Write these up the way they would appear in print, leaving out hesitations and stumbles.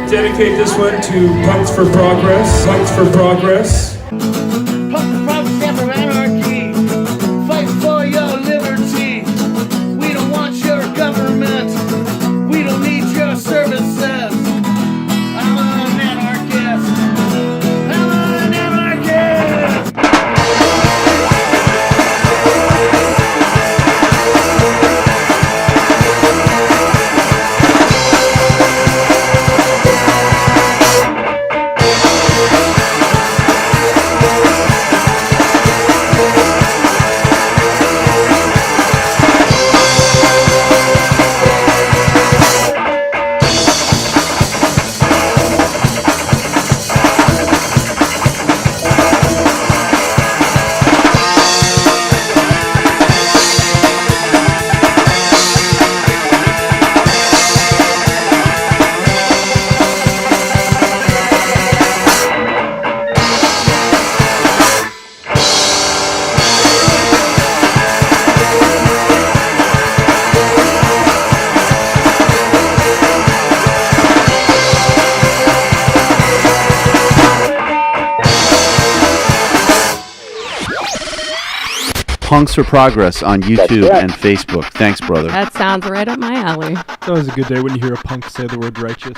Dedicate this one to Punks for Progress. Punks for Progress. Punks for Progress, stand for anarchy. Fight for your liberty. We don't want your government. We don't need your services. I'm an anarchist. I'm an anarchist. Punks for Progress on YouTube and Facebook. Thanks, brother. That sounds right up my alley. It's always a good day when you hear a punk say the word righteous.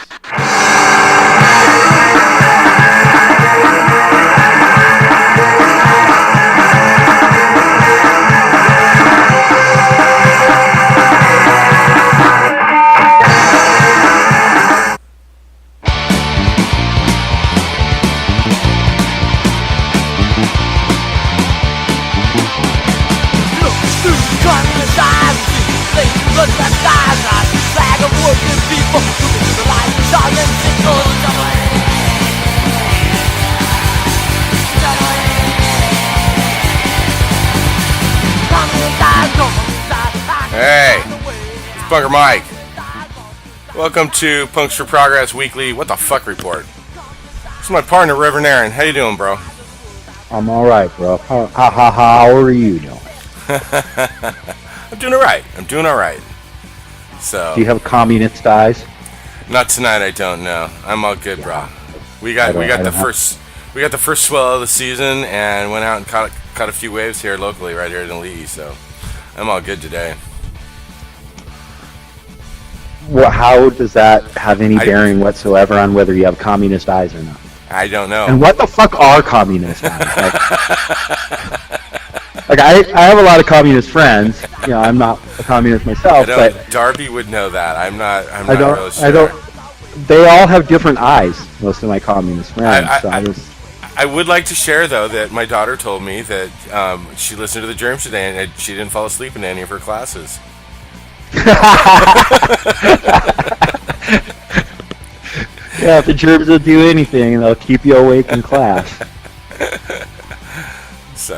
Hey, it's Bunker Mike. Welcome to Punks for Progress Weekly What the Fuck Report. This is my partner, Reverend Aaron. How you doing, bro? I'm alright, bro. How are you doing? I'm doing alright. So, do you have communist eyes? Not tonight, I don't know. I'm all good, bro. We got the first swell of the season and went out and caught a few waves here locally, right here in Lee. So I'm all good today. Well, how does that have any bearing whatsoever on whether you have communist eyes or not? I don't know. And what the fuck are communist eyes? Like I have a lot of communist friends. You know, I'm not a communist myself, but Darby would know that. I'm not really sure. They all have different eyes. Most of my communist friends. I would like to share though that my daughter told me that she listened to the Germs today and she didn't fall asleep in any of her classes. Yeah, if the Germs will do anything, they'll keep you awake in class. So,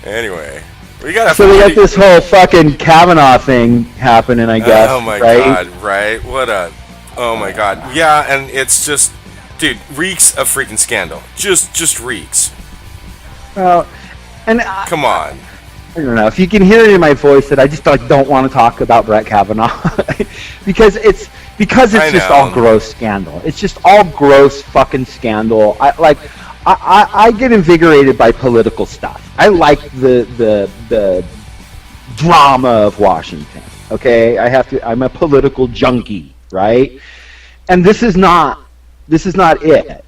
anyway, we got this whole fucking Kavanaugh thing happening, I guess. Oh my right? god, right? Oh my god. Yeah, and it's just, dude, reeks of freaking scandal. Just reeks. Well, and come on. I don't know if you can hear it in my voice that I just don't want to talk about Brett Kavanaugh because it's just all gross scandal. It's just all gross fucking scandal. I get invigorated by political stuff. I like the drama of Washington. Okay, I'm a political junkie, right? And this is not it.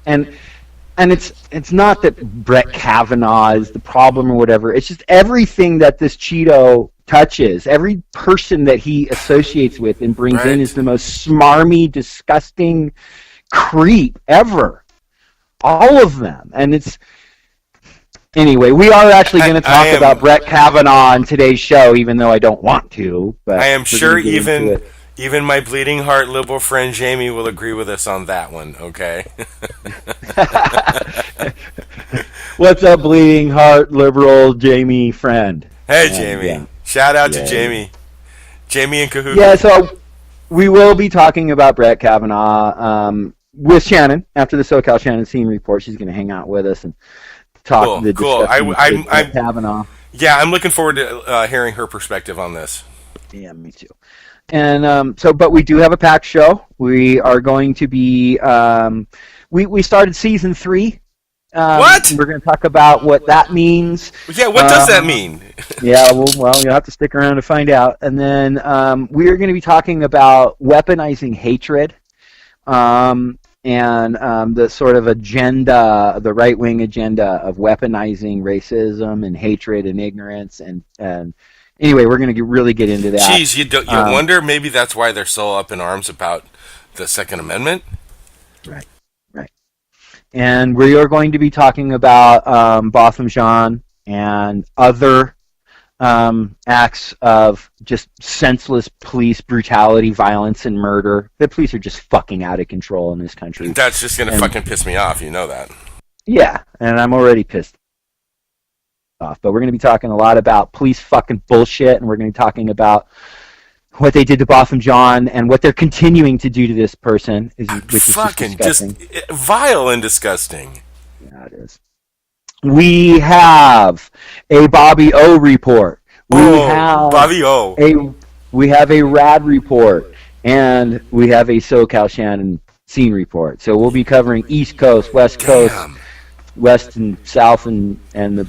And it's not that Brett Kavanaugh is the problem or whatever. It's just everything that this Cheeto touches, every person that he associates with and brings in is the most smarmy, disgusting creep ever. All of them. And it's... Anyway, we are actually going to talk about Brett Kavanaugh on today's show, even though I don't want to. But I am sure even my bleeding heart liberal friend Jamie will agree with us on that one, okay? What's up, bleeding heart liberal Jamie friend? Hey, Jamie. Shout out to Jamie. Jamie and Kahoot. Yeah, so we will be talking about Brett Kavanaugh with Shannon after the SoCal Shannon Scene Report. She's going to hang out with us and talk to the discussion with Kavanaugh. Yeah, I'm looking forward to hearing her perspective on this. Yeah, me too. And but we do have a packed show. We are going to be we started season 3. What? We're going to talk about what that means. Yeah, what does that mean? Yeah, well, you'll have to stick around to find out. And then we are going to be talking about weaponizing hatred. And the sort of agenda, the right-wing agenda of weaponizing racism and hatred and ignorance. And anyway, we're going to really get into that. Jeez, you wonder maybe that's why they're so up in arms about the Second Amendment? Right. And we are going to be talking about Botham Jean and other acts of just senseless police brutality, violence, and murder. The police are just fucking out of control in this country. That's just going to fucking piss me off, you know that. Yeah, and I'm already pissed off. But we're going to be talking a lot about police fucking bullshit, and we're going to be talking about what they did to Botham Jean and what they're continuing to do to this person, which is fucking just vile and disgusting. Yeah, it is. We have a Bobby O report. We have Bobby O. We have a Radd Report, and we have a SoCal Shannon Scene Report. So we'll be covering East Coast, West Coast, West and South, and the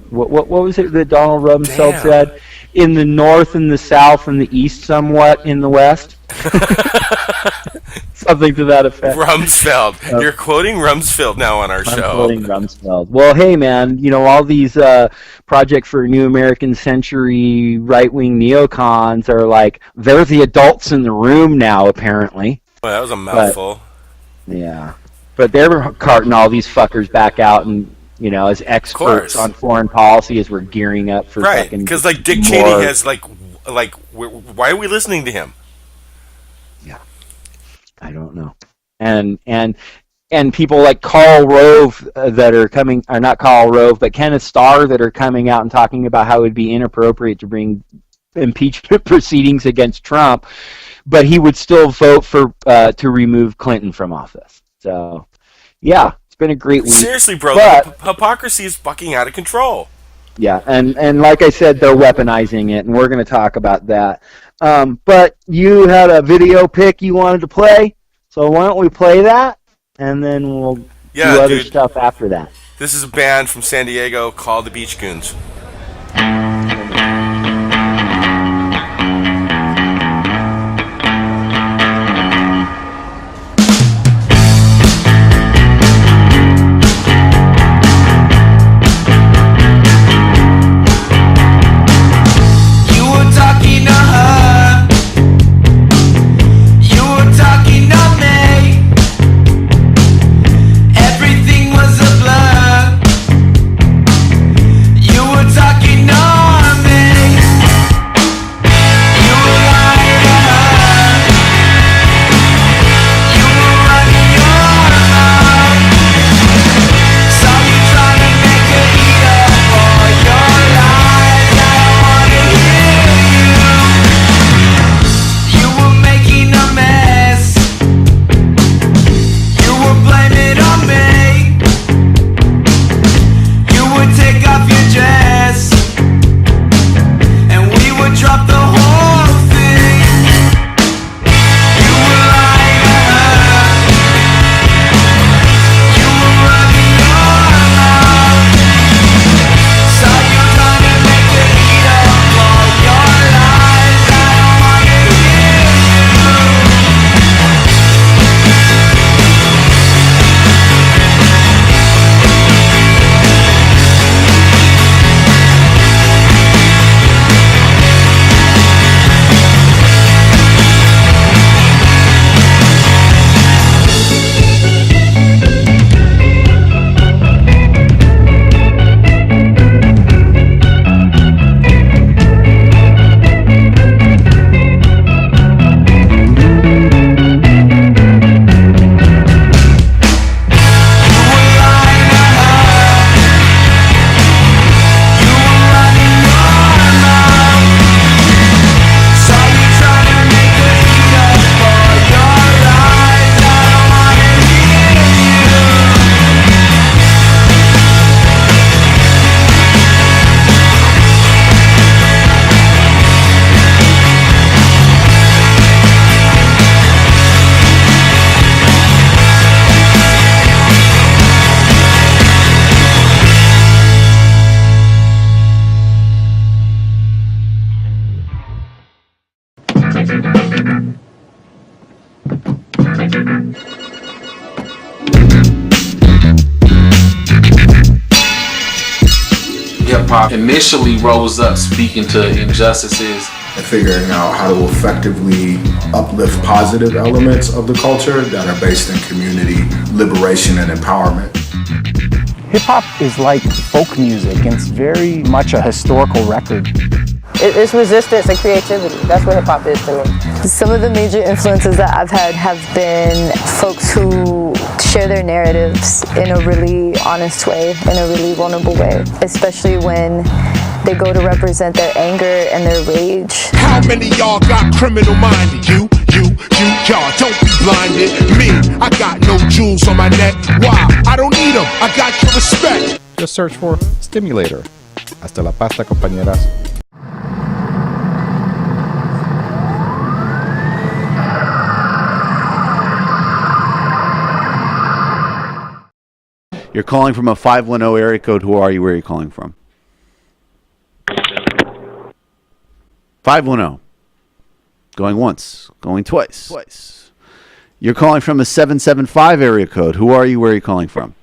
what was it that Donald Rumsfeld said? In the North and the South and the East, somewhat in the West. Something to that effect. Rumsfeld. You're quoting Rumsfeld now on our show. I'm quoting Rumsfeld. Well, hey, man, you know, all these Project for a New American Century right-wing neocons are like, they're the adults in the room now, apparently. Well, that was a mouthful. Yeah. But they're carting all these fuckers back out and, you know, as experts on foreign policy as we're gearing up for right, fucking because like Dick Cheney has like why are we listening to him? Yeah, I don't know. And people like Karl Rove that are coming, or not Karl Rove, but Kenneth Starr that are coming out and talking about how it would be inappropriate to bring impeachment proceedings against Trump, but he would still vote for to remove Clinton from office. So, yeah. Been a great week. Seriously, bro, the hypocrisy is fucking out of control. Yeah, and like I said, they're weaponizing it, and we're going to talk about that. But you had a video pick you wanted to play, so why don't we play that, and then we'll do other stuff after that. This is a band from San Diego called the Beach Goons. Everything was a blur. You were Hip-hop initially rose up speaking to injustices and figuring out how to effectively uplift positive elements of the culture that are based in community, liberation, and empowerment. Hip-hop is like folk music, and it's very much a historical record. It's resistance and creativity. That's what hip-hop is to me. Some of the major influences that I've had have been folks who share their narratives in a really honest way, in a really vulnerable way, especially when they go to represent their anger and their rage. How many y'all got criminal minded? Y'all don't be blinded. Me, I got no jewels on my neck. Why? I don't need them. I got your respect. Just search for Stimulator. Hasta la pasta, compañeras. You're calling from a 510 area code. Who are you? Where are you calling from? 510. Going once. Going twice. You're calling from a 775 area code. Who are you? Where are you calling from?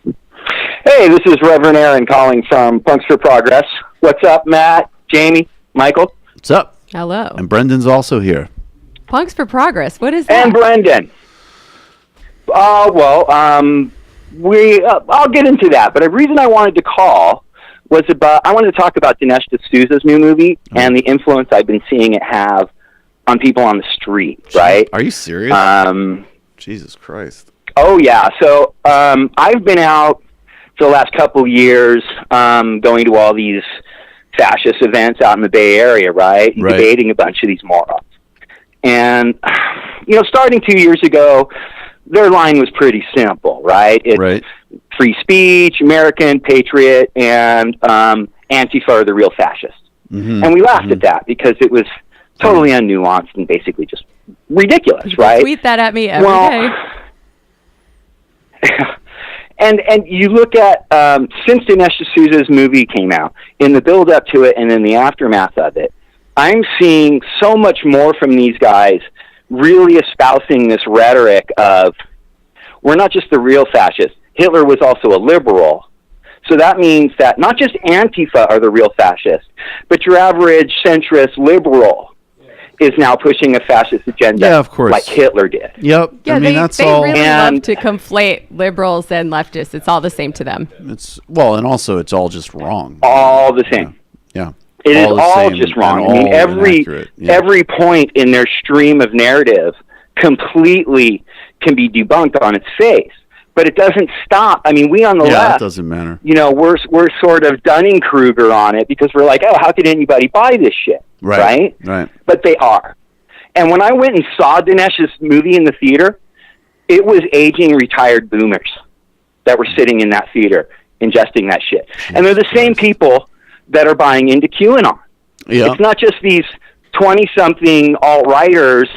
Hey, this is Reverend Aaron calling from Punks for Progress. What's up, Matt, Jamie, Michael? What's up? Hello. And Brendan's also here. Punks for Progress. What is that? And Brendan. I'll get into that. But the reason I wanted to call was I wanted to talk about Dinesh D'Souza's new movie and the influence I've been seeing it have on people on the street, right? Are you serious? Jesus Christ. Oh, yeah. So I've been out for the last couple years going to all these fascist events out in the Bay Area, right? And debating a bunch of these morons. And, starting 2 years ago, their line was pretty simple, right? It's free speech, American, patriot, and Antifa are the real fascists. Mm-hmm. And we laughed at that because it was totally unnuanced and basically just ridiculous, right? Tweet that at me every day. And you look at, since Dinesh D'Souza's movie came out, in the build-up to it and in the aftermath of it, I'm seeing so much more from these guys really espousing this rhetoric of, we're not just the real fascists. Hitler was also a liberal. So that means that not just Antifa are the real fascists, but your average centrist liberal is now pushing a fascist agenda of course. like Hitler did. Yep. Yeah, I mean, they really love to conflate liberals and leftists. It's all the same to them. And also it's all just wrong. All the same. Yeah. It is all just wrong. I mean, every point in their stream of narrative completely can be debunked on its face. But it doesn't stop. I mean, we on the left, it doesn't matter. We're sort of Dunning-Kruger on it because we're like, oh, how could anybody buy this shit? Right? But they are. And when I went and saw Dinesh's movie in the theater, it was aging retired boomers that were sitting in that theater ingesting that shit. And they're the same people that are buying into QAnon. Yeah. It's not just these 20-something alt-righters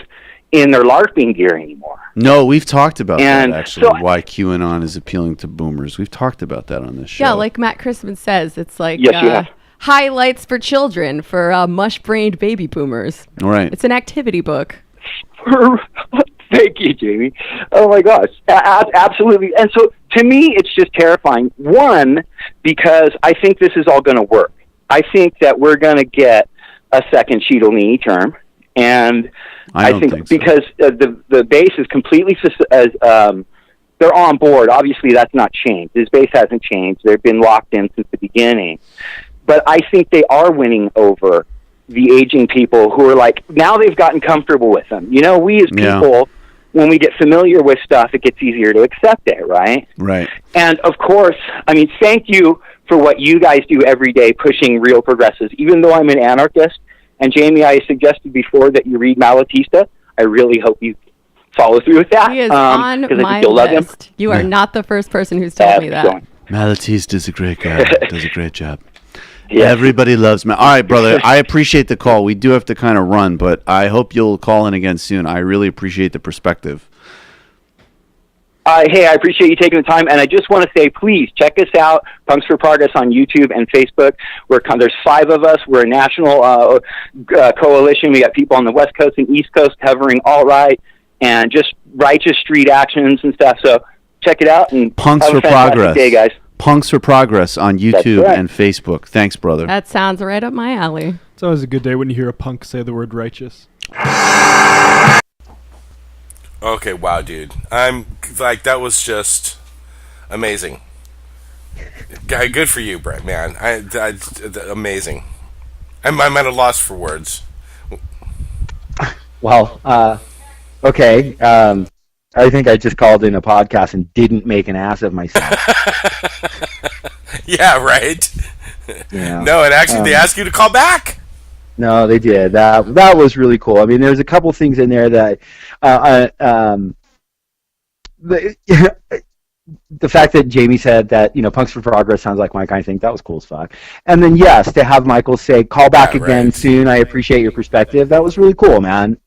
in their LARPing gear anymore. No, we've talked about that, actually, why QAnon is appealing to boomers. We've talked about that on this show. Yeah, like Matt Christman says, it's like yes, you have. highlights for children for mush-brained baby boomers. Right. It's an activity book. Thank you, Jamie. Oh, my gosh. Absolutely. And so, to me, it's just terrifying. One, because I think this is all going to work. I think that we're going to get a second Cheadle Nee term. And I think so. Because the base is completely, they're on board. Obviously, that's not changed. This base hasn't changed. They've been locked in since the beginning. But I think they are winning over the aging people who are like, now they've gotten comfortable with them. We as people, when we get familiar with stuff, it gets easier to accept it, right? Right. And, of course, I mean, thank you for what you guys do every day pushing real progressives. Even though I'm an anarchist, and Jamie, I suggested before that you read Malatesta, I really hope you follow through with that. He is on my list. You are not the first person who's told me that. Malatesta is a great guy. Does a great job. Yeah. Everybody loves me. All right, brother. I appreciate the call. We do have to kind of run, but I hope you'll call in again soon. I really appreciate the perspective. Hey, I appreciate you taking the time, and I just want to say, please check us out, Punks for Progress on YouTube and Facebook. There's 5 of us. We're a national coalition. We got people on the West Coast and East Coast covering alt-right and just righteous street actions and stuff. So check it out and Punks have for a fantastic Progress. day, guys. Punks for Progress on YouTube and Facebook. Thanks, brother. That sounds right up my alley. It's always a good day when you hear a punk say the word righteous. Okay, wow, dude. I'm like, that was just amazing. Good for you, Brett, man. Amazing. I'm at a loss for words. Well, okay. I think I just called in a podcast and didn't make an ass of myself. Yeah, right? Yeah. No, and actually they asked you to call back. No, they did. That was really cool. I mean, there's a couple things in there that the fact that Jamie said that, Punks for Progress sounds like my kind of thing, that was cool as fuck. And then, yes, to have Michael say, call back again soon, I appreciate your perspective, that was really cool, man.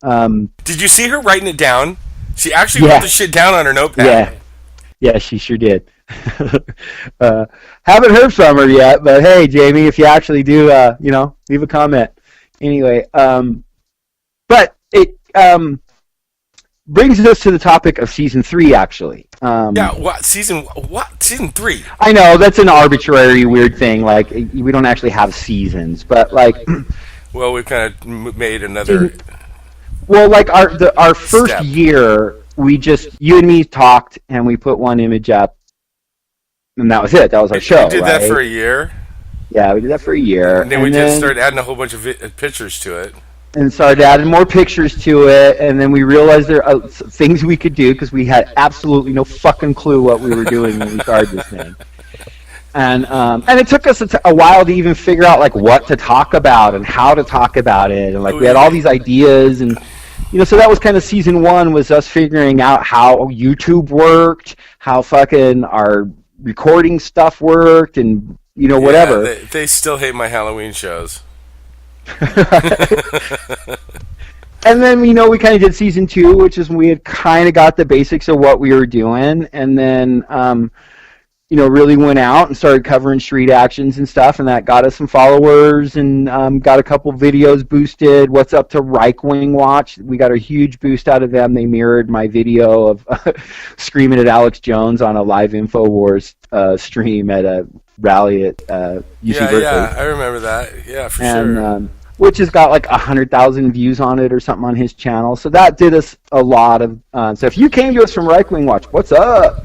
Did you see her writing it down? She actually wrote the shit down on her notepad. Yeah, she sure did. Haven't heard from her yet, but hey, Jamie, if you actually do, leave a comment. Anyway, but it brings us to the topic of season 3, actually. Season 3? I know, that's an arbitrary, weird thing. Like, we don't actually have seasons, but like... Well, we've kind of made another... Well, like our first year, you and me talked, and we put one image up, and that was it. That was our show. We did that for a year? Yeah, we did that for a year. And then we just started adding a whole bunch of pictures to it. And started adding more pictures to it, and then we realized there are things we could do, because we had absolutely no fucking clue what we were doing when we started this thing. And it took us a while to even figure out like what to talk about and how to talk about it, and like we had all these ideas, and so that was kind of season 1, was us figuring out how YouTube worked, how fucking our recording stuff worked, and whatever. They still hate my Halloween shows. And then we kind of did season 2, which is when we had kind of got the basics of what we were doing, and then really went out and started covering street actions and stuff, and that got us some followers, and got a couple videos boosted. What's up to Right Wing Watch? We got a huge boost out of them. They mirrored my video of screaming at Alex Jones on a live InfoWars stream at a rally at UC Berkeley. Yeah, I remember that. Yeah, for sure. Which has got like 100,000 views on it or something on his channel. So that did us a lot of. So if you came to us from Right Wing Watch, what's up?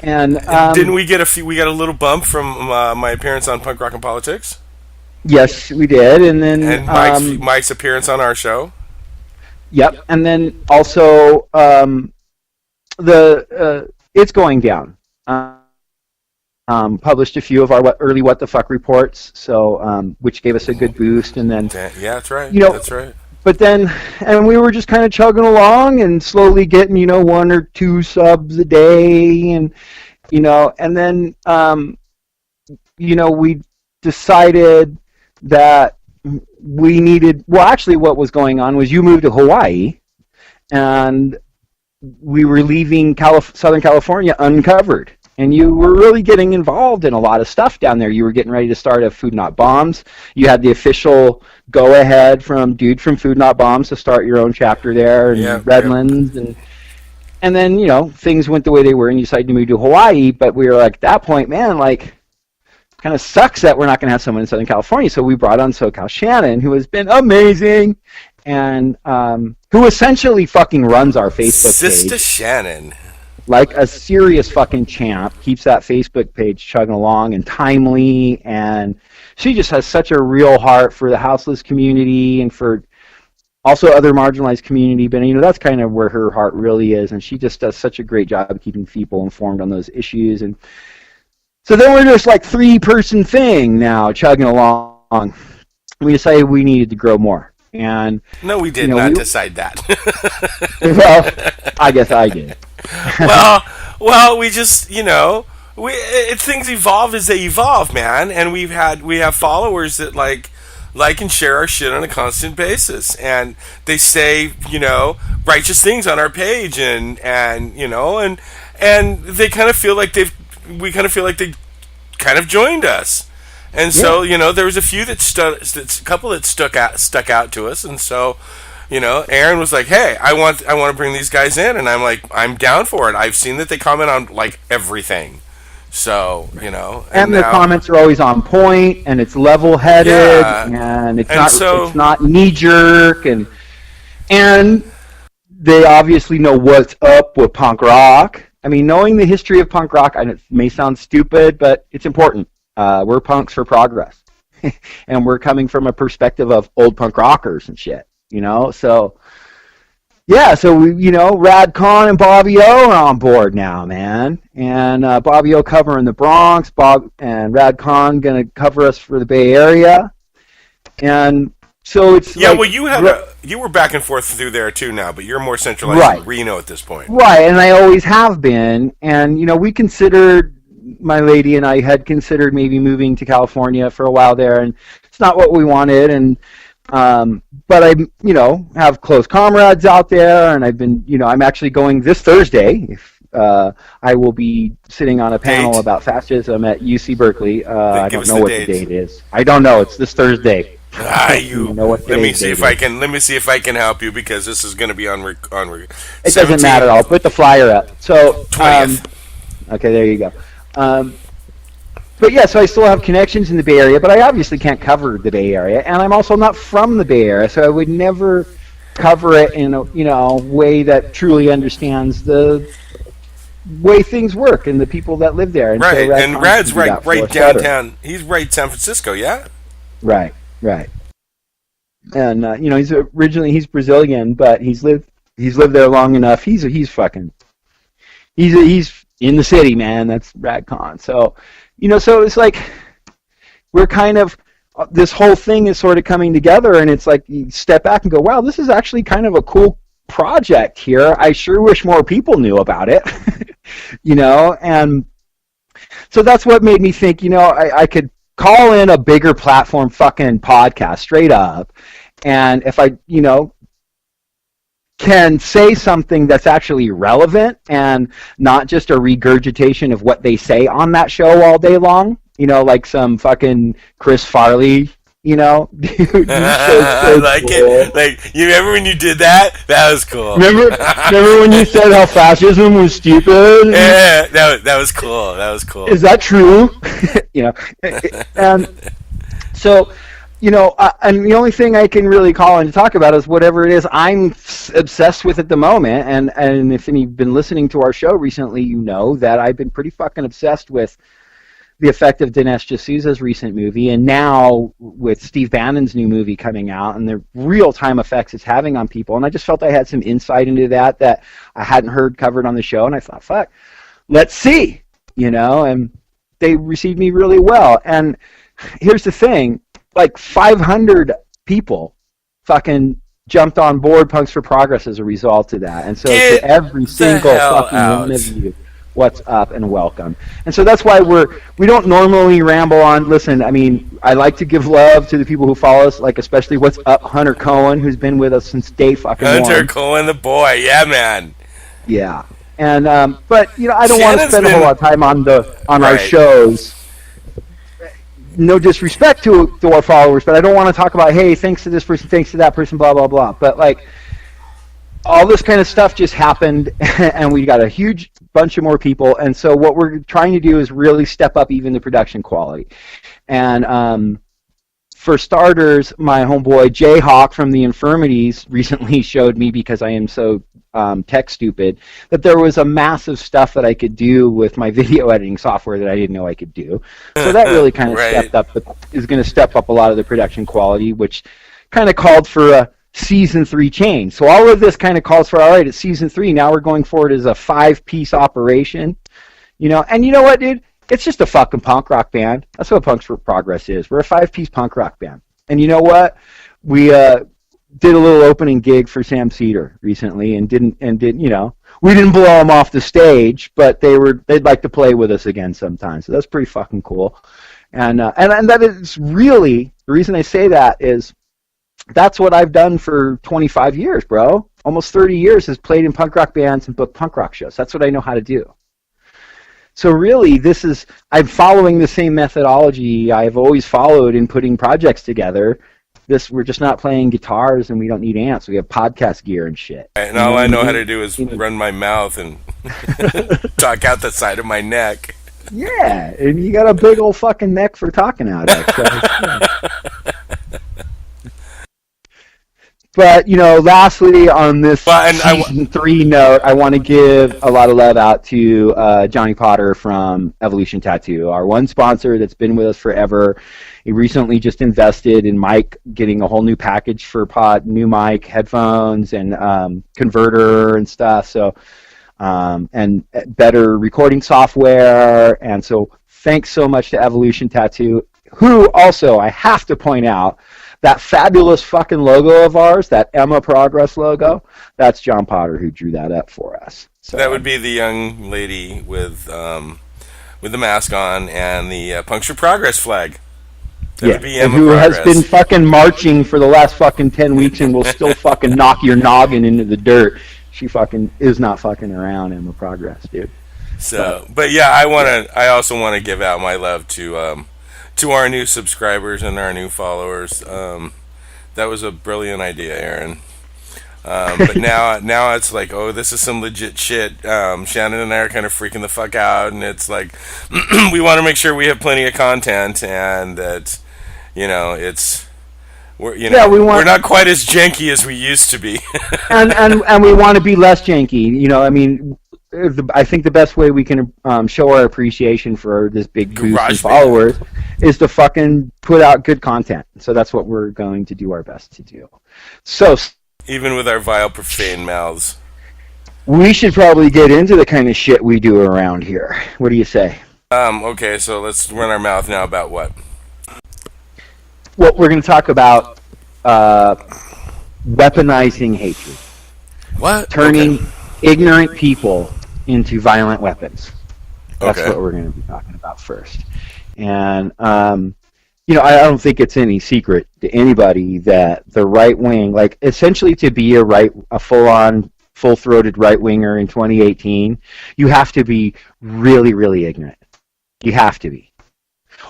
And didn't we get we got a little bump from my appearance on Punk Rock and Politics? Yes, we did, and then Mike's appearance on our show. Yep, and then also It's Going Down published a few of our early What the Fuck reports, so which gave us a good boost, and then that's right. That's right. But then, and we were just kind of chugging along and slowly getting, 1 or 2 subs a day, and and then, we decided that we needed. Well, actually, what was going on was you moved to Hawaii, and we were leaving Southern California uncovered. And you were really getting involved in a lot of stuff down there. You were getting ready to start a Food Not Bombs. You had the official go-ahead from Dude from Food Not Bombs to start your own chapter there in Redlands. And then, things went the way they were, and you decided to move to Hawaii. But we were like, at that point, man, like, kind of sucks that we're not going to have someone in Southern California. So we brought on SoCal Shannon, who has been amazing, and who essentially fucking runs our Facebook page. Sister Shannon. Like a serious fucking champ, keeps that Facebook page chugging along and timely, and she just has such a real heart for the houseless community and for also other marginalized community, but that's kind of where her heart really is, and she just does such a great job of keeping people informed on those issues. And so then we're just like 3-person thing now, chugging along. We decided we needed to grow more. And no, we did not decide that. Well, I guess I did. well, we just, things evolve as they evolve, man, and we have followers that like and share our shit on a constant basis, and they say, righteous things on our page, and and they kind of feel like they kind of joined us. And so, there was a few a couple that stuck out to us, and so, Aaron was like, "Hey, I want to bring these guys in," and I'm like, "I'm down for it. I've seen that they comment on like everything." So, and their comments are always on point, and it's level-headed, and it's not knee-jerk, and they obviously know what's up with punk rock. I mean, knowing the history of punk rock, and it may sound stupid, but it's important. We're punks for progress, and we're coming from a perspective of old punk rockers and shit, So, so we, Radd Kahn and Bobby O are on board now, man, and Bobby O covering the Bronx, and Radd Kahn gonna cover us for the Bay Area, and so it's well, you were back and forth through there too now, but you're more centralized in Reno at this point, right? And I always have been, and we considered. My lady and I had considered maybe moving to California for a while there, and it's not what we wanted. And but I, have close comrades out there, and I've been, I'm actually going this Thursday. I will be sitting on a panel about fascism at UC Berkeley. I don't know what the date is. I don't know. It's this Thursday. Let me see if I can help you, because this is going to be on. It doesn't matter. I'll put the flyer up. So 20th. Okay, there you go. But so I still have connections in the Bay Area, but I obviously can't cover the Bay Area, and I'm also not from the Bay Area, so I would never cover it in a way that truly understands the way things work and the people that live there. And right, so and Radd's right downtown. He's right San Francisco, yeah. Right. And he's Brazilian, but he's lived there long enough. He's in the city, man. That's Radd Kahn. So, so it's like we're kind of this whole thing is sort of coming together, and it's like you step back and go, wow, this is actually kind of a cool project here. I sure wish more people knew about it, and so that's what made me think, I could call in a bigger platform fucking podcast straight up, and if I, can say something that's actually relevant and not just a regurgitation of what they say on that show all day long, like some fucking Chris Farley, Dude, I like it. Like, you remember when you did that? That was cool. Remember when you said how fascism was stupid? Yeah, that was cool. That was cool. Is that true? And so, and the only thing I can really call in to talk about is whatever it is I'm obsessed with at the moment. And if you've been listening to our show recently, that I've been pretty fucking obsessed with the effect of Dinesh D'Souza's recent movie, and now with Steve Bannon's new movie coming out, and the real-time effects it's having on people. And I just felt I had some insight into that I hadn't heard covered on the show, and I thought, fuck, let's see, and they received me really well. And here's the thing, like 500 people fucking jumped on board Punks for Progress as a result of that. And so to every single fucking one of you, what's up and welcome. And so that's why we don't normally ramble on. Listen, I mean, I like to give love to the people who follow us, like especially what's up Hunter Cohen, who's been with us since day fucking one. Hunter Cohen, the boy, yeah, man. Yeah, and but I don't want to spend a whole lot of time on our shows. No disrespect to our followers, but I don't want to talk about, hey, thanks to this person, thanks to that person, blah blah blah. But like, all this kind of stuff just happened, and we got a huge bunch of more people, and so what we're trying to do is really step up even the production quality. And for starters, my homeboy Jayhawk from the Infirmities recently showed me, because I am so tech stupid, that there was a massive stuff that I could do with my video editing software that I didn't know I could do. So that really kind of is going to step up a lot of the production quality, which kind of called for a season 3 change. So all of this kind of calls for, all right, it's season 3. Now we're going forward as a 5-piece operation, And you know what, dude? It's just a fucking punk rock band. That's what Punks for Progress is. We're a 5-piece punk rock band. And you know what? We did a little opening gig for Sam Cedar recently, and didn't we didn't blow them off the stage, but they'd like to play with us again sometime. So that's pretty fucking cool. And that is really the reason I say that is, that's what I've done for 25 years, bro. Almost 30 years has played in punk rock bands and booked punk rock shows. That's what I know how to do. So really, I'm following the same methodology I've always followed in putting projects together. We're just not playing guitars, and we don't need amps. We have podcast gear and shit. And all I know how to do is run my mouth and talk out the side of my neck. Yeah, and you got a big old fucking neck for talking out of. So. But, lastly on this season 3 note, I want to give a lot of love out to Johnny Potter from Evolution Tattoo, our one sponsor that's been with us forever. He recently just invested in mic, getting a whole new package for new mic, headphones, and converter and stuff. So, and better recording software. And so thanks so much to Evolution Tattoo, who also, I have to point out, that fabulous fucking logo of ours, that Emma Progress logo, that's John Potter who drew that up for us. So that would be the young lady with the mask on and the Puncture Progress flag. That would be Emma who Progress. has been fucking marching for the last fucking 10 weeks and will still fucking knock your noggin into the dirt. She fucking is not fucking around, Emma Progress, dude. So, but yeah, I also want to give out my love to our new subscribers and our new followers. That was a brilliant idea, Aaron. But now it's like, oh, this is some legit shit. Shannon and I are kind of freaking the fuck out, and it's like we want to make sure we have plenty of content, and that we're not quite as janky as we used to be. and we want to be less janky. I mean, I think the best way we can show our appreciation for this big boost in followers is to fucking put out good content. So that's what we're going to do our best to do. So even with our vile, profane mouths, we should probably get into the kind of shit we do around here. What do you say? Okay, so let's run our mouth now about what? Well, we're going to talk about weaponizing hatred. What? Turning ignorant people into violent weapons. That's what we're going to be talking about first. And, I don't think it's any secret to anybody that the right wing, like essentially to be a full-on, full-throated right-winger in 2018, you have to be really, really ignorant. You have to be.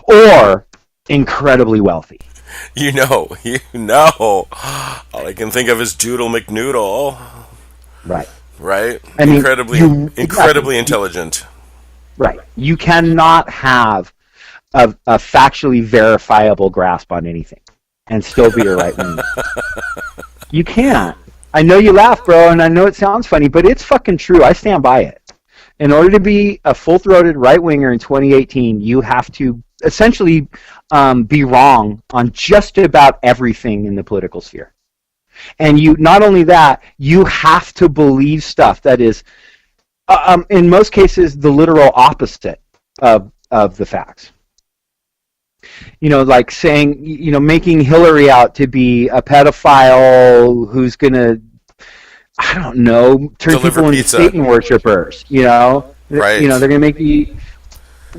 Or incredibly wealthy. All I can think of is Doodle McNoodle. Right. Right? I mean, incredibly intelligent. Right. You cannot have a factually verifiable grasp on anything and still be a right winger. You can't. I know you laugh, bro, and I know it sounds funny, but it's fucking true. I stand by it. In order to be a full-throated right winger in 2018, you have to essentially be wrong on just about everything in the political sphere. And you, not only that, you have to believe stuff that is, in most cases, the literal opposite of the facts. Like saying, making Hillary out to be a pedophile who's going to, I don't know, turn people into Satan worshippers, Right. They're going to make you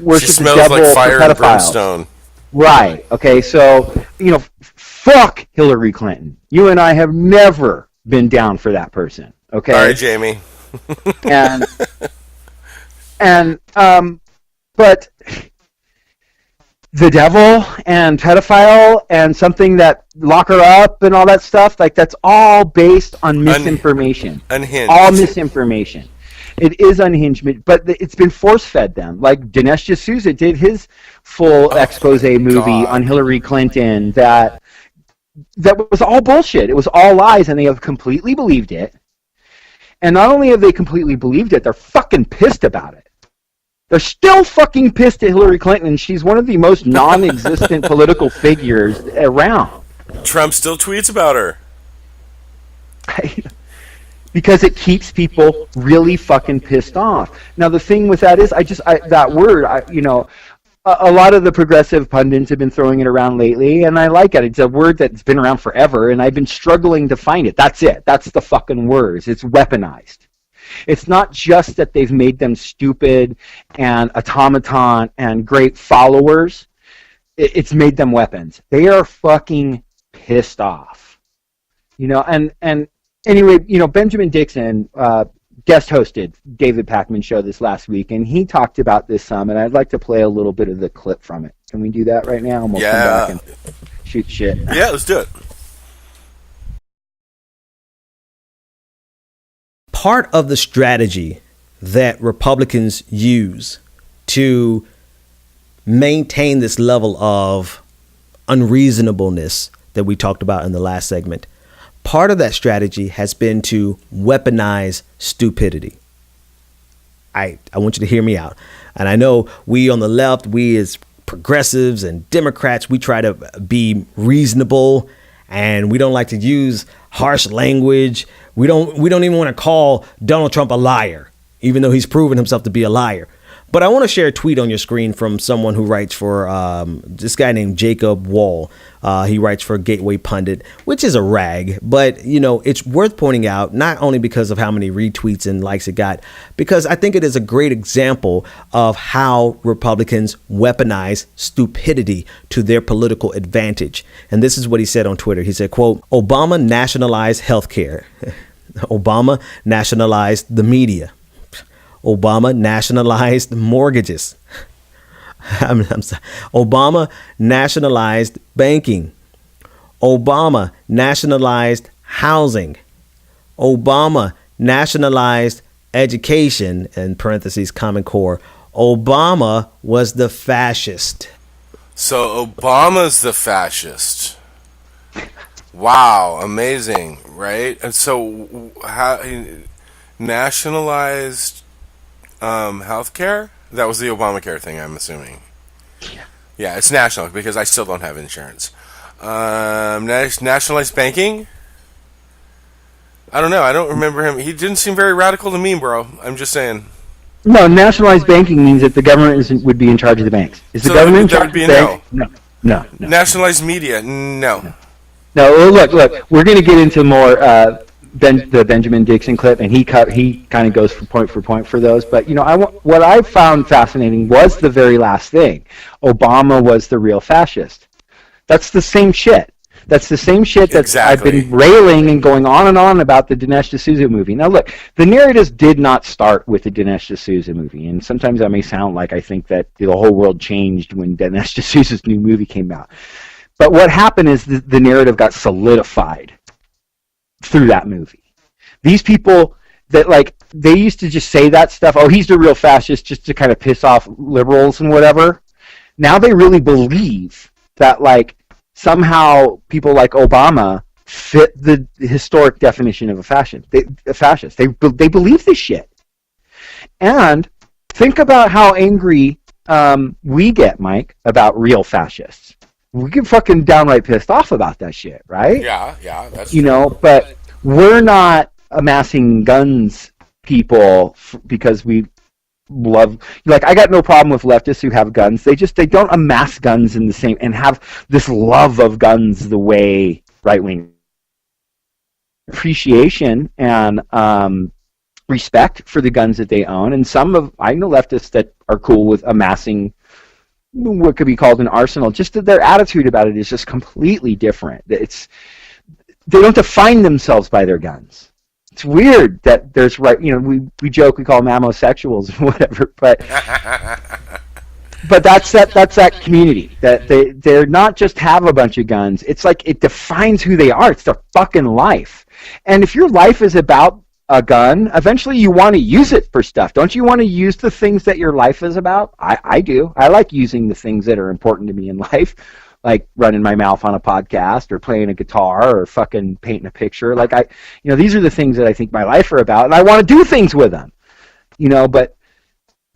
worship the devil like fire for and pedophiles. brimstone. Right. Okay, so, fuck Hillary Clinton. You and I have never been down for that person. Okay? All right, Jamie. But the devil and pedophile and something that lock her up and all that stuff, like that's all based on misinformation. Unhinged. All misinformation. It is unhinged, but it's been force-fed them. Like Dinesh D'Souza did his full expose movie on Hillary Clinton that was all bullshit. It was all lies, and they have completely believed it. And not only have they completely believed it, they're fucking pissed about it. They're still fucking pissed at Hillary Clinton, and she's one of the most non-existent political figures around. Trump still tweets about her. Because it keeps people really fucking pissed off. Now the thing with that is, that word, a lot of the progressive pundits have been throwing it around lately, and I like it. It's a word that's been around forever, and I've been struggling to find it. That's it. That's the fucking words. It's weaponized. It's not just that they've made them stupid and automaton and great followers. It's made them weapons. They are fucking pissed off. And anyway, Benjamin Dixon guest hosted David Pakman's show this last week, and he talked about this some, and I'd like to play a little bit of the clip from it. Can we do that right now? And we'll come back and shoot shit. Yeah, let's do it. Part of the strategy that Republicans use to maintain this level of unreasonableness that we talked about in the last segment, part of that strategy has been to weaponize stupidity. I want you to hear me out. And I know we on the left, we as progressives and Democrats, we try to be reasonable and we don't like to use harsh language. We don't even want to call Donald Trump a liar, even though he's proven himself to be a liar. But I want to share a tweet on your screen from someone who writes for this guy named Jacob Wall. He writes for Gateway Pundit, which is a rag. But, you know, it's worth pointing out, not only because of how many retweets and likes it got, because I think it is a great example of how Republicans weaponize stupidity to their political advantage. And this is what he said on Twitter. He said, quote, Obama nationalized healthcare. Obama nationalized the media. Obama nationalized mortgages. I'm sorry. Obama nationalized banking. Obama nationalized housing. Obama nationalized education, in parentheses, Common Core. Obama was the fascist. So Obama's the fascist. Wow, amazing, right? And so how he nationalized healthcare? That was the Obamacare thing, I'm assuming. Yeah, it's national because I still don't have insurance. Nationalized banking? I don't know. I don't remember him. He didn't seem very radical to me, bro. I'm just saying. No, nationalized banking means that the government would be in charge of the banks. Is the government in charge of the banks? No. Nationalized media? No. No, look. We're going to get into more the Benjamin Dixon clip, and he kind of goes for point for those. But you know, what I found fascinating was the very last thing. Obama was the real fascist. That's the same shit. That's the same shit that I've been railing and going on and on about the Dinesh D'Souza movie. Now look, the narratives did not start with the Dinesh D'Souza movie, and sometimes that may sound like I think that the whole world changed when Dinesh D'Souza's new movie came out. But what happened is the narrative got solidified through that movie. These people that, like, they used to just say that stuff, oh, he's the real fascist, just to kind of piss off liberals and whatever. Now they really believe that, like, somehow people like Obama fit the historic definition of a fascist. They believe this shit. And think about how angry we get, Mike, about real fascists. We get fucking downright pissed off about that shit, right? Yeah, that's you know, but we're not amassing guns, people, because we love, like, I got no problem with leftists who have guns. They don't amass guns in the same and have this love of guns the way right-wing appreciation and respect for the guns that they own. And I know leftists that are cool with amassing what could be called an arsenal. Just that their attitude about it is just completely different. They don't define themselves by their guns. It's weird that there's we joke, we call them homosexuals and whatever, but that's that community that they're not just have a bunch of guns. It's like it defines who they are. It's their fucking life. And if your life is about a gun, eventually you want to use it for stuff. Don't you want to use the things that your life is about? I do. I like using the things that are important to me in life, like running my mouth on a podcast or playing a guitar or fucking painting a picture. Like these are the things that I think my life are about, and I want to do things with them. But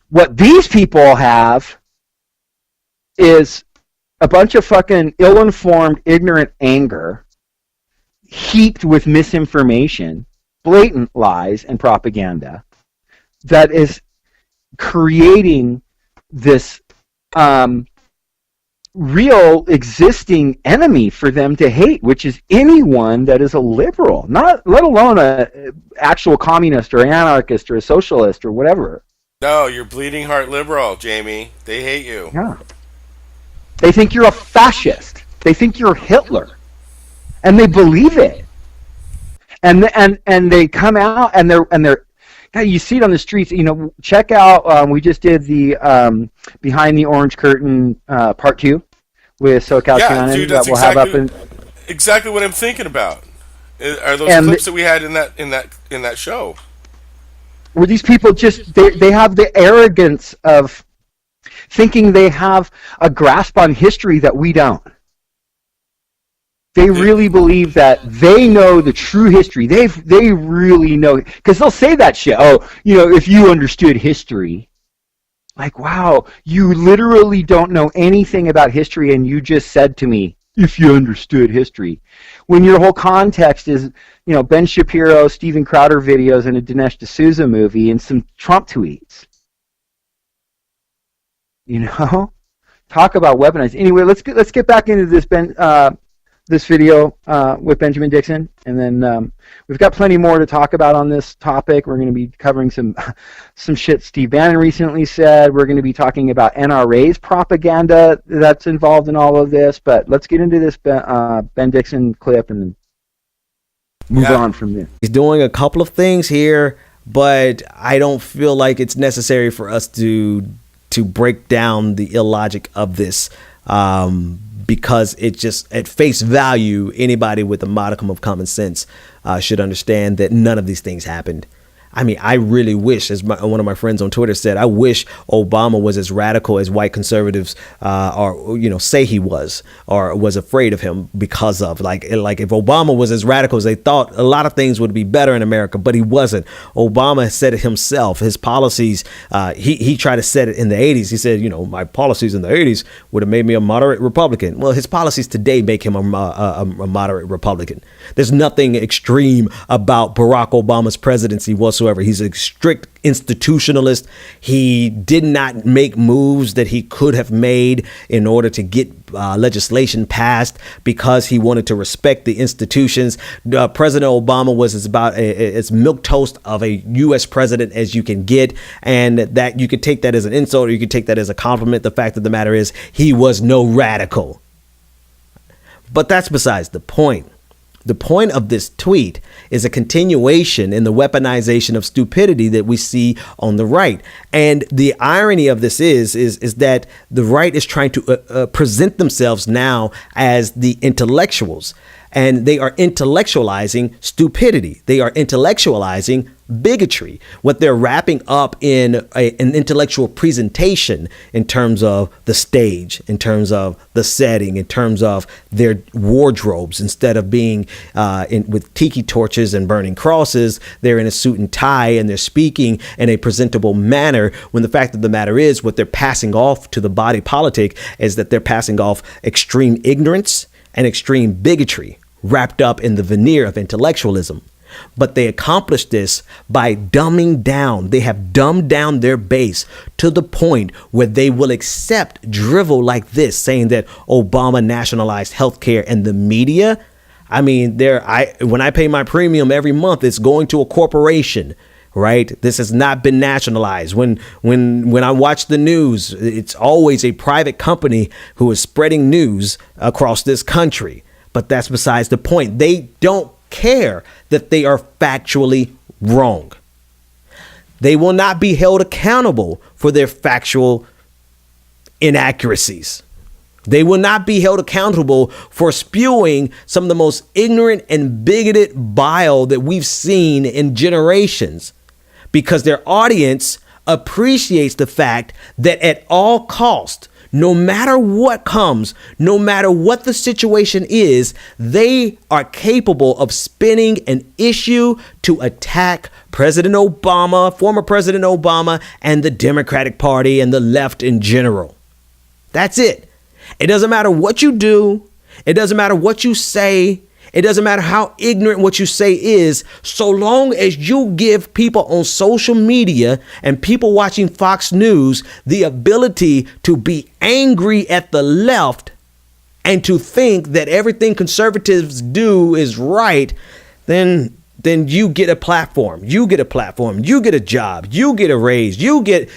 what these people have is a bunch of fucking ill-informed, ignorant anger heaped with misinformation, blatant lies and propaganda that is creating this real existing enemy for them to hate, which is anyone that is a liberal, not let alone a actual communist or anarchist or a socialist or whatever. No, you're bleeding heart liberal, Jamie. They hate you. Yeah. They think you're a fascist. They think you're Hitler. And they believe it. And they come out and they're God, you see it on the streets. Check out. We just did the Behind the Orange Curtain Part 2 with SoCal Shannon. Dude, that's exactly what I'm thinking about. Are those clips that we had in that show? Where these people just they have the arrogance of thinking they have a grasp on history that we don't. They really believe that they know the true history. They really know, because they'll say that shit. Oh, if you understood history. Like, wow, you literally don't know anything about history, and you just said to me, if you understood history. When your whole context is, Ben Shapiro, Steven Crowder videos, and a Dinesh D'Souza movie, and some Trump tweets. Talk about weaponizing. Anyway, let's get back into this this video with Benjamin Dixon, and then we've got plenty more to talk about on this topic. We're going to be covering some shit Steve Bannon recently said. We're going to be talking about NRA's propaganda that's involved in all of this. But let's get into this Ben Dixon clip and move on from there. He's doing a couple of things here, but I don't feel like it's necessary for us to break down the illogic of this. Because it just, at face value, anybody with a modicum of common sense should understand that none of these things happened. I mean, I really wish, as one of my friends on Twitter said, I wish Obama was as radical as white conservatives say he was, or was afraid of him because of. Like if Obama was as radical as they thought, a lot of things would be better in America, but he wasn't. Obama said it himself. His policies, he tried to set it in the 80s. He said, my policies in the 80s would have made me a moderate Republican. Well, his policies today make him a moderate Republican. There's nothing extreme about Barack Obama's presidency whatsoever. He's a strict institutionalist. He did not make moves that he could have made in order to get legislation passed because he wanted to respect the institutions. President Obama was as milquetoast of a U.S. president as you can get, and that you could take that as an insult or you could take that as a compliment. The fact of the matter is he was no radical. But that's besides the point. The point of this tweet is a continuation in the weaponization of stupidity that we see on the right. And the irony of this is that the right is trying to present themselves now as the intellectuals. And they are intellectualizing stupidity. They are intellectualizing bigotry. What they're wrapping up in an intellectual presentation in terms of the stage, in terms of the setting, in terms of their wardrobes. Instead of being with tiki torches and burning crosses, they're in a suit and tie and they're speaking in a presentable manner, when the fact of the matter is what they're passing off to the body politic is that they're passing off extreme ignorance and extreme bigotry wrapped up in the veneer of intellectualism. But they accomplished this by dumbing down. They have dumbed down their base to the point where they will accept drivel like this, saying that Obama nationalized healthcare and the media. I mean, when I pay my premium every month, it's going to a corporation. Right. This has not been nationalized. When I watch the news, it's always a private company who is spreading news across this country. But that's besides the point. They don't care that they are factually wrong. They will not be held accountable for their factual inaccuracies. They will not be held accountable for spewing some of the most ignorant and bigoted bile that we've seen in generations, because their audience appreciates the fact that at all cost, no matter what comes, no matter what the situation is, they are capable of spinning an issue to attack President Obama, former President Obama, and the Democratic Party and the left in general. That's it. It doesn't matter what you do. It doesn't matter what you say. It doesn't matter how ignorant what you say is, so long as you give people on social media and people watching Fox News the ability to be angry at the left and to think that everything conservatives do is right, then you get a platform. You get a platform. You get a job. You get a raise. You get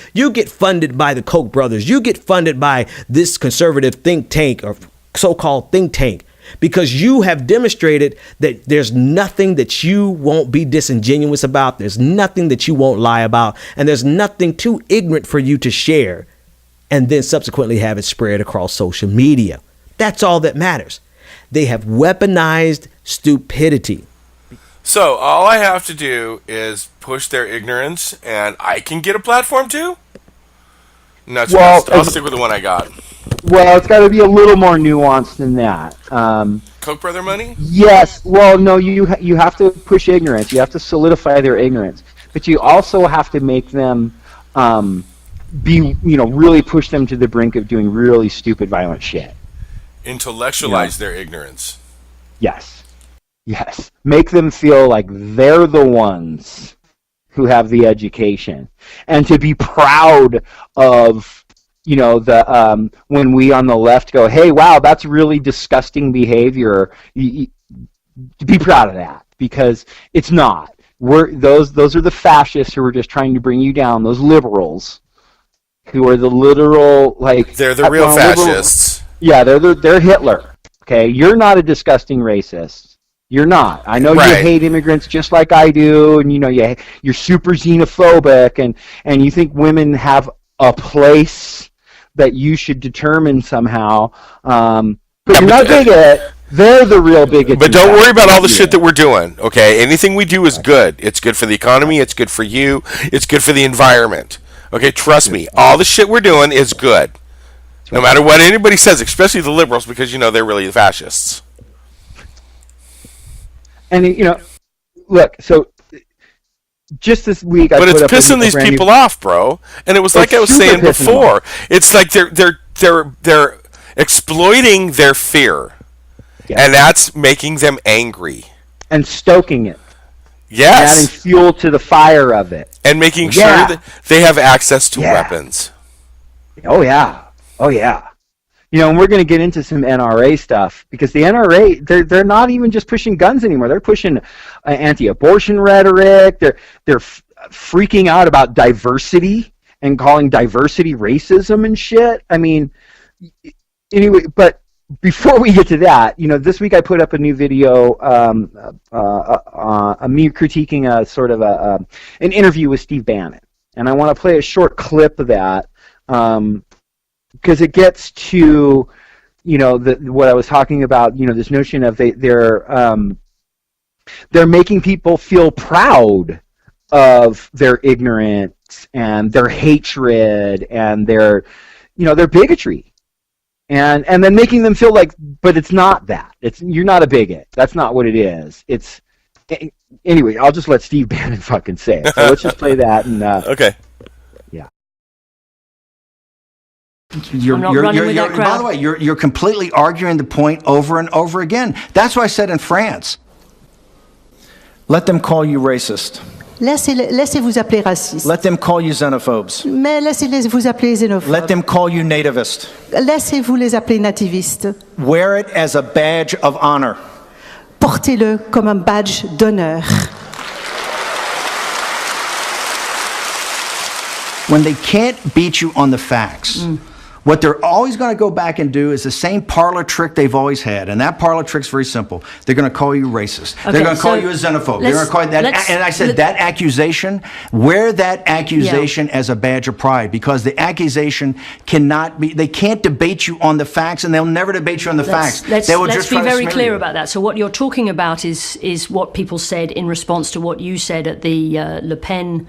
funded by the Koch brothers. You get funded by this conservative think tank or so-called think tank. because you have demonstrated that there's nothing that you won't be disingenuous about. There's nothing that you won't lie about. And there's nothing too ignorant for you to share and then subsequently have it spread across social media. That's all that matters. They have weaponized stupidity. So all I have to do is push their ignorance, and I can get a platform too? No, I'll stick with the one I got. Well, it's got to be a little more nuanced than that. Koch brother money? Yes. Well, no, you have to push ignorance. You have to solidify their ignorance. But you also have to make them really push them to the brink of doing really stupid, violent shit. Intellectualize their ignorance. Yes. Yes. Make them feel like they're the ones who have the education. And to be proud of, when we on the left go, hey, wow, that's really disgusting behavior. To be proud of that, because it's not. Those are the fascists who are just trying to bring you down, those liberals who are the literal, they're the real fascists. Yeah, they're Hitler. Okay, you're not a disgusting racist. You're not. I know you hate immigrants just like I do, and you're super xenophobic, and you think women have a place that you should determine somehow. But you're not a bigot. They're the real bigots. But don't worry about all the shit that we're doing. Okay, anything we do is good. It's good for the economy. It's good for you. It's good for the environment. Okay, trust me. All the shit we're doing is good. No matter what anybody says, especially the liberals, because they're really the fascists. And look, so just this week, but it's pissing these people off, bro. And it was like I was saying before. It's like they're exploiting their fear, and that's making them angry and stoking it. Yes, adding fuel to the fire of it, and making sure that they have access to weapons. Oh yeah. Oh yeah. And we're going to get into some NRA stuff, because the NRA, they're not even just pushing guns anymore. They're pushing anti-abortion rhetoric. They're freaking out about diversity and calling diversity racism and shit. I mean, anyway, but before we get to that, this week I put up a new video, me critiquing a sort of an interview with Steve Bannon, and I want to play a short clip of that. Because it gets to, what I was talking about, this notion of they're making people feel proud of their ignorance and their hatred and their bigotry, and then making them feel like, but it's not that. You're not a bigot. That's not what it is. Anyway. I'll just let Steve Bannon fucking say it. So let's just play that and okay. By the way, you're completely arguing the point over and over again. That's what I said in France. Let them call you racist. Laissez-vous appeler raciste. Let them call you xenophobes. Mais laissez-vous appeler xénophobes. Let them call you nativist. Laissez-vous les appeler nativistes. Wear it as a badge of honor. Portez-le comme un badge d'honneur. When they can't beat you on the facts, what they're always going to go back and do is the same parlor trick they've always had. And that parlor trick's very simple. They're going to call you racist. Okay, they're going to call you a xenophobe. They're going to call you that. And I said that accusation, wear that accusation as a badge of pride, because the accusation cannot be, they can't debate you on the facts, and they'll never debate you on the facts. Let's be very clear about that. So what you're talking about is what people said in response to what you said at the Le Pen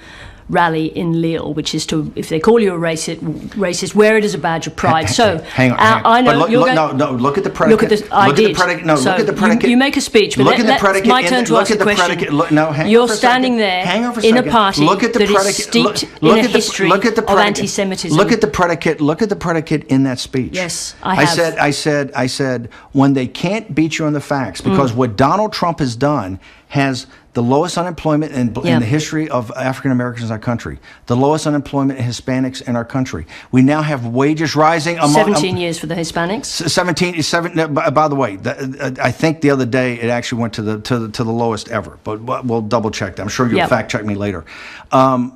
rally in Lille, which is to, if they call you a racist, wear it as a badge of pride. So hang on. I know look at the predicate. Look at the predicate. You make a speech, but it's my turn to ask a question. You're standing there in a party that is steeped in a history of anti-Semitism. Look at the predicate. Look at the predicate in that speech. Yes, I have. I said when they can't beat you on the facts, because what Donald Trump has done has the lowest unemployment in the history of African Americans in our country, the lowest unemployment in Hispanics in our country. We now have wages rising among 17 years for the Hispanics. 17. By the way, I think the other day it actually went to the lowest ever. But we'll double check that. I'm sure you'll fact check me later. And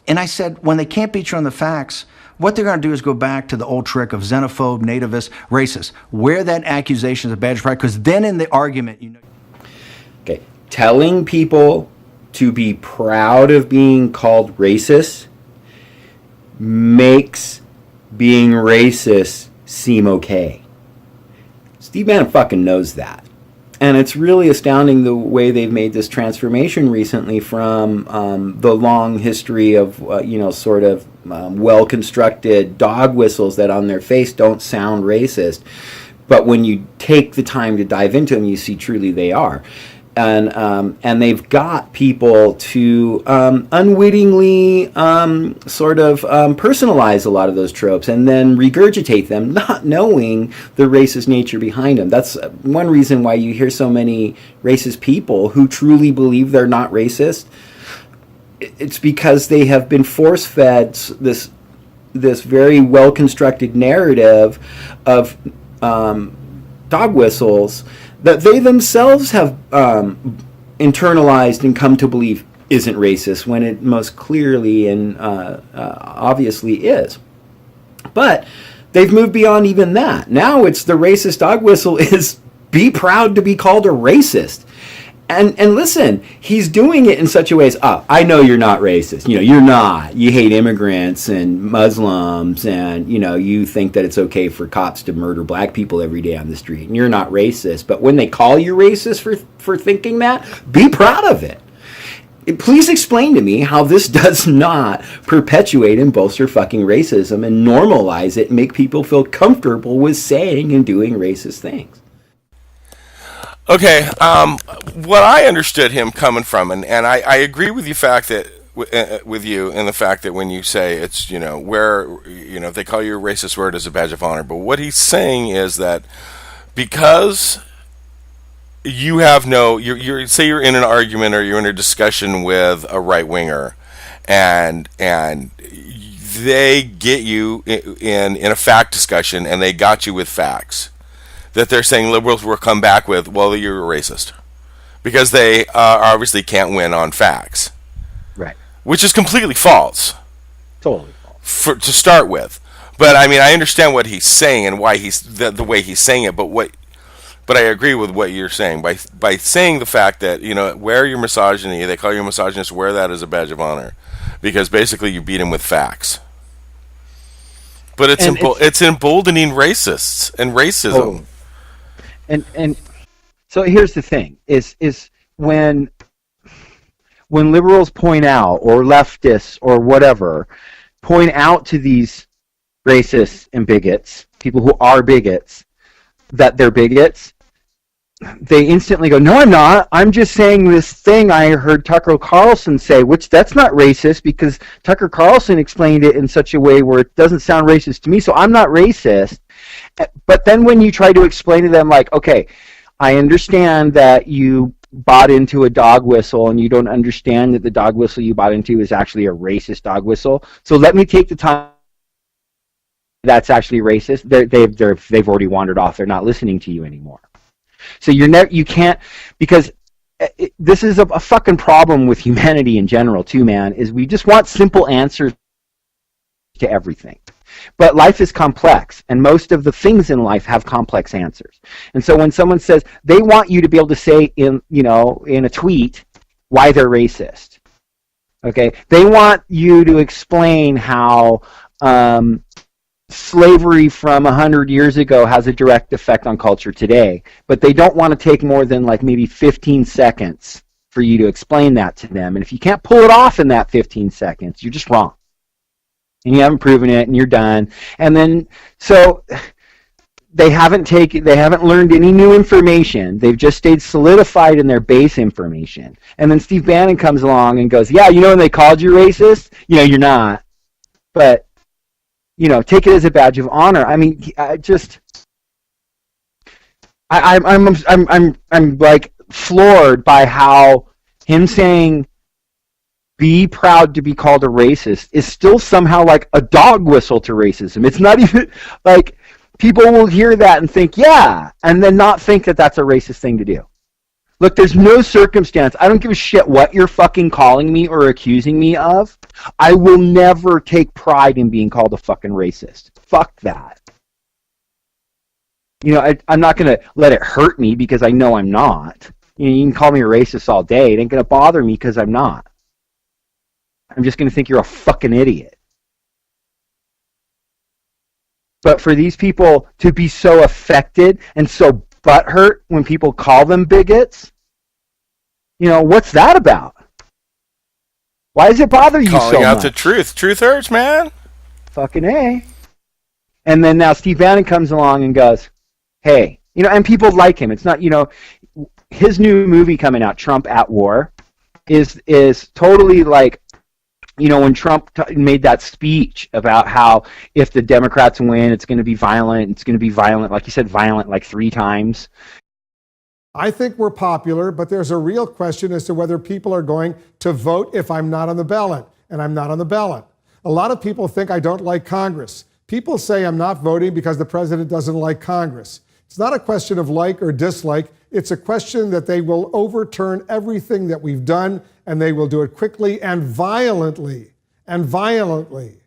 I said, when they can't beat you on the facts, what they're going to do is go back to the old trick of xenophobe, nativist, racist. Wear that accusation as a badge of pride, because then in the argument, you know. Okay, telling people to be proud of being called racist makes being racist seem okay. Steve Bannon fucking knows that. And it's really astounding the way they've made this transformation recently from the long history of, well-constructed dog whistles that on their face don't sound racist. But when you take the time to dive into them, you see truly they are. And they've got people to unwittingly personalize a lot of those tropes and then regurgitate them, not knowing the racist nature behind them. That's one reason why you hear so many racist people who truly believe they're not racist. It's because they have been force-fed this very well-constructed narrative of dog whistles that they themselves have internalized and come to believe isn't racist, when it most clearly and obviously is. But they've moved beyond even that. Now it's the racist dog whistle is be proud to be called a racist. And listen, he's doing it in such a way as, I know you're not racist. You're not. You hate immigrants and Muslims, and, you think that it's okay for cops to murder black people every day on the street, and you're not racist. But when they call you racist for thinking that, be proud of it. Please explain to me how this does not perpetuate and bolster fucking racism and normalize it and make people feel comfortable with saying and doing racist things. Okay, what I understood him coming from, and I agree with you with you in the fact that when you say it's, if they call you a racist, wear it as a badge of honor. But what he's saying is that because you have say you're in an argument or you're in a discussion with a right winger, and they get you in a fact discussion, and they got you with facts that they're saying liberals will come back with, well, you're a racist. Because they obviously can't win on facts. Right. Which is completely false. Totally false. To start with. But, I understand what he's saying and why he's the way he's saying it, but I agree with what you're saying. By saying the fact that, wear your misogyny, they call you a misogynist, wear that as a badge of honor. Because basically you beat him with facts. But it's emboldening racists and racism. Oh. And so here's the thing: is when liberals point out, or leftists, or whatever, point out to these racists and bigots, people who are bigots, that they're bigots, they instantly go, "No, I'm not. I'm just saying this thing I heard Tucker Carlson say, which that's not racist because Tucker Carlson explained it in such a way where it doesn't sound racist to me, so I'm not racist." But then when you try to explain to them, like, okay, I understand that you bought into a dog whistle and you don't understand that the dog whistle you bought into is actually a racist dog whistle, so let me take the time. That's actually racist. They've already wandered off. They're not listening to you anymore. So you can't, because this is a fucking problem with humanity in general too, man, is we just want simple answers to everything. But life is complex, and most of the things in life have complex answers. And so when someone says they want you to be able to say in a tweet why they're racist, okay, they want you to explain how slavery from 100 years ago has a direct effect on culture today, but they don't want to take more than like maybe 15 seconds for you to explain that to them. And if you can't pull it off in that 15 seconds, you're just wrong. And you haven't proven it, and you're done. And then, so they haven't learned any new information. They've just stayed solidified in their base information. And then Steve Bannon comes along and goes, yeah, when they called you racist, you're not. But, take it as a badge of honor. I mean, I'm like floored by how him saying be proud to be called a racist is still somehow like a dog whistle to racism. It's not even like people will hear that and think, yeah, and then not think that that's a racist thing to do. Look, there's no circumstance. I don't give a shit what you're fucking calling me or accusing me of. I will never take pride in being called a fucking racist. Fuck that. You know, I'm not going to let it hurt me because I know I'm not. You know, you can call me a racist all day. It ain't going to bother me because I'm not. I'm just going to think you're a fucking idiot. But for these people to be so affected and so butthurt when people call them bigots, you know, what's that about? Why does it bother you so much? Calling out the truth. Truth hurts, man. Fucking A. And then now Steve Bannon comes along and goes, hey, you know, and people like him. It's not, you know, his new movie coming out, Trump at War, is totally like, you know, when Trump made that speech about how if the Democrats win, it's going to be violent. Like he said, violent like 3 times. I think we're popular, but there's a real question as to whether people are going to vote if I'm not on the ballot, and I'm not on the ballot. A lot of people think I don't like Congress. People say I'm not voting because the president doesn't like Congress. It's not a question of like or dislike. It's a question that they will overturn everything that we've done, and they will do it quickly and violently. And violently.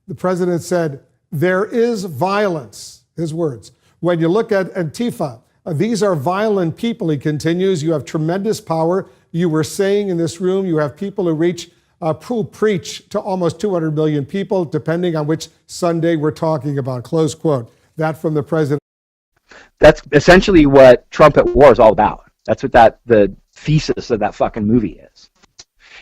The president said, there is violence, his words. When you look at Antifa, these are violent people, he continues. You have tremendous power. You were saying in this room, you have people who preach to almost 200 million people, depending on which Sunday we're talking about, close quote. That from the president. That's essentially what Trump at War is all about. That's what the thesis of that fucking movie is.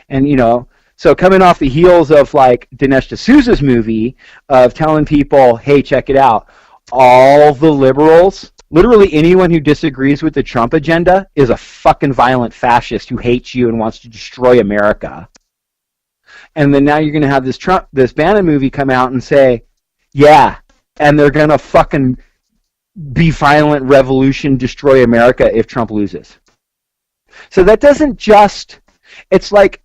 And, you know, so coming off the heels of, like, Dinesh D'Souza's movie of telling people, hey, check it out, all the liberals, literally anyone who disagrees with the Trump agenda is a fucking violent fascist who hates you and wants to destroy America. And then now you're going to have this Bannon movie come out and say, yeah, and they're going to fucking be violent, revolution, destroy America if Trump loses. So that doesn't just, it's like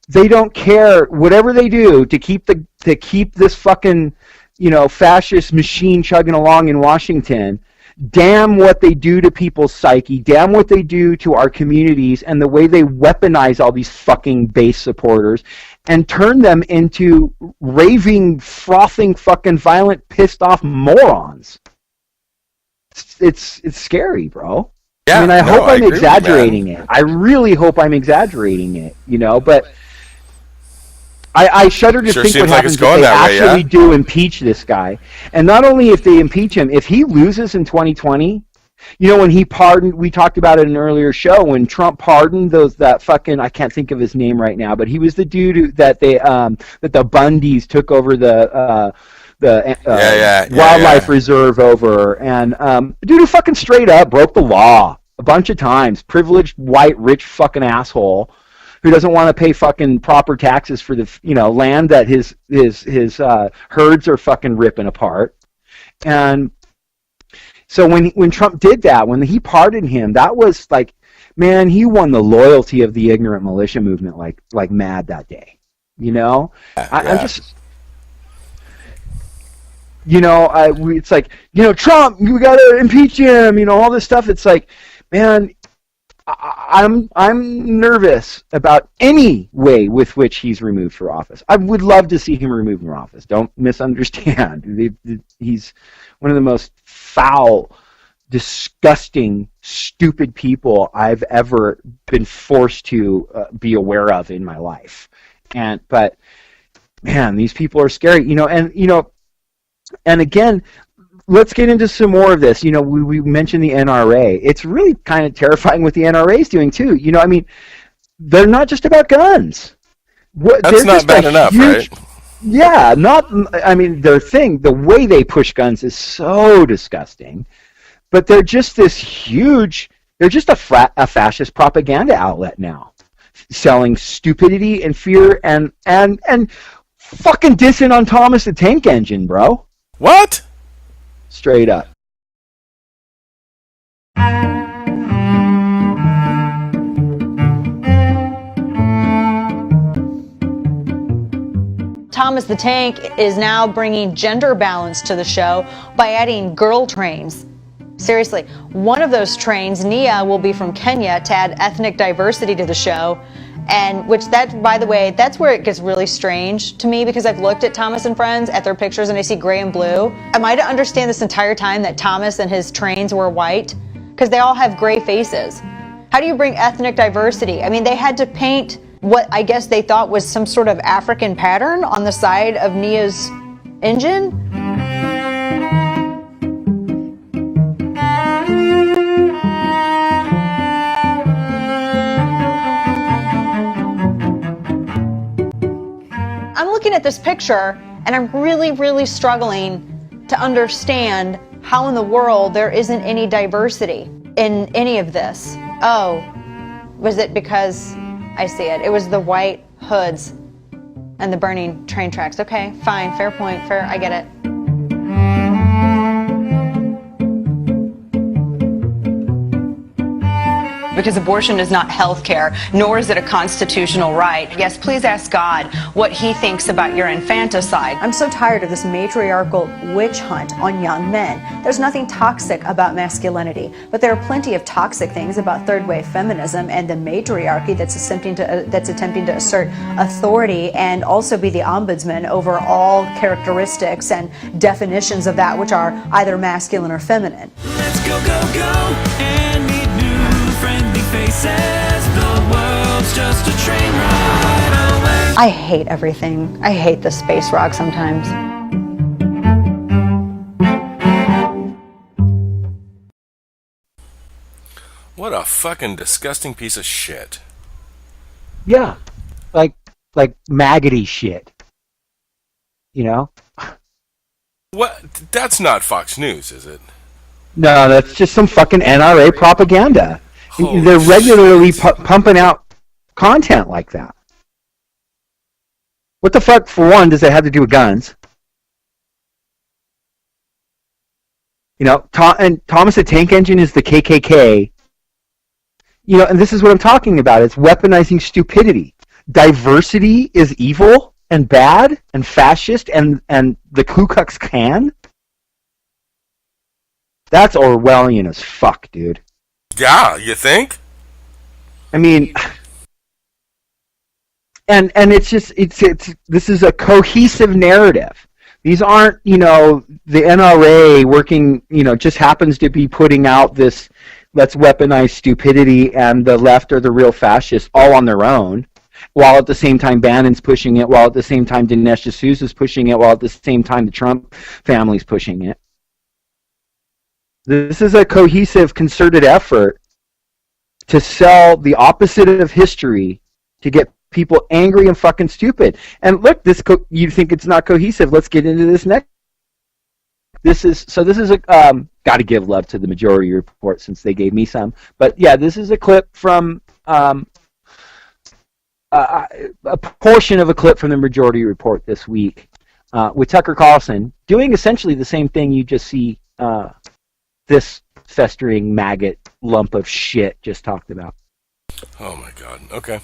they don't care whatever they do to keep this fucking, you know, fascist machine chugging along in Washington. Damn what they do to people's psyche, damn what they do to our communities, and the way they weaponize all these fucking base supporters and turn them into raving, frothing, fucking violent, pissed off morons. It's scary, bro. Yeah, I mean, I hope I'm exaggerating it. I really hope I'm exaggerating it, you know, but I shudder to think what happens if they actually do impeach this guy. And not only if they impeach him, if he loses in 2020, you know, when he pardoned, we talked about it in an earlier show, when Trump pardoned that fucking, I can't think of his name right now, but he was the dude that the Bundys took over the wildlife reserve over, and dude who fucking straight up broke the law a bunch of times, privileged white rich fucking asshole who doesn't want to pay fucking proper taxes for the, you know, land that his herds are fucking ripping apart. And so when Trump did that, when he pardoned him, that was like, man, he won the loyalty of the ignorant militia movement like mad that day, you know. I'm just, you know, it's like, you know, Trump, you gotta impeach him, you know, all this stuff. It's like, man, I'm nervous about any way with which he's removed from office. I would love to see him removed from office. Don't misunderstand. He's one of the most foul, disgusting, stupid people I've ever been forced to be aware of in my life. But man, these people are scary. You know, and again, let's get into some more of this. You know, we mentioned the NRA. It's really kind of terrifying what the NRA is doing too. You know, I mean, they're not just about guns. That's not bad enough, right? Yeah, I mean, the way they push guns is so disgusting. But they're just they're just a fascist propaganda outlet now, selling stupidity and fear and fucking dissing on Thomas the Tank Engine, bro. What? Straight up. Thomas the Tank is now bringing gender balance to the show by adding girl trains. Seriously, one of those trains, Nia, will be from Kenya to add ethnic diversity to the show. And by the way, that's where it gets really strange to me, because I've looked at Thomas and Friends at their pictures and I see gray and blue. Am I to understand this entire time that Thomas and his trains were white? Because they all have gray faces. How do you bring ethnic diversity? I mean, they had to paint what I guess they thought was some sort of African pattern on the side of Nia's engine. I'm looking at this picture and I'm really, really struggling to understand how in the world there isn't any diversity in any of this. Oh, was it because I see it? It was the white hoods and the burning train tracks. Okay, fine, fair point, fair, I get it. Because abortion is not health care, nor is it a constitutional right. Yes, please ask God what he thinks about your infanticide. I'm so tired of this matriarchal witch hunt on young men. There's nothing toxic about masculinity, but there are plenty of toxic things about third-wave feminism and the matriarchy that's attempting to assert authority and also be the ombudsman over all characteristics and definitions of that which are either masculine or feminine. Let's go, go, go, and meet new friendly faces. The world's just a train ride away. I hate everything. I hate the space rock sometimes. What a fucking disgusting piece of shit. Yeah, like maggoty shit. You know? What? That's not Fox News, is it? No, that's just some fucking NRA propaganda. Holy They're regularly pumping out content like that. What the fuck, for one, does that have to do with guns? You know, and Thomas the Tank Engine is the KKK. You know, and this is what I'm talking about. It's weaponizing stupidity. Diversity is evil and bad and fascist and the Ku Klux Klan. That's Orwellian as fuck, dude. Yeah, you think? I mean, and it's just this is a cohesive narrative. These aren't, you know, the NRA working, you know, just happens to be putting out this let's weaponize stupidity and the left are the real fascists all on their own, while at the same time Bannon's pushing it, while at the same time Dinesh D'Souza's pushing it, while at the same time the Trump family's pushing it. This is a cohesive, concerted effort to sell the opposite of history to get people angry and fucking stupid. And look, you think it's not cohesive. Let's get into this next. This is a got to give love to the Majority Report since they gave me some. But yeah, this is a clip from a portion of a clip from the Majority Report this week with Tucker Carlson doing essentially the same thing you just see this festering maggot lump of shit just talked about. Oh my God. Okay.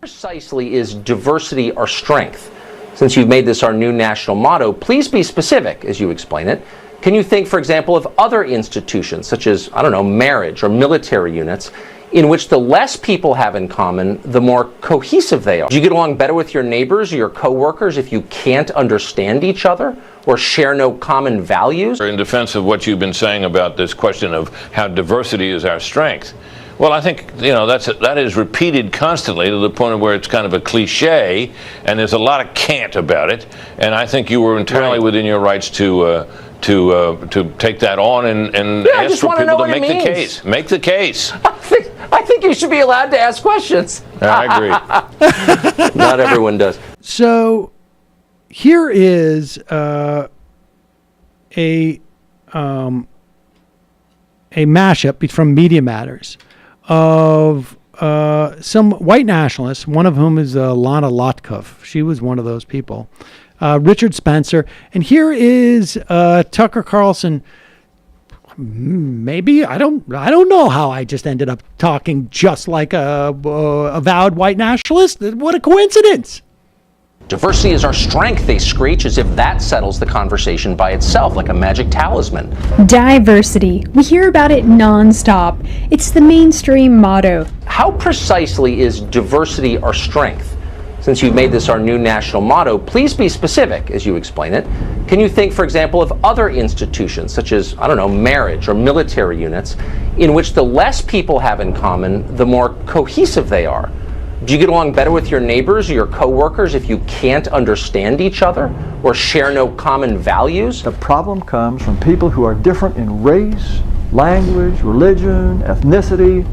Precisely is diversity our strength? Since you've made this our new national motto, please be specific as you explain it. Can you think, for example, of other institutions, such as, I don't know, marriage or military units, in which the less people have in common, the more cohesive they are? Do you get along better with your neighbors or your coworkers if you can't understand each other or share no common values? In defense of what you've been saying about this question of how diversity is our strength, well, I think, you know, that is repeated constantly to the point of where it's kind of a cliche, and there's a lot of cant about it. And I think you were entirely within your rights to take that on and ask for people to make the case. Make the case. I think you should be allowed to ask questions. I agree. Not everyone does. So here is a mashup from Media Matters of some white nationalists, one of whom is Lana Lotkov. She was one of those people. Richard Spencer. And here is Tucker Carlson. Maybe, I don't know how I just ended up talking just like a avowed white nationalist. What a coincidence. Diversity is our strength, they screech, as if that settles the conversation by itself, like a magic talisman. Diversity. We hear about it nonstop. It's the mainstream motto. How precisely is diversity our strength? Since you've made this our new national motto, please be specific as you explain it. Can you think, for example, of other institutions, such as, I don't know, marriage or military units, in which the less people have in common, the more cohesive they are? Do you get along better with your neighbors or your coworkers if you can't understand each other or share no common values? The problem comes from people who are different in race, language, religion, ethnicity,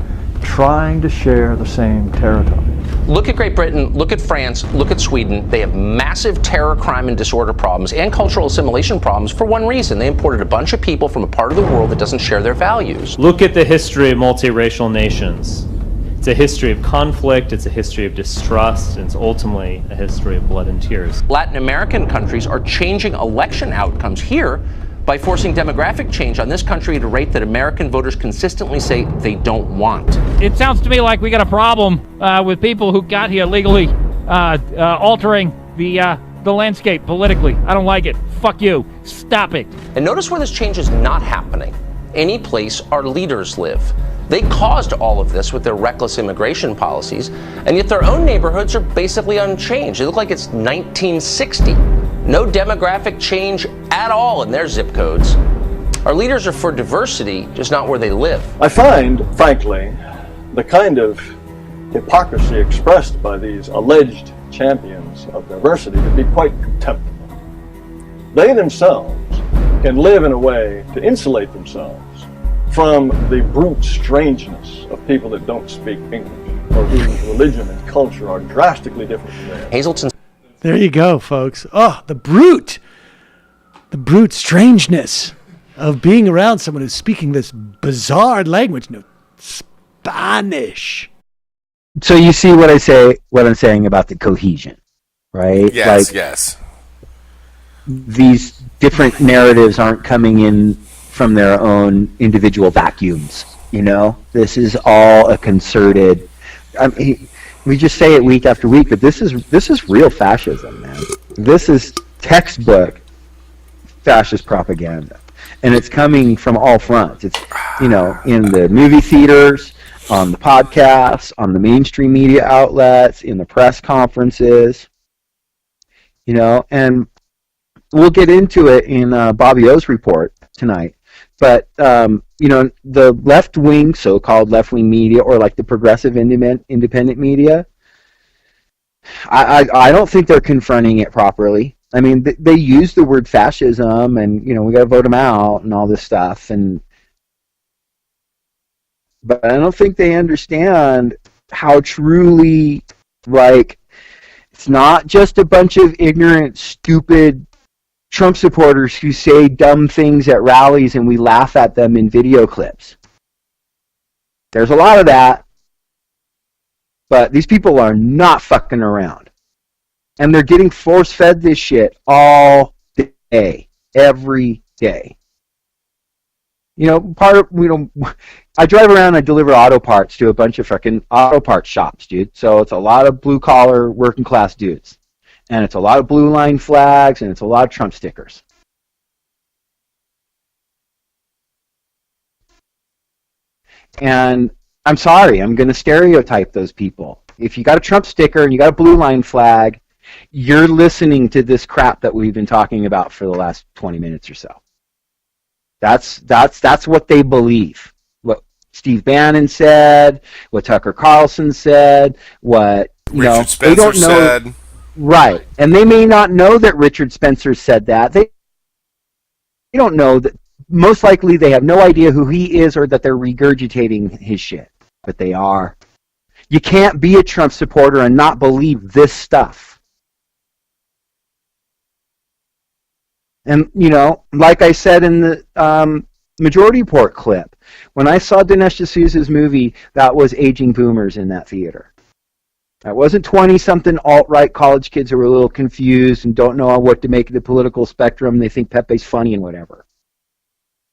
trying to share the same territory. Look at Great Britain, look at France, look at Sweden. They have massive terror, crime, and disorder problems and cultural assimilation problems for one reason. They imported a bunch of people from a part of the world that doesn't share their values. Look at the history of multiracial nations. It's a history of conflict, it's a history of distrust, and it's ultimately a history of blood and tears. Latin American countries are changing election outcomes here by forcing demographic change on this country at a rate that American voters consistently say they don't want. It sounds to me like we got a problem with people who got here legally altering the landscape politically. I don't like it. Fuck you. Stop it. And notice where this change is not happening. Any place our leaders live. They caused all of this with their reckless immigration policies, and yet their own neighborhoods are basically unchanged. They look like it's 1960. No demographic change at all in their zip codes. Our leaders are for diversity, just not where they live. I find, frankly, the kind of hypocrisy expressed by these alleged champions of diversity to be quite contemptible. They themselves can live in a way to insulate themselves from the brute strangeness of people that don't speak English or whose religion and culture are drastically different from theirs. Hazelton. There you go, folks. Oh, the brute strangeness of being around someone who's speaking this bizarre language, Spanish. So you see what I'm saying about the cohesion, right? Yes, yes. These different narratives aren't coming in from their own individual vacuums, you know? This is all a concerted, we just say it week after week, but this is real fascism, man. This is textbook fascist propaganda. And it's coming from all fronts. It's, in the movie theaters, on the podcasts, on the mainstream media outlets, in the press conferences, and we'll get into it in Bobby O's report tonight. But, the left-wing, so-called left-wing media, or like the progressive independent media, I don't think they're confronting it properly. I mean, they use the word fascism, and, we got to vote them out and all this stuff. But I don't think they understand how truly, it's not just a bunch of ignorant, stupid Trump supporters who say dumb things at rallies and we laugh at them in video clips. There's a lot of that, but these people are not fucking around. And they're getting force-fed this shit all day, every day. I drive around and I deliver auto parts to a bunch of fucking auto parts shops, dude. So it's a lot of blue-collar, working-class dudes. And it's a lot of blue line flags, and it's a lot of Trump stickers. And I'm sorry, I'm going to stereotype those people. If you got a Trump sticker and you got a blue line flag, you're listening to this crap that we've been talking about for the last 20 minutes or so. That's what they believe. What Steve Bannon said, what Tucker Carlson said, what Richard Spencer said. Right. And they may not know that Richard Spencer said that. They don't know that. Most likely they have no idea who he is or that they're regurgitating his shit. But they are. You can't be a Trump supporter and not believe this stuff. And, like I said in the Majority Report clip, when I saw Dinesh D'Souza's movie, that was aging boomers in that theater. That wasn't 20-something alt-right college kids who are a little confused and don't know what to make of the political spectrum. They think Pepe's funny and whatever.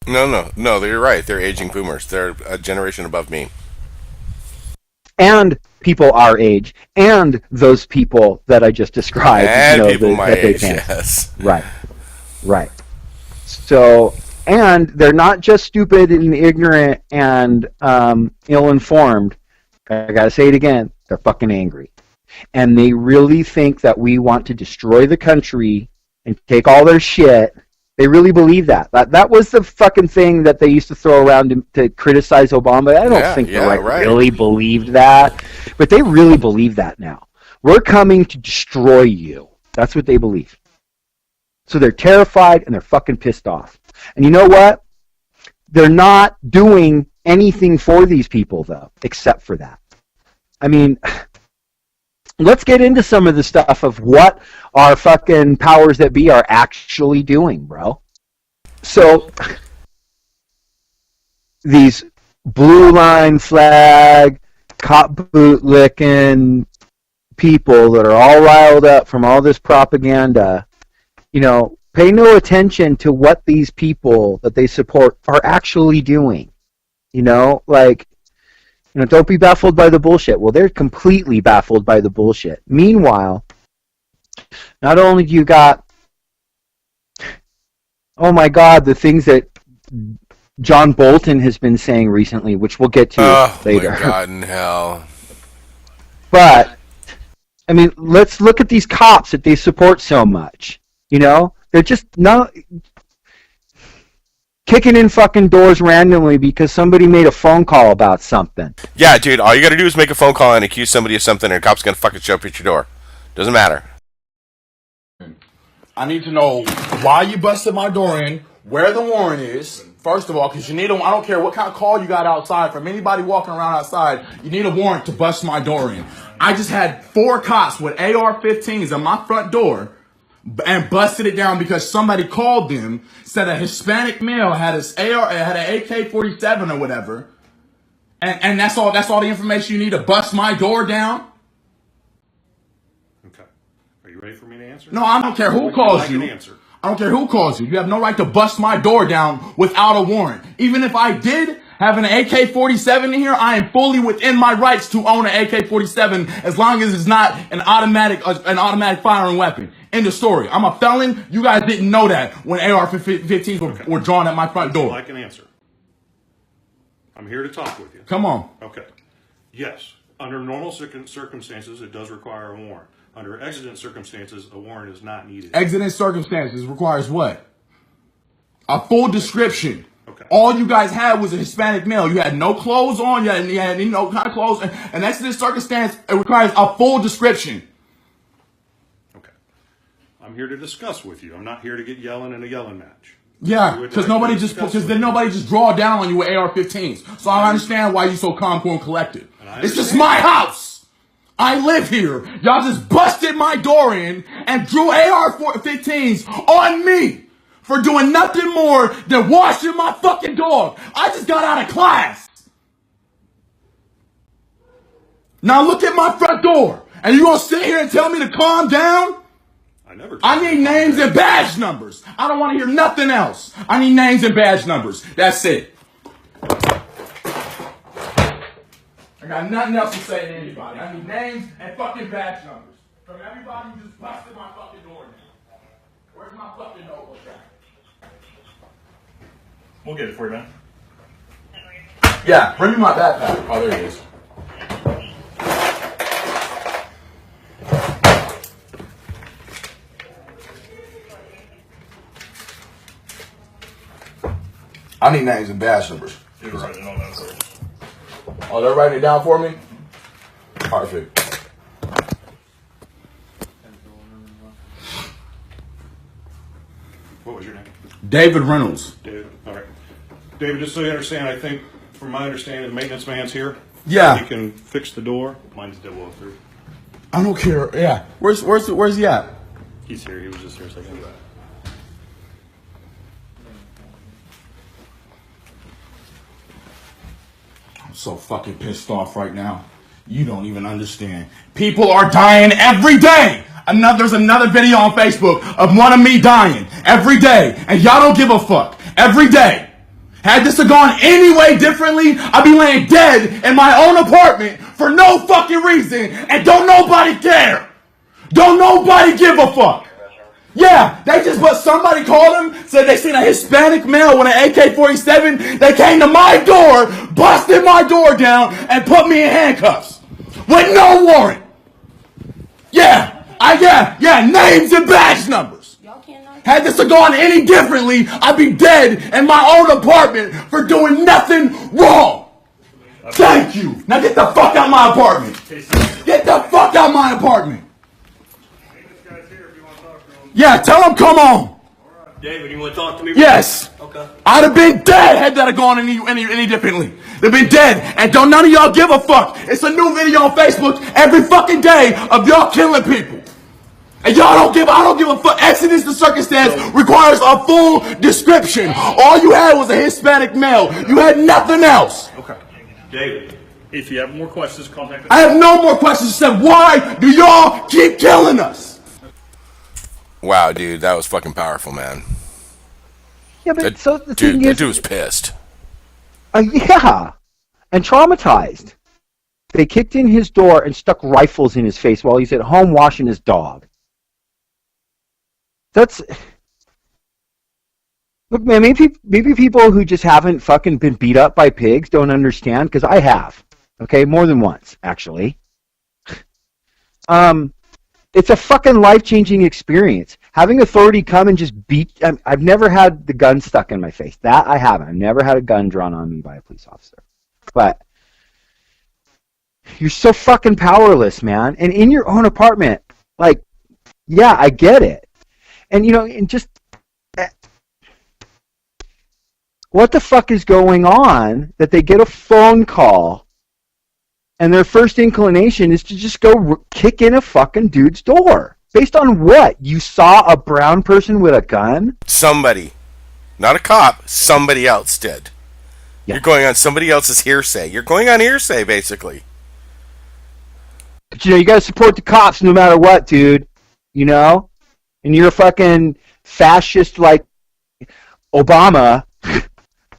No, you're right. They're aging boomers. They're a generation above me. And people our age and those people that I just described. And people that my they age, can't. yes. Right. So, and they're not just stupid and ignorant and ill-informed. I gotta say it again. They're fucking angry. And they really think that we want to destroy the country and take all their shit. They really believe that. That was the fucking thing that they used to throw around to criticize Obama. I don't think the right really believed that. But they really believe that now. We're coming to destroy you. That's what they believe. So they're terrified and they're fucking pissed off. And you know what? They're not doing anything for these people, though, except for that. I mean, let's get into some of the stuff of what our fucking powers that be are actually doing, bro. So, these blue line flag, cop boot licking people that are all riled up from all this propaganda, pay no attention to what these people that they support are actually doing. Don't be baffled by the bullshit. Well, they're completely baffled by the bullshit. Meanwhile, not only do you got, oh my God, the things that John Bolton has been saying recently, which we'll get to later. Oh my God in hell. But, I mean, let's look at these cops that they support so much. They're just not kicking in fucking doors randomly because somebody made a phone call about something. Yeah, dude, all you gotta do is make a phone call and accuse somebody of something and a cop's gonna fucking show up at your door. Doesn't matter. I need to know why you busted my door in, where the warrant is, first of all, because you need I don't care what kind of call you got outside, from anybody walking around outside, you need a warrant to bust my door in. I just had 4 cops with AR-15s on my front door and busted it down because somebody called them, said a Hispanic male had an AK-47 or whatever, and that's all the information you need to bust my door down? Okay. Are you ready for me to answer? No, I don't care who calls you. I don't care who calls you. You have no right to bust my door down without a warrant. Even if I did have an AK-47 in here, I am fully within my rights to own an AK-47 as long as it's not an automatic firing weapon. End of story. I'm a felon. You guys didn't know that when AR-15s were drawn at my front door. I can answer. I'm here to talk with you. Come on. Okay. Yes. Under normal circumstances, it does require a warrant. Under exigent circumstances, a warrant is not needed. Exigent circumstances requires what? A full description. Okay. All you guys had was a Hispanic male. You had no clothes on. You had no kind of clothes. And exigent circumstance, it requires a full description. I'm here to discuss with you. I'm not here to get yelling in a yelling match. Yeah, because nobody just draw down on you with AR-15s. So I understand why you so calm, cool, and collected. It's just my house. I live here. Y'all just busted my door in and drew AR-15s on me for doing nothing more than washing my fucking dog. I just got out of class. Now look at my front door. And you gonna sit here and tell me to calm down? I need names and badge numbers. I don't want to hear nothing else. I need names and badge numbers. That's it. I got nothing else to say to anybody. I need names and fucking badge numbers from everybody who just busted my fucking door down. Where's my fucking notebook at? We'll get it for you, man. Yeah, bring me my backpack. Oh, there it is. I need names and badge numbers. You're writing it all down for you. Oh, they're writing it down for me? Perfect. What was your name? David Reynolds. David. All right. David, just so you understand, I think, from my understanding, the maintenance man's here. Yeah. He can fix the door. Mine's 003. I don't care. Yeah. Where's he at? He's here. He was just here a second ago. I'm so fucking pissed off right now. You don't even understand. People are dying every day. There's another video on Facebook of one of me dying every day. And y'all don't give a fuck. Every day. Had this have gone any way differently, I'd be laying dead in my own apartment for no fucking reason, and don't nobody care. Don't nobody give a fuck. Yeah, but somebody called them, said they seen a Hispanic male with an AK-47. They came to my door, busted my door down, and put me in handcuffs. With no warrant. Yeah, names and badge numbers. Had this gone any differently, I'd be dead in my own apartment for doing nothing wrong. Thank you. Now get the fuck out of my apartment. Get the fuck out of my apartment. Yeah, tell him come on. David, you want to talk to me? Yes. Okay. I'd have been dead had that gone any differently. They've been dead, and don't none of y'all give a fuck. It's a new video on Facebook every fucking day of y'all killing people. And I don't give a fuck. Exodus, the circumstance, requires a full description. All you had was a Hispanic male. You had nothing else. Okay. David, if you have more questions, contact us. I have no more questions except why do y'all keep killing us? Wow, dude, that was fucking powerful, man. Yeah, but That, so the dude, thing that is, dude was pissed. yeah, and traumatized. They kicked in his door and stuck rifles in his face while he's at home washing his dog. Look, man, maybe people who just haven't fucking been beat up by pigs don't understand, because I have. Okay, more than once, actually. It's a fucking life-changing experience. Having authority come and just beat... I've never had the gun stuck in my face. That I haven't. I've never had a gun drawn on me by a police officer. But you're so fucking powerless, man. And in your own apartment, like, yeah, I get it. And, and just... what the fuck is going on that they get a phone call and their first inclination is to just go kick in a fucking dude's door? Based on what? You saw a brown person with a gun? Somebody. Not a cop. Somebody else did. Yeah. You're going on somebody else's hearsay. You're going on hearsay, basically. But, you gotta support the cops no matter what, dude. And you're a fucking fascist like Obama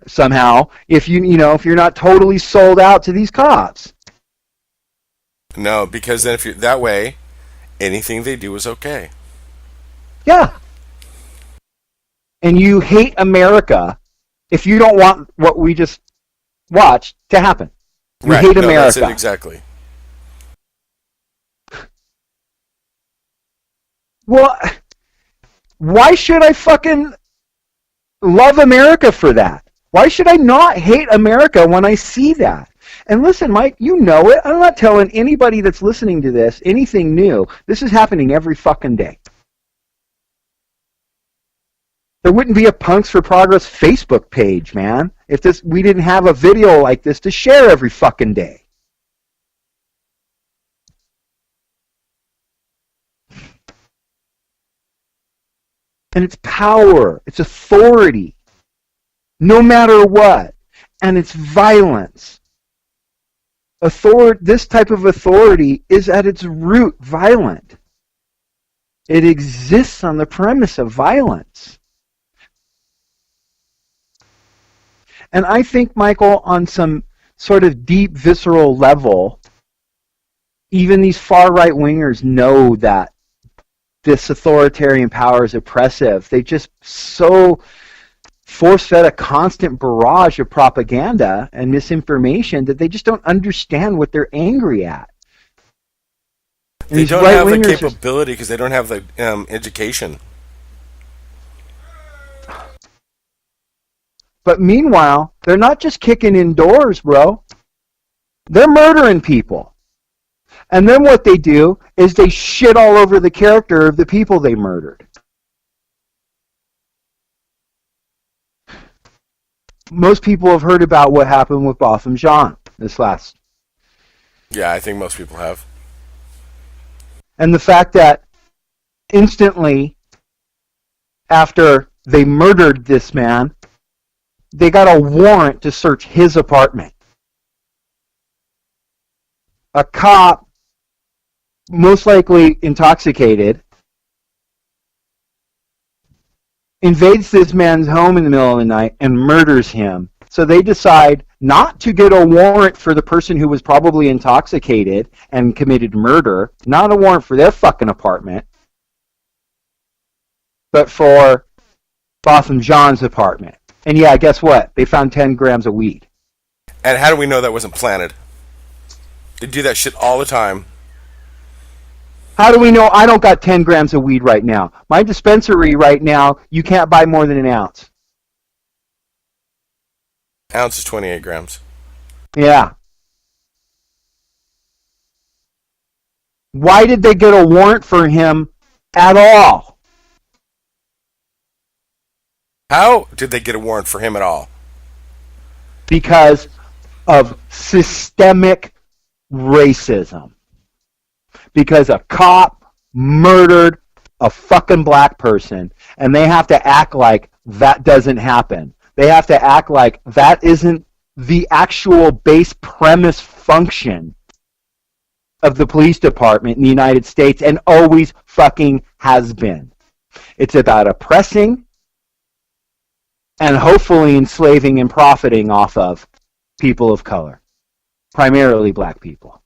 somehow if if you're not totally sold out to these cops. No, because then if you're that way, anything they do is okay. Yeah. And you hate America if you don't want what we just watched to happen. You hate America. That's it, exactly. Well, why should I fucking love America for that? Why should I not hate America when I see that? And listen, Mike, you know it. I'm not telling anybody that's listening to this anything new. This is happening every fucking day. There wouldn't be a Punks for Progress Facebook page, man, if we didn't have a video like this to share every fucking day. And it's power, it's authority, no matter what, and it's violence. This type of authority is at its root violent. It exists on the premise of violence. And I think, Michael, on some sort of deep, visceral level, even these far-right wingers know that this authoritarian power is oppressive. They just so force-fed a constant barrage of propaganda and misinformation that they just don't understand what they're angry at. And they don't have the capability because they don't have the education. But meanwhile, they're not just kicking in doors, bro. They're murdering people. And then what they do is they shit all over the character of the people they murdered. Most people have heard about what happened with Botham Jean this last. Yeah, I think most people have. And the fact that instantly after they murdered this man, they got a warrant to search his apartment. A cop, most likely intoxicated, invades this man's home in the middle of the night and murders him So they decide not to get a warrant for the person who was probably intoxicated and committed murder, not a warrant for their fucking apartment, but for Botham Jean's apartment. And yeah, guess what? They found 10 grams of weed. And how do we know that wasn't planted? They do that shit all the time. How do we know I don't got 10 grams of weed right now? My dispensary right now, you can't buy more than an ounce. Ounce is 28 grams. Yeah. Why did they get a warrant for him at all? How did they get a warrant for him at all? Because of systemic racism. Because a cop murdered a fucking black person, and they have to act like that doesn't happen. They have to act like that isn't the actual base premise function of the police department in the United States, and always fucking has been. It's about oppressing and hopefully enslaving and profiting off of people of color, primarily black people.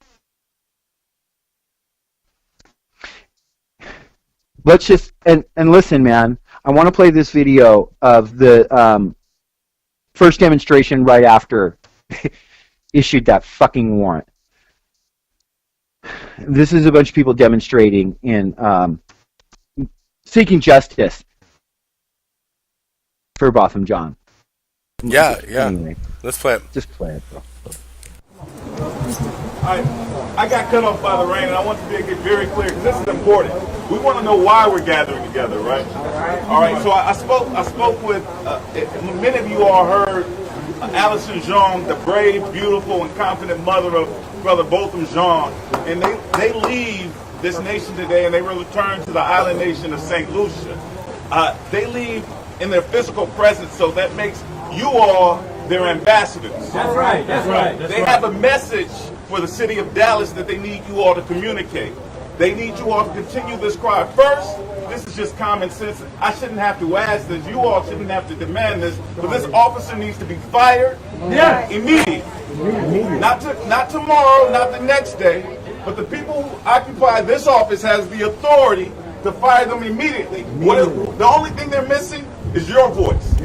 Let's just, and listen, man, I want to play this video of the first demonstration right after issued that fucking warrant. This is a bunch of people demonstrating in seeking justice for Botham Jean. Yeah. Anyway, let's play it. Just play it, bro. I got cut off by the rain, and I want to get very clear because this is important. We want to know why we're gathering together, right? All right. So I spoke with many of you all heard Alison Jean, the brave, beautiful, and confident mother of Brother Botham Jean, and they leave this nation today, and they will return to the island nation of St. Lucia. They leave in their physical presence, so that makes you all their ambassadors. That's right. They have a message for the city of Dallas that they need you all to communicate. They need you all to continue this cry. First, this is just common sense. I shouldn't have to ask this. You all shouldn't have to demand this. But this officer needs to be fired immediately. Not tomorrow, not the next day. But the people who occupy this office has the authority to fire them immediately. The only thing they're missing is your voice.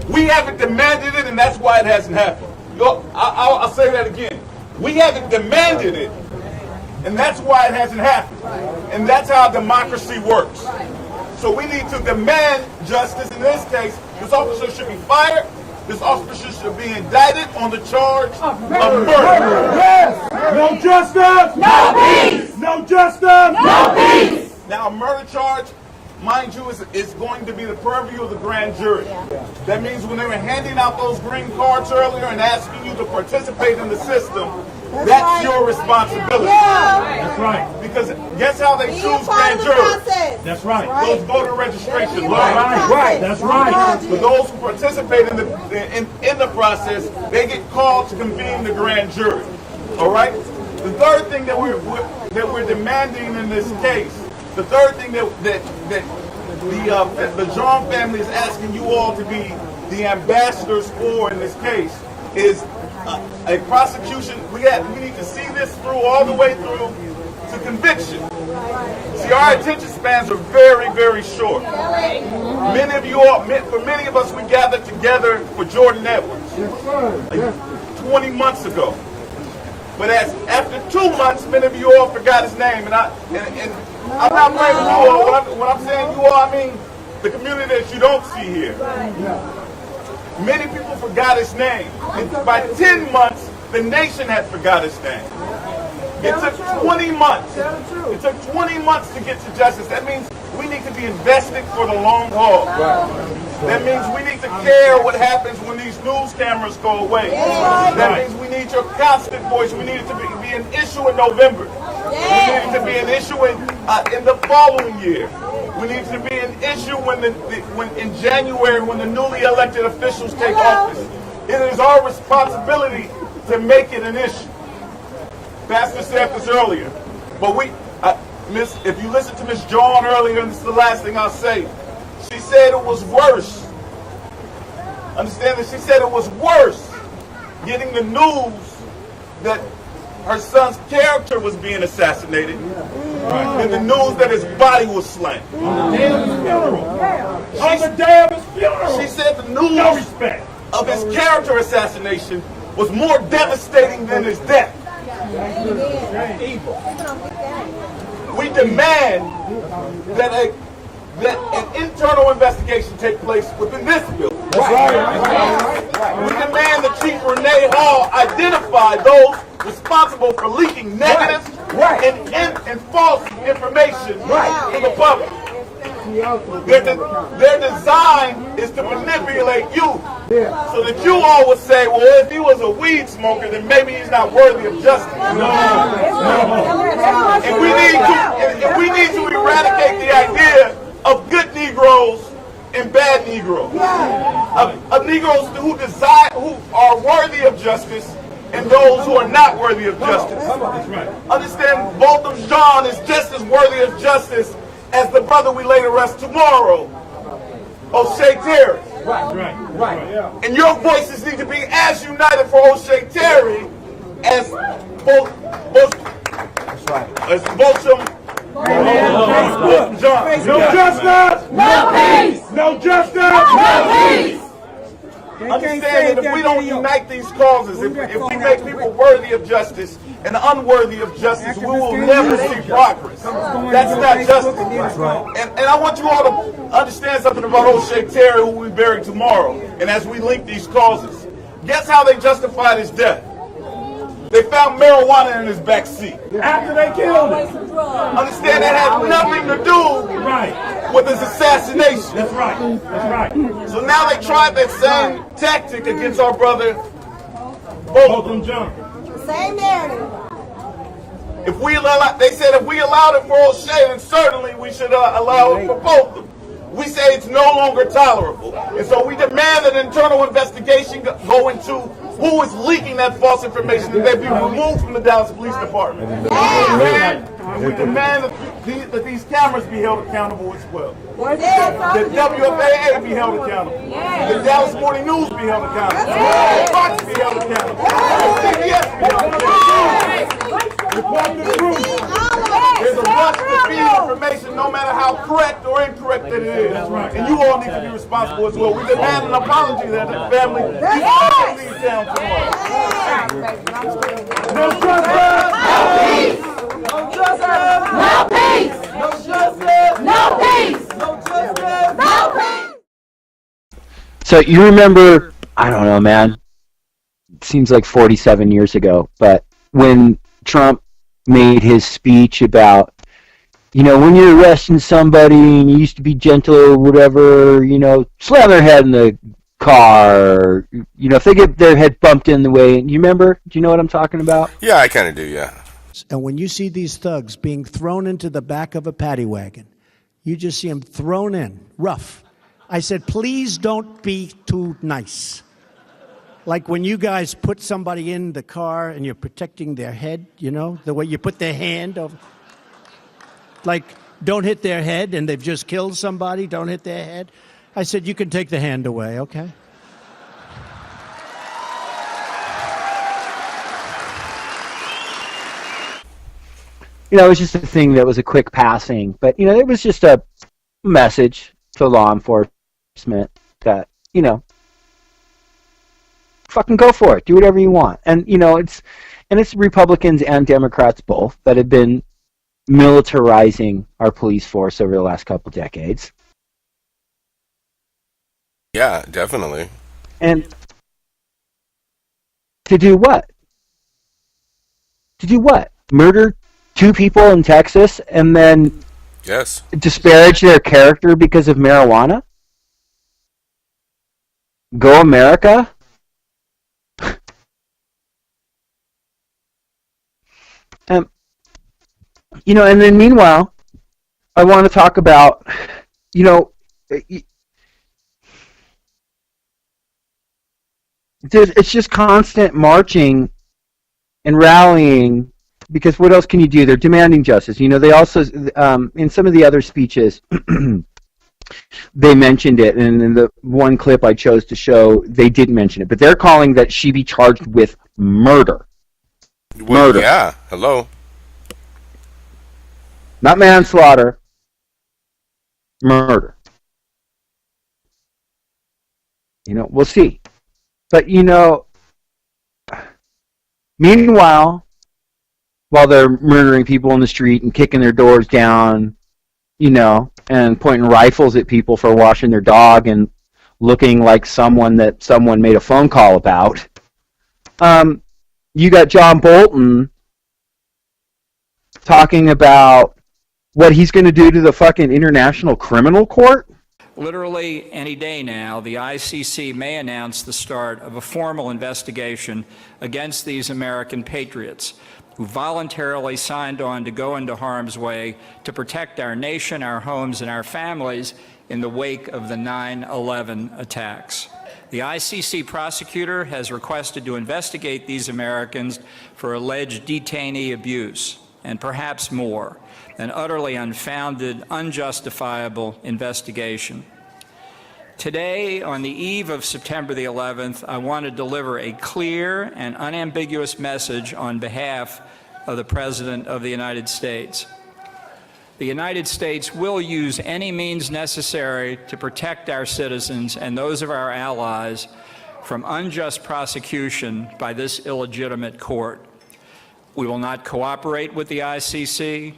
We haven't demanded it, and that's why it hasn't happened. I'll say that again. We haven't demanded it, and that's why it hasn't happened. And that's how democracy works. So we need to demand justice. In this case, this officer should be fired. This officer should be indicted on the charge of murder. Yes! No justice! No peace! No justice! No peace! Now, a murder charge, mind you, is going to be the purview of the grand jury. That means when they were handing out those green cards earlier and asking you to participate in the system, that's your responsibility. That's right. Because guess how they choose grand juries? That's right. Those voter registration laws. Right. That's right. For those who participate in the process, they get called to convene the grand jury. All right. The third thing that we're demanding in this case, the third thing that the Jean family is asking you all to be the ambassadors for in this case is a prosecution. We need to see this through all the way through to conviction. See, our attention spans are very, very short. Many of you all, for many of us, we gathered together for Jordan Edwards 20 months ago. But after 2 months, many of you all forgot his name, and I'm not blaming you all. When I'm saying you all, I mean the community that you don't see here. Many people forgot his name. And by 10 months, the nation had forgot his name. It took 20 months. It took 20 months to get to justice. That means we need to be invested for the long haul. That means we need to care what happens when these news cameras go away. That means we need your constant voice. We need it to be an issue in November. We need it to be an issue in the following year. We need to be an issue when in January when the newly elected officials take office. It is our responsibility to make it an issue. Pastor said this earlier, but if you listen to Miss John earlier, and this is the last thing I'll say, she said it was worse. Understand that she said it was worse getting the news that her son's character was being assassinated than the news that his body was slain. On the day of his funeral. On the day of his funeral. She said the news of his character assassination was more devastating than his death. We demand that an internal investigation take place within this building. We demand that Chief Renee Hall identify those responsible for leaking negative and false information to the public. Their design is to manipulate you so that you all would say, well, if he was a weed smoker, then maybe he's not worthy of justice. And we need to eradicate the idea of good Negroes and bad Negroes, of Negroes who are worthy of justice and those who are not worthy of justice. Understand, Botham Jean is just as worthy of justice as the brother we lay to rest tomorrow, O'Shea Terry. And your voices need to be as united for O'Shea Terry as Botham Jean. No justice! No peace! No justice! No peace! Understand that if we don't unite these causes, if we make people worthy of justice and unworthy of justice, we will never see progress. That's not justice. And I want you all to understand something about O'Shea Terry, who we bury tomorrow. And as we link these causes, guess how they justified his death? They found marijuana in his back seat. After they killed him. Understand that had nothing to do with his assassination. That's right. That's right. So now they tried that same tactic against our brother Botham Jean. Same narrative. They said if we allowed it for O'Shea, then certainly we should allow it for Botham. We say it's no longer tolerable. And so we demand an internal investigation go into who is leaking that false information and they be removed from the Dallas Police Department. And we demand that these cameras be held accountable as well. That WFAA be held accountable. That Dallas Morning News be held accountable. That Fox be held accountable. That CBS be held accountable. There's a rush to feed information no matter how correct or incorrect that it is. And you all need to be responsible as well. We demand an apology to the family. These down tomorrow. No justice! No peace! No justice! No peace! No justice! No peace! No justice! No peace! So you remember, I don't know, man, it seems like 47 years ago, but when Trump made his speech about, when you're arresting somebody and you used to be gentle or whatever, slam their head in the car, if they get their head bumped in the way. You remember? Do you know what I'm talking about? Yeah, I kind of do, yeah. And when you see these thugs being thrown into the back of a paddy wagon, you just see them thrown in, rough. I said, please don't be too nice. Like when you guys put somebody in the car and you're protecting their head, the way you put their hand over. Like, don't hit their head and they've just killed somebody, don't hit their head. I said, you can take the hand away, okay? It was just a thing that was a quick passing, but, it was just a message to law enforcement that, fucking go for it. Do whatever you want. And, it's Republicans and Democrats both that have been militarizing our police force over the last couple decades. Yeah, definitely. And to do what? To do what? Murder 2 people in Texas and then disparage their character because of marijuana? Go America? And then meanwhile, I want to talk about, it's just constant marching and rallying, because what else can you do? They're demanding justice. They also, in some of the other speeches, they mentioned it, and in the one clip I chose to show, they did mention it. But they're calling that she be charged with murder. Murder. Yeah. Hello. Not manslaughter. Murder. We'll see. But, meanwhile, while they're murdering people in the street and kicking their doors down, and pointing rifles at people for washing their dog and looking like someone made a phone call about, you got John Bolton talking about what he's going to do to the fucking International Criminal Court. Literally any day now, the ICC may announce the start of a formal investigation against these American patriots who voluntarily signed on to go into harm's way to protect our nation, our homes, and our families in the wake of the 9/11 attacks. The ICC prosecutor has requested to investigate these Americans for alleged detainee abuse, and perhaps more, an utterly unfounded, unjustifiable investigation. Today, on the eve of September the 11th, I want to deliver a clear and unambiguous message on behalf of the President of the United States. The United States will use any means necessary to protect our citizens and those of our allies from unjust prosecution by this illegitimate court. We will not cooperate with the ICC.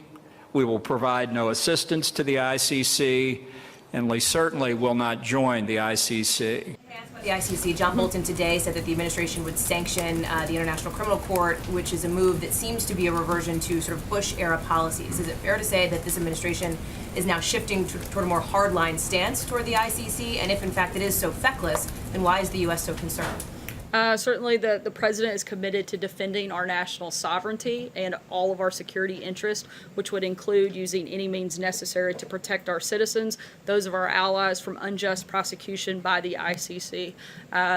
We will provide no assistance to the ICC, and we certainly will not join the ICC. The ICC, John Bolton today said that the administration would sanction the International Criminal Court, which is a move that seems to be a reversion to sort of Bush-era policies. Is it fair to say that this administration is now shifting toward a more hardline stance toward the ICC? And if, in fact, it is so feckless, then why is the U.S. so concerned? Certainly the president is committed to defending our national sovereignty and all of our security interests, which would include using any means necessary to protect our citizens, those of our allies, from unjust prosecution by the ICC.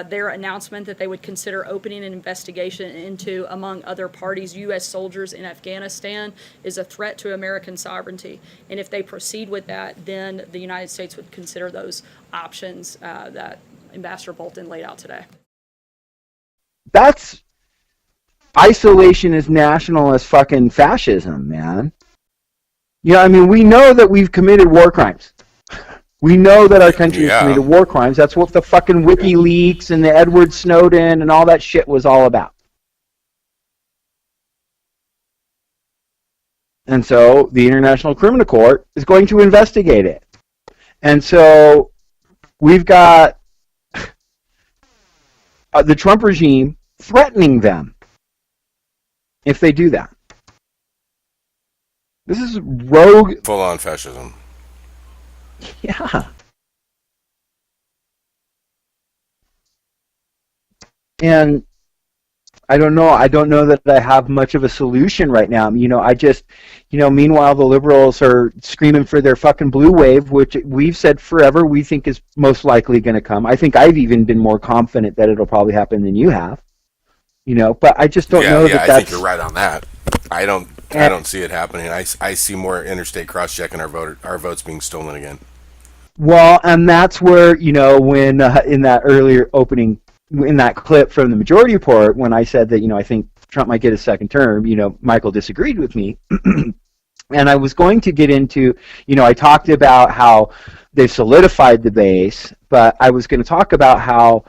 Their announcement that they would consider opening an investigation into, among other parties, U.S. soldiers in Afghanistan is a threat to American sovereignty. And if they proceed with that, then the United States would consider those options that Ambassador Bolton laid out today. That's isolationist nationalist fucking fascism, man. We know that we've committed war crimes. We know that our country has committed war crimes. That's what the fucking WikiLeaks and the Edward Snowden and all that shit was all about. And so the International Criminal Court is going to investigate it. And so we've got the Trump regime threatening them if they do that. This is rogue. Full-on fascism. Yeah. And I don't know that I have much of a solution right now. Meanwhile the liberals are screaming for their fucking blue wave, which we've said forever we think is most likely going to come. I think I've even been more confident that it'll probably happen than you have. But I just don't know that that's... I think you're right on that. I don't see it happening. I see more interstate cross-checking our votes being stolen again. Well, and that's where, when in that earlier opening, in that clip from the Majority Report, when I said that, I think Trump might get a second term, Michael disagreed with me. And I was going to get into, I talked about how they've solidified the base, but I was going to talk about how,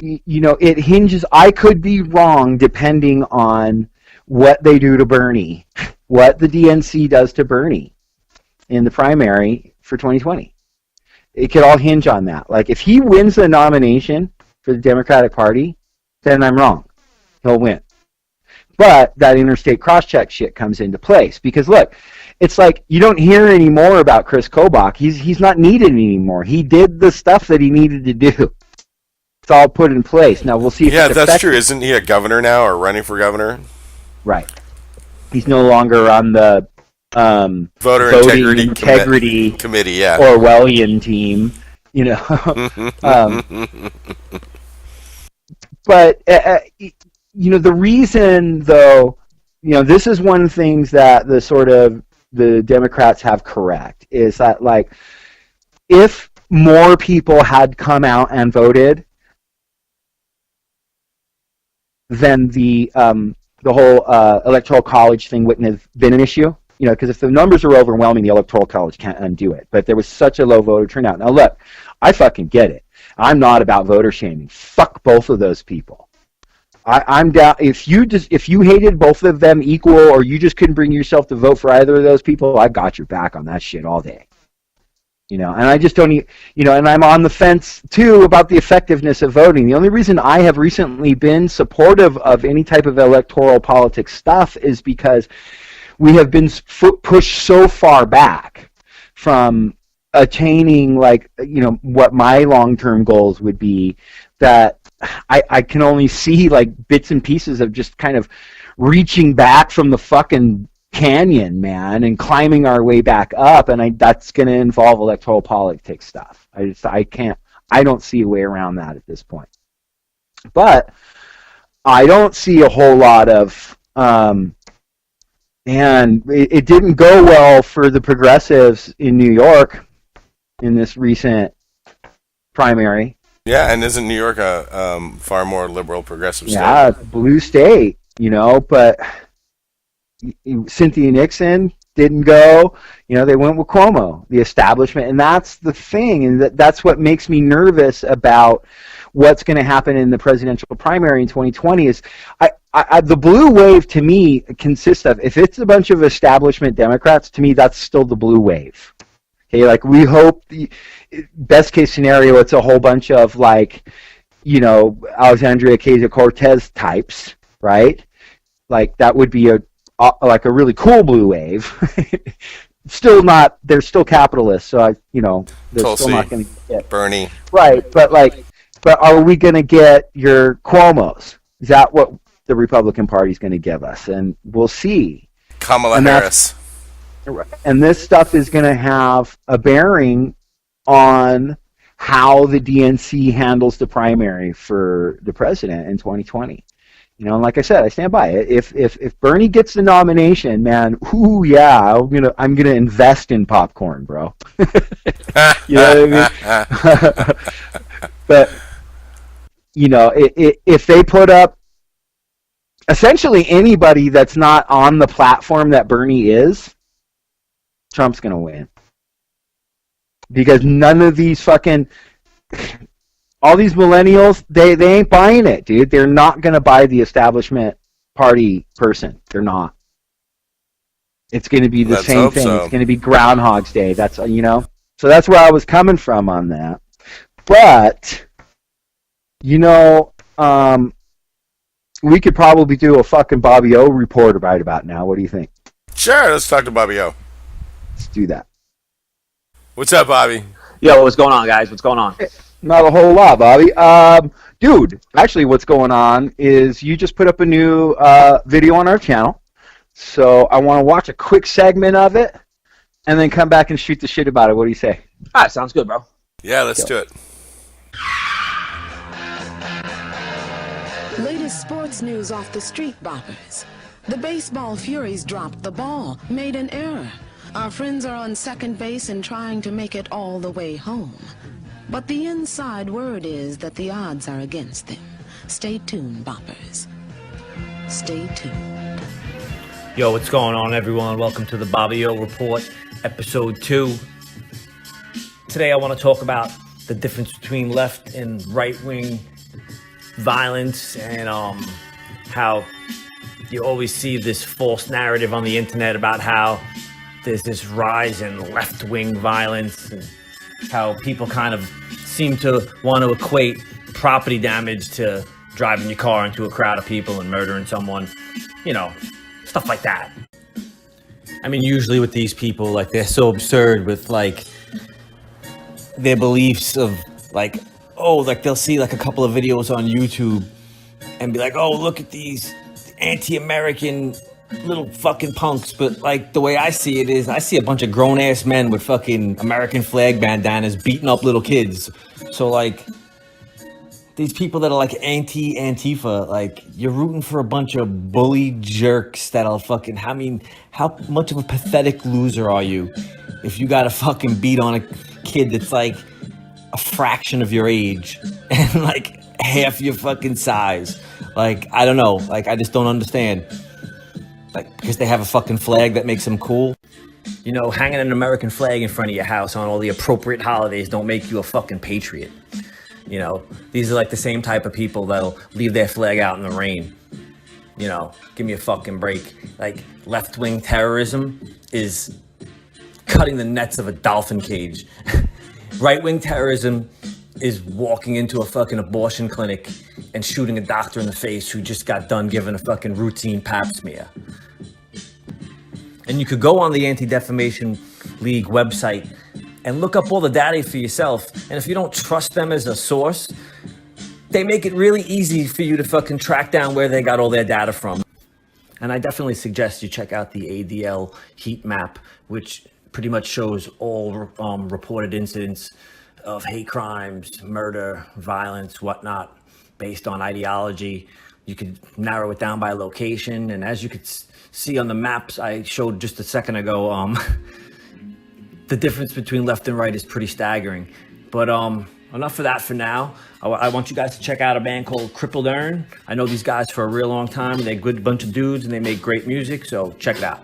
it hinges, I could be wrong depending on what they do to Bernie, what the DNC does to Bernie in the primary for 2020. It could all hinge on that. Like, if he wins the nomination for the Democratic Party, then I'm wrong. He'll win. But that interstate cross-check shit comes into place. Because, look, it's like you don't hear any more about Chris Kobach. He's not needed anymore. He did the stuff that he needed to do. It's all put in place. Now, we'll see if it's that's true. Isn't he a governor now or running for governor? Right. He's no longer on the voter integrity committee, yeah. Orwellian team, But, the reason, though, this is one of the things that the Democrats have correct, is that, like, if more people had come out and voted, then the whole electoral college thing wouldn't have been an issue. You know, because if the numbers are overwhelming, the electoral college can't undo it. But there was such a low voter turnout. Now look, I fucking get it. I'm not about voter shaming. Fuck both of those people. I'm down. If you hated both of them equal, or you just couldn't bring yourself to vote for either of those people, I got your back on that shit all day. You know, and I just don't, you know, and I'm on the fence too about the effectiveness of voting. The only reason I have recently been supportive of any type of electoral politics stuff is because we have been pushed so far back from attaining, like, you know, what my long-term goals would be, that I can only see like bits and pieces of just kind of reaching back from the fucking canyon, man, and climbing our way back up, and that's going to involve electoral politics stuff. I don't see a way around that at this point. But I don't see a whole lot of, and it didn't go well for the progressives in New York in this recent primary. Yeah, and isn't New York a far more liberal progressive state? Yeah, blue state, you know, but Cynthia Nixon didn't go. You know, they went with Cuomo, the establishment, and that's the thing, and that's what makes me nervous about what's going to happen in the presidential primary in 2020. Is the blue wave to me consists of, if it's a bunch of establishment Democrats, to me that's still the blue wave. Okay, like, we hope the best case scenario, it's a whole bunch of, like, you know, Alexandria Ocasio-Cortez types, right? Like, that would be a really cool blue wave. Still not, they're still capitalists, so they're Tulsi, still not going to get Bernie. Right, but are we going to get your Cuomos? Is that what the Republican Party is going to give us? And we'll see. Kamala Harris. And this stuff is going to have a bearing on how the DNC handles the primary for the president in 2020. You know, and like I said, I stand by it. If Bernie gets the nomination, man, ooh yeah, I'm gonna invest in popcorn, bro. You know what I mean? But you know, if they put up essentially anybody that's not on the platform that Bernie is, Trump's gonna win. Because none of these fucking all these millennials, they ain't buying it, dude. They're not going to buy the establishment party person. They're not. It's going to be the same thing. So. It's going to be Groundhog's Day. That's, you know. So that's where I was coming from on that. But, you know, we could probably do a fucking Bobby O report right about now. What do you think? Sure, let's talk to Bobby O. Let's do that. What's up, Bobby? Yo, what's going on, guys? What's going on? Not a whole lot, Bobby. Dude, actually what's going on is you just put up a new video on our channel. So I want to watch a quick segment of it and then come back and shoot the shit about it. What do you say? All right, sounds good, bro. Yeah, let's do it. Latest sports news off the street, boppers. The baseball Furies dropped the ball, made an error. Our friends are on second base and trying to make it all the way home. But the inside word is that the odds are against them. Stay tuned, boppers. Stay tuned. Yo, what's going on, everyone? Welcome to the Bobby O Report, Episode 2. Today I want to talk about the difference between left and right-wing violence and how you always see this false narrative on the internet about how there's this rise in left-wing violence and how people kind of seem to want to equate property damage to driving your car into a crowd of people and murdering someone, you know, stuff like that. I mean, usually with these people, like, they're so absurd with, like, their beliefs of, like, oh, like, they'll see, like, a couple of videos on YouTube and be like, oh, look at these anti-American little fucking punks. But, like, the way I see it is I see a bunch of grown-ass men with fucking American flag bandanas beating up little kids. So, like, these people that are, like, anti-Antifa, like, you're rooting for a bunch of bully jerks that'll fucking, I mean, how much of a pathetic loser are you if you gotta fucking beat on kid that's like a fraction of your age and like half your fucking size. Like, I don't know. Like, I just don't understand. Like, because they have a fucking flag that makes them cool. You know, hanging an American flag in front of your house on all the appropriate holidays don't make you a fucking patriot. You know, these are like the same type of people that'll leave their flag out in the rain. You know, give me a fucking break. Like, left-wing terrorism is cutting the nets of a dolphin cage. Right-wing terrorism is walking into a fucking abortion clinic and shooting a doctor in the face who just got done giving a fucking routine pap smear. And you could go on the Anti-Defamation League website and look up all the data for yourself. And if you don't trust them as a source, they make it really easy for you to fucking track down where they got all their data from. And I definitely suggest you check out the ADL heat map, which pretty much shows all reported incidents of hate crimes, murder, violence, whatnot, based on ideology. You could narrow it down by location. And as you could see on the maps I showed just a second ago, the difference between left and right is pretty staggering. But enough of that for now. I want you guys to check out a band called Crippled Urn. I know these guys for a real long time. They're a good bunch of dudes and they make great music, so check it out.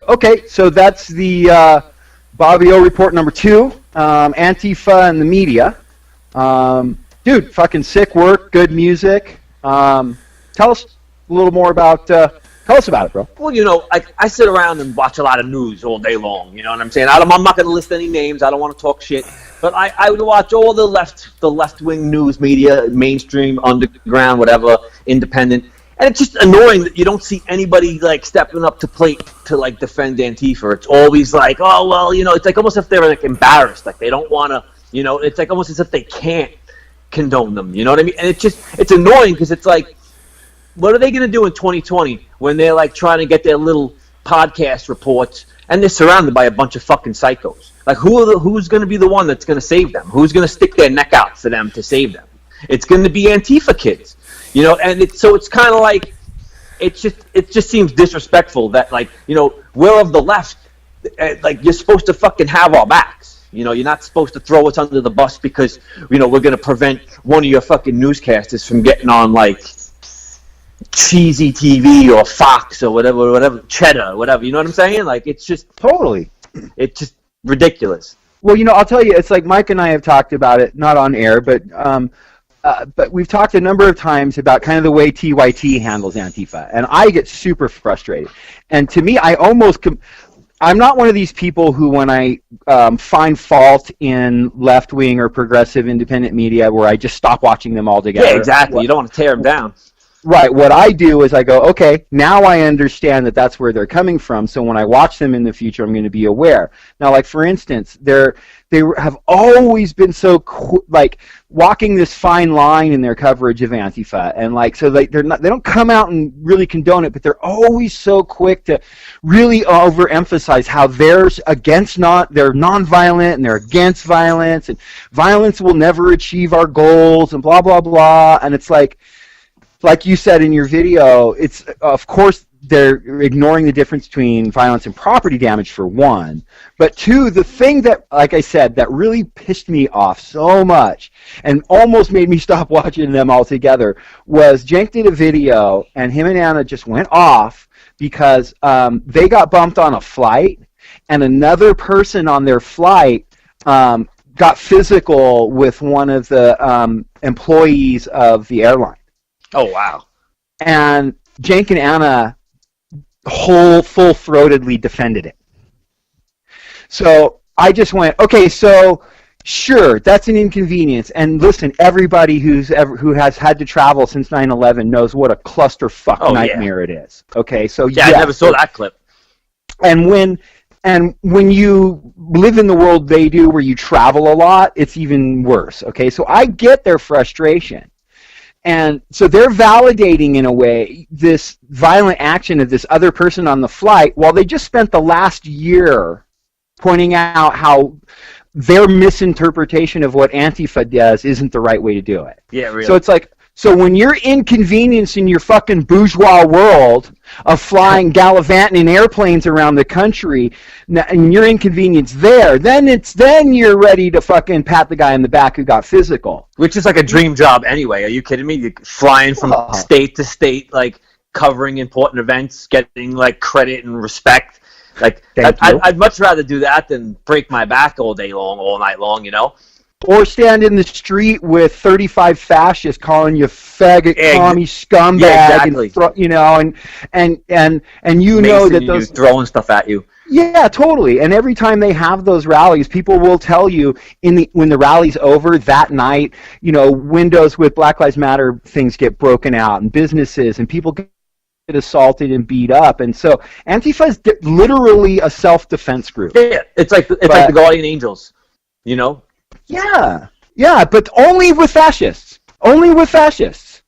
Okay, so that's the Bobby O report number 2, Antifa and the media. Dude, fucking sick work, good music. Tell us a little more about, tell us about it, bro. Well, you know, I sit around and watch a lot of news all day long, you know what I'm saying? I'm not going to list any names, I don't want to talk shit, but I would watch all the left-wing news media, mainstream, underground, whatever, independent. And it's just annoying that you don't see anybody like stepping up to plate to like defend Antifa. It's always like, oh well, you know, it's like almost as if they're like embarrassed, like they don't want to, you know, it's like almost as if they can't. condone them. You know what I mean? And it's annoying because it's like, what are they going to do in 2020 when they're like trying to get their little podcast reports and they're surrounded by a bunch of fucking psychos? Like, who's going to be the one that's going to save them? Who's going to stick their neck out for them to save them? It's going to be Antifa kids, you know. And it's kind of like, it just seems disrespectful that, like, you know, we're of the left, like, you're supposed to fucking have our backs. You know, you're not supposed to throw us under the bus because, you know, we're going to prevent one of your fucking newscasters from getting on, like, cheesy TV or Fox or whatever, Cheddar, whatever. You know what I'm saying? Like, it's just totally, it's just ridiculous. Well, you know, I'll tell you, it's like Mike and I have talked about it, not on air, but we've talked a number of times about kind of the way TYT handles Antifa, and I get super frustrated. And to me, I'm not one of these people who, when I find fault in left-wing or progressive independent media, where I just stop watching them altogether. Yeah, exactly. You don't want to tear them down. Right. What I do is I go, okay, now I understand that that's where they're coming from, so when I watch them in the future, I'm going to be aware. Now, like, for instance, they have always been so, like, walking this fine line in their coverage of Antifa, and, like, so they don't come out and really condone it, but they're always so quick to really overemphasize how they're nonviolent, and they're against violence, and violence will never achieve our goals, and blah, blah, blah, and it's like you said in your video, it's, of course, they're ignoring the difference between violence and property damage, for one. But two, the thing that, like I said, that really pissed me off so much and almost made me stop watching them altogether was Cenk did a video, and him and Anna just went off because they got bumped on a flight, and another person on their flight got physical with one of the employees of the airline. Oh, wow. And Cenk and Anna full-throatedly defended it. So I just went, okay, so sure, that's an inconvenience. And listen, everybody who has had to travel since 9/11 knows what a clusterfuck nightmare it is. Okay, so yeah, I never saw that clip. And when you live in the world they do, where you travel a lot, it's even worse. Okay, so I get their frustration. And so they're validating, in a way, this violent action of this other person on the flight, while they just spent the last year pointing out how their misinterpretation of what Antifa does isn't the right way to do it. Yeah, really. So it's like, so when you're inconvenienced in your fucking bourgeois world of flying gallivanting in airplanes around the country, and you're inconvenienced there, then you're ready to fucking pat the guy in the back who got physical. Which is like a dream job anyway. Are you kidding me? You're flying from state to state, like, covering important events, getting, like, credit and respect. Like, I'd much rather do that than break my back all day long, all night long, you know? Or stand in the street with 35 fascists calling you faggot, commie, scumbag, exactly. and you know, and you know that those throwing stuff at you. Yeah, totally. And every time they have those rallies, people will tell you when the rally's over that night, you know, windows with Black Lives Matter things get broken out, and businesses, and people get assaulted and beat up. And so Antifa is literally a self-defense group. Yeah, it's like the Guardian Angels, you know. Yeah, but only with fascists. Only with fascists.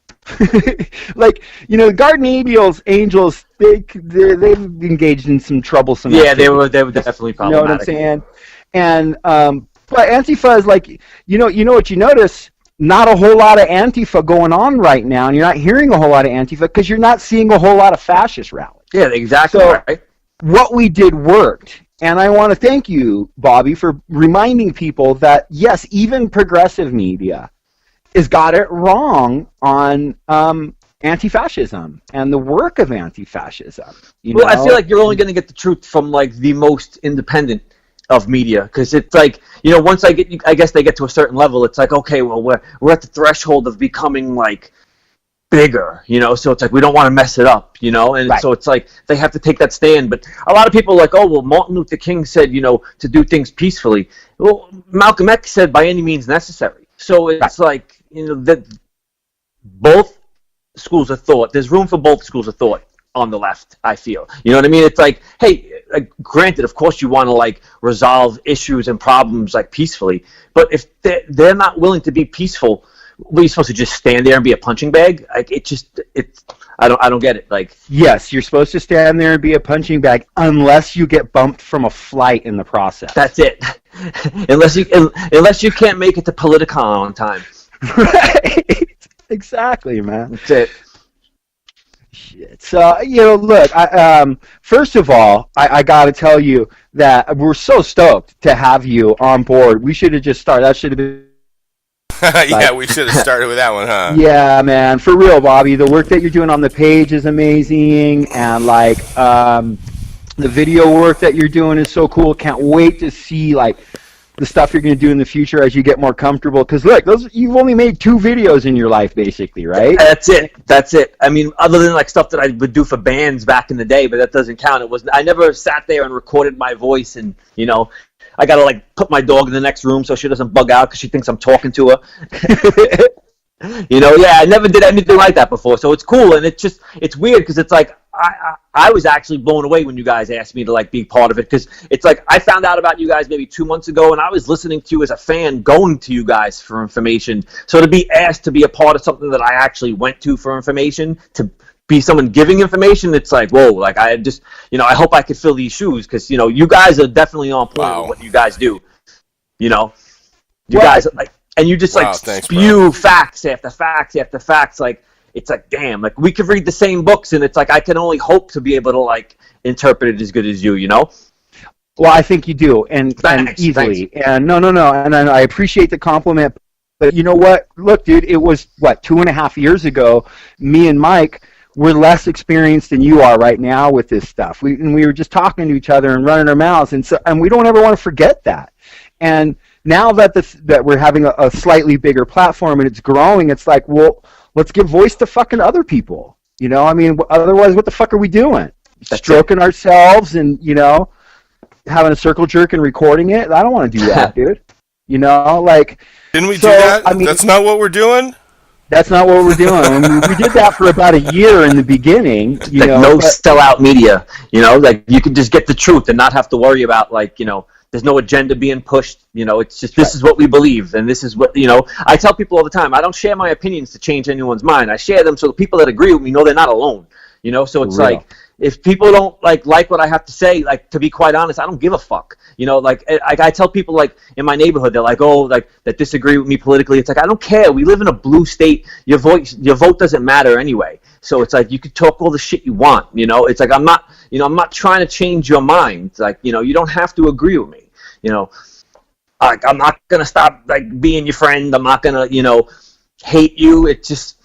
Like, you know, the Guardian Angels, they've engaged in some troublesome. Yeah, activity. they were definitely problematic. You know what I'm saying? And but Antifa is like, you know what you notice? Not a whole lot of Antifa going on right now, and you're not hearing a whole lot of Antifa because you're not seeing a whole lot of fascist rallies. Yeah, exactly. So right. What we did worked. And I want to thank you, Bobby, for reminding people that, yes, even progressive media has got it wrong on anti-fascism and the work of anti-fascism. Well, I feel like you're only going to get the truth from, like, the most independent of media, because it's like, you know, once I guess they get to a certain level, it's like, okay, well, we're at the threshold of becoming, like, bigger, you know, so it's like we don't want to mess it up, you know, and so it's like they have to take that stand. But a lot of people are like, oh, well, Martin Luther King said, you know, to do things peacefully. Well, Malcolm X said by any means necessary. So it's like, you know, that both schools of thought, there's room for both schools of thought on the left, I feel. You know what I mean? It's like, hey, granted, of course you want to, like, resolve issues and problems, like, peacefully, but if they're not willing to be peaceful were you supposed to just stand there and be a punching bag? Like I don't get it. Like, yes, you're supposed to stand there and be a punching bag unless you get bumped from a flight in the process. That's it. unless you can't make it to Politicon on time. Right. Exactly, man. That's it. Shit. So, look, first of all, I got to tell you that we're so stoked to have you on board. We should have just started. That should have been. Yeah, we should have started with that one, huh? Yeah, man, for real, Bobby. The work that you're doing on the page is amazing, and the video work that you're doing is so cool. Can't wait to see the stuff you're going to do in the future as you get more comfortable. Because look, you've only made 2 videos in your life, basically, right? That's it. I mean, other than stuff that I would do for bands back in the day, but that doesn't count. I never sat there and recorded my voice, and I gotta put my dog in the next room so she doesn't bug out because she thinks I'm talking to her. I never did anything like that before, so it's cool, and it's weird because it's like I was actually blown away when you guys asked me to be part of it, because it's like I found out about you guys maybe 2 months ago, and I was listening to you as a fan, going to you guys for information. So to be asked to be a part of something that I actually went to for information, to be someone giving information, it's like, whoa, I just, I hope I could fill these shoes, because, you guys are definitely on point with what you guys do. You guys are and you just thanks, spew bro. facts after facts after facts. It's like, damn, we could read the same books, and it's like I can only hope to be able to interpret it as good as you. Well, I think you do, and easily. Thanks. And no, and I appreciate the compliment. But you know what? Look, dude, it was 2.5 years ago. Me and Mike were less experienced than you are right now with this stuff. We were just talking to each other and running our mouths, and we don't ever want to forget that. And now that we're having a slightly bigger platform and it's growing, it's like, well, let's give voice to fucking other people. I mean, otherwise, what the fuck are we doing? Stroking ourselves and having a circle jerk and recording it? I don't want to do that, dude. Didn't we do that? I mean, that's not what we're doing. That's not what we're doing. We did that for about a year in the beginning. No sellout media. You can just get the truth and not have to worry about there's no agenda being pushed. It's just this is what we believe, and this is what I tell people all the time. I don't share my opinions to change anyone's mind. I share them so the people that agree with me know they're not alone. So it's if people don't like what I have to say, to be quite honest, I don't give a fuck. I tell people in my neighborhood, they're that disagree with me politically. It's I don't care. We live in a blue state. Your vote doesn't matter anyway. So it's you could talk all the shit you want. It's I'm not trying to change your mind. It's you don't have to agree with me. I'm not gonna stop being your friend. I'm not gonna hate you. It's just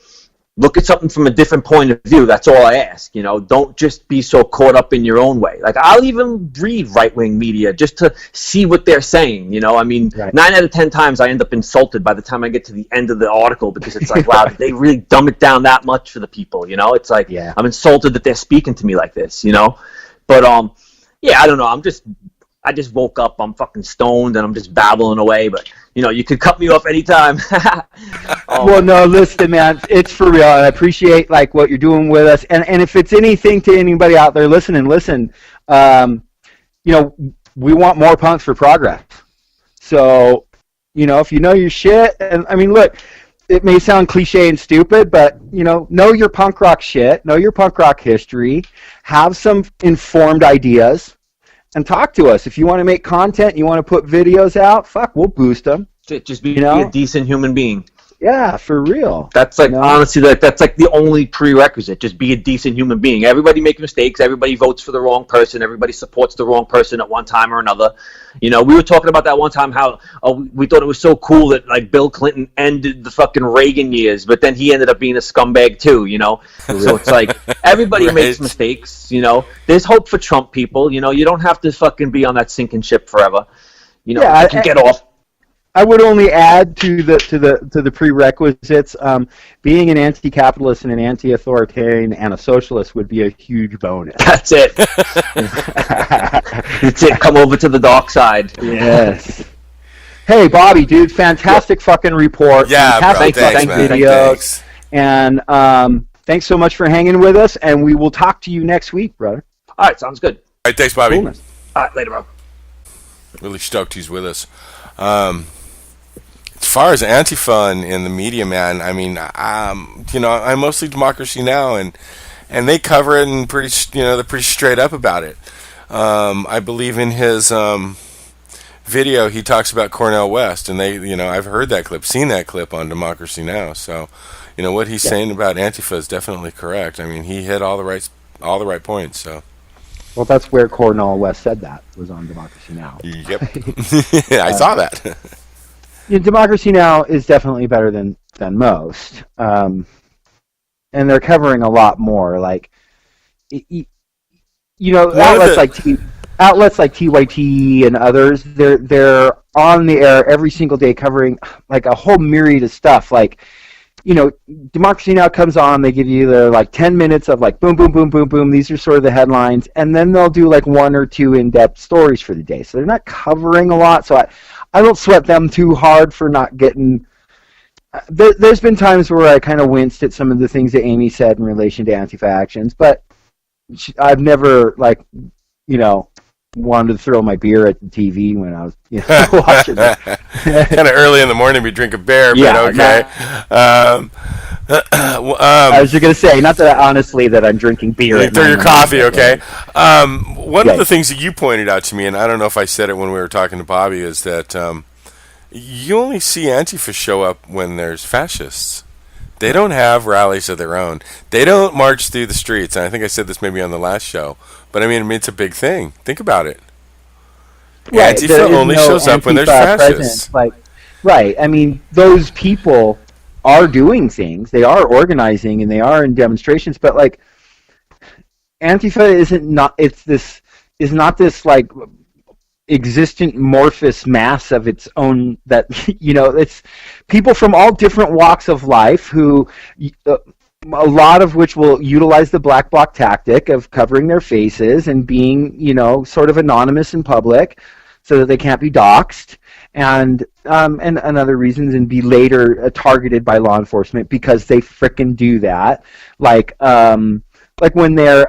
look at something from a different point of view. That's all I ask. Don't just be so caught up in your own way. I'll even read right-wing media just to see what they're saying. I mean, 9 out of 10 times I end up insulted by the time I get to the end of the article, because it's wow, did they really dumb it down that much for the people? It's I'm insulted that they're speaking to me like this. But I don't know. I just woke up, I'm fucking stoned, and I'm just babbling away, but, you could cut me off anytime. Well, no, listen, man, it's for real. I appreciate, what you're doing with us, and if it's anything to anybody out there listening, listen, we want more punks for progress. So, if you know your shit, and, I mean, look, it may sound cliche and stupid, but, know your punk rock shit, know your punk rock history, have some informed ideas, and talk to us. If you want to make content, you want to put videos out, fuck, we'll boost them. Just be a decent human being. Yeah, for real. That's honestly, that's the only prerequisite. Just be a decent human being. Everybody makes mistakes. Everybody votes for the wrong person. Everybody supports the wrong person at one time or another. We were talking about that one time, how we thought it was so cool that Bill Clinton ended the fucking Reagan years, but then he ended up being a scumbag too. So it's everybody makes mistakes. There's hope for Trump people. You don't have to fucking be on that sinking ship forever. You can get off. I would only add to the prerequisites. Being an anti-capitalist and an anti-authoritarian and a socialist would be a huge bonus. That's it. That's it. Come over to the dark side. Yes. Hey, Bobby, dude, fantastic fucking report. Yeah, fantastic bro. Thanks, man. videos. And thanks so much for hanging with us. And we will talk to you next week, brother. All right, sounds good. All right, thanks, Bobby. Coolness. All right, later, bro. Really stoked he's with us. as far as Antifa and the media, man, I mean, I'm mostly Democracy Now, and they cover it and they're pretty straight up about it. I believe in his video he talks about Cornel West, and I've heard that clip, seen that clip on Democracy Now. So, what he's saying about Antifa is definitely correct. I mean, he hit all the right points. So. Well, that's where Cornel West said that, was on Democracy Now. Yep. I saw that. Democracy Now is definitely better than most. And they're covering a lot more. Like, outlets like TYT and others, they're on the air every single day covering like a whole myriad of stuff. Like, Democracy Now comes on, they give you the 10 minutes of boom, boom, boom, boom, boom. These are sort of the headlines, and then they'll do 1 or 2 in-depth stories for the day. So they're not covering a lot. So I don't sweat them too hard for not getting. There's been times where I kind of winced at some of the things that Amy said in relation to Antifa actions, but I've never wanted to throw my beer at the TV when I was watching it. Kind of early in the morning, we drink a beer, but okay. I was just going to say, not that honestly that I'm drinking beer. You throw your coffee, okay. One of the things that you pointed out to me, and I don't know if I said it when we were talking to Bobby, is that you only see Antifa show up when there's fascists. They don't have rallies of their own. They don't march through the streets. And I think I said this maybe on the last show. But I mean, it's a big thing. Think about it. Right, Antifa only shows up when there's fascists. Right. I mean, those people are doing things. They are organizing and they are in demonstrations. But Antifa is not this existent amorphous mass of its own that it's people from all different walks of life who a lot of which will utilize the black bloc tactic of covering their faces and being sort of anonymous in public so that they can't be doxxed and other reasons, and be later targeted by law enforcement because they frickin' do that. Like when they're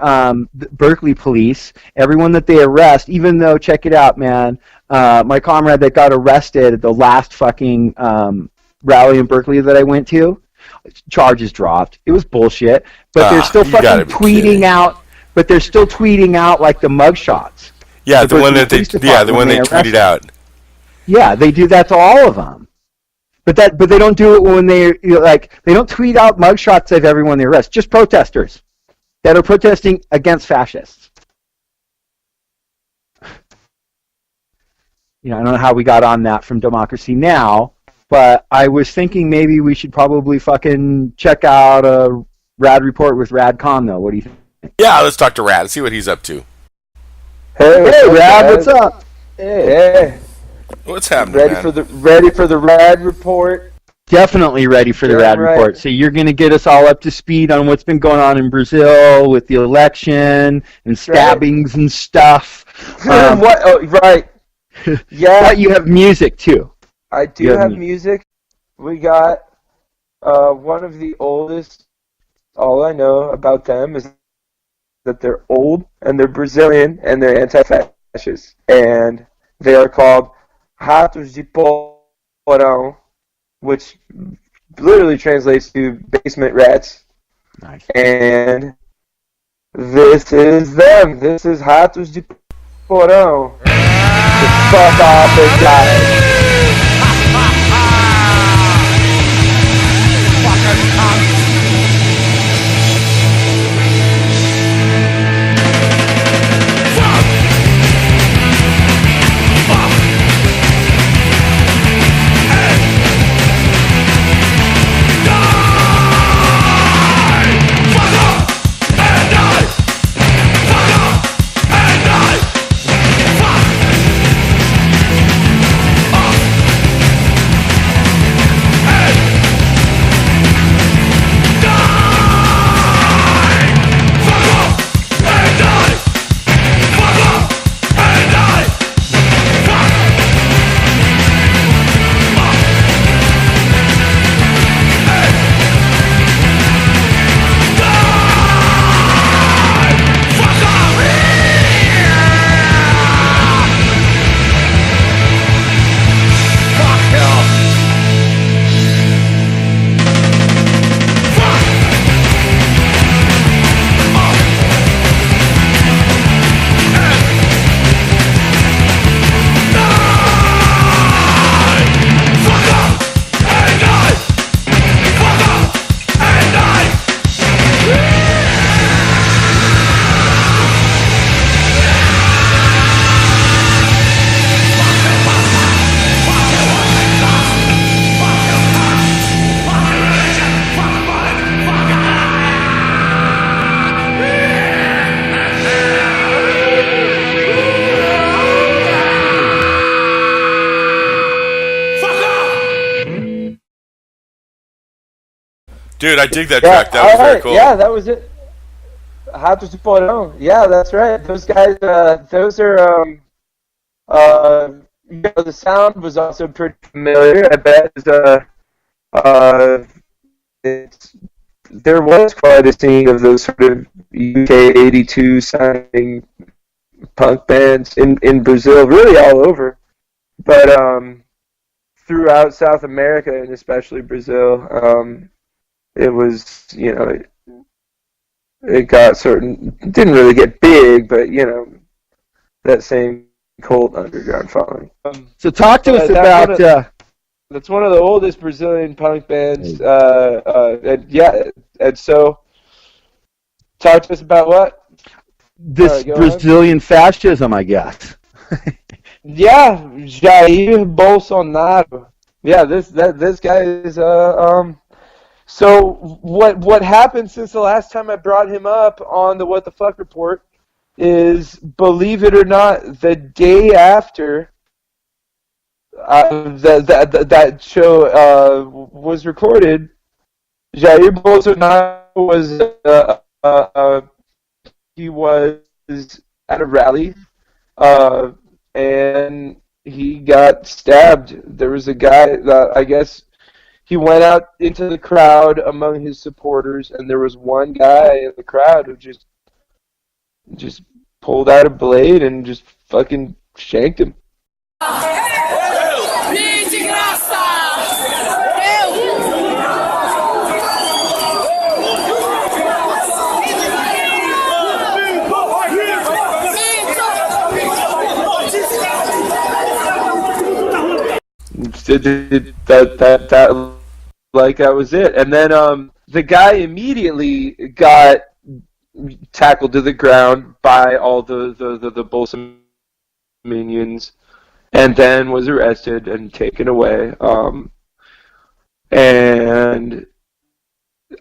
Berkeley police, everyone that they arrest, even though, check it out, man, my comrade that got arrested at the last fucking rally in Berkeley that I went to, charges dropped. It was bullshit, but they're still fucking tweeting out. But they're still tweeting out the mugshots. Yeah, the one that they tweeted out. Yeah, they do that to all of them. But they don't do it when they don't tweet out mugshots of everyone they arrest. Just protesters that are protesting against fascists. I don't know how we got on that from Democracy Now, but I was thinking maybe we should probably fucking check out a Radd Report with Radd Kahn, though. What do you think? Yeah, let's talk to Radd. See what he's up to. Hey, Radd, what's up? Hey. What's happening, ready man? for the Radd Report? Definitely ready for the Radd Report. So you're going to get us all up to speed on what's been going on in Brazil with the election and stabbings and stuff. What? Oh, right. Yeah. But you have music, too. I do have music. We got one of the oldest. All I know about them is that they're old and they're Brazilian and they're anti-fascist. And they are called Ratos de Porão, which literally translates to basement rats. Nice. And this is them. This is Ratos de Porão. Fuck off and die. Die! Dude, I dig that track. That was very cool. Yeah, that was it. Radd Report. Yeah, that's right. Those guys, those are, the sound was also pretty familiar. I bet there was quite a scene of those sort of UK 82 sounding punk bands in Brazil, really all over. But throughout South America, and especially Brazil, it was, it got didn't really get big, but, that same cult underground following. So talk to us about... That's one of the oldest Brazilian punk bands. And so, talk to us about what? This Brazilian fascism, I guess. Yeah, Jair Bolsonaro. Yeah, this guy is So what happened since the last time I brought him up on the What the Fuck Report is, believe it or not, the day after that show was recorded, Jair Bolsonaro was at a rally, and he got stabbed. There was a guy that, I guess, he went out into the crowd among his supporters, and there was one guy in the crowd who just pulled out a blade and just fucking shanked him. That like that was it, and then the guy immediately got tackled to the ground by all the Bolson minions, and then was arrested and taken away. And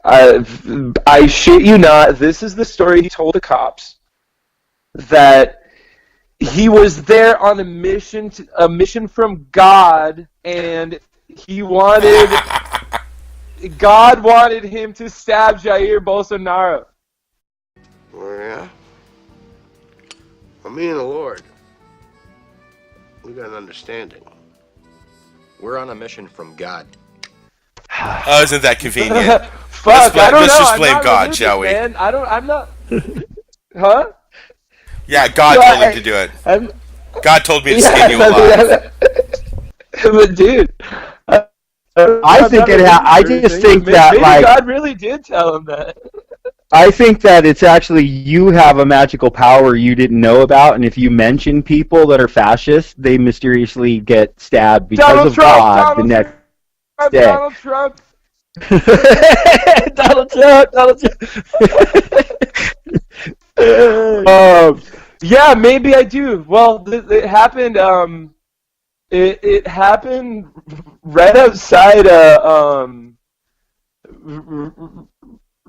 I shit you not, this is the story he told the cops, that he was there on a mission from God, and God wanted him to stab Jair Bolsonaro. Well, yeah. Well, me and the Lord, we got an understanding. We're on a mission from God. Oh, isn't that convenient? Fuck, let's just blame God, shall we? Man. I'm not. Huh? Yeah, God told him to do it. God told me to skin you alive. But dude, I just think that maybe like God really did tell him that. I think that it's actually you have a magical power you didn't know about, and if you mention people that are fascist, they mysteriously get stabbed because Donald of Trump, God the next day. Donald Trump. Donald Trump. Yeah, maybe I do. Well, it happened. It happened right outside.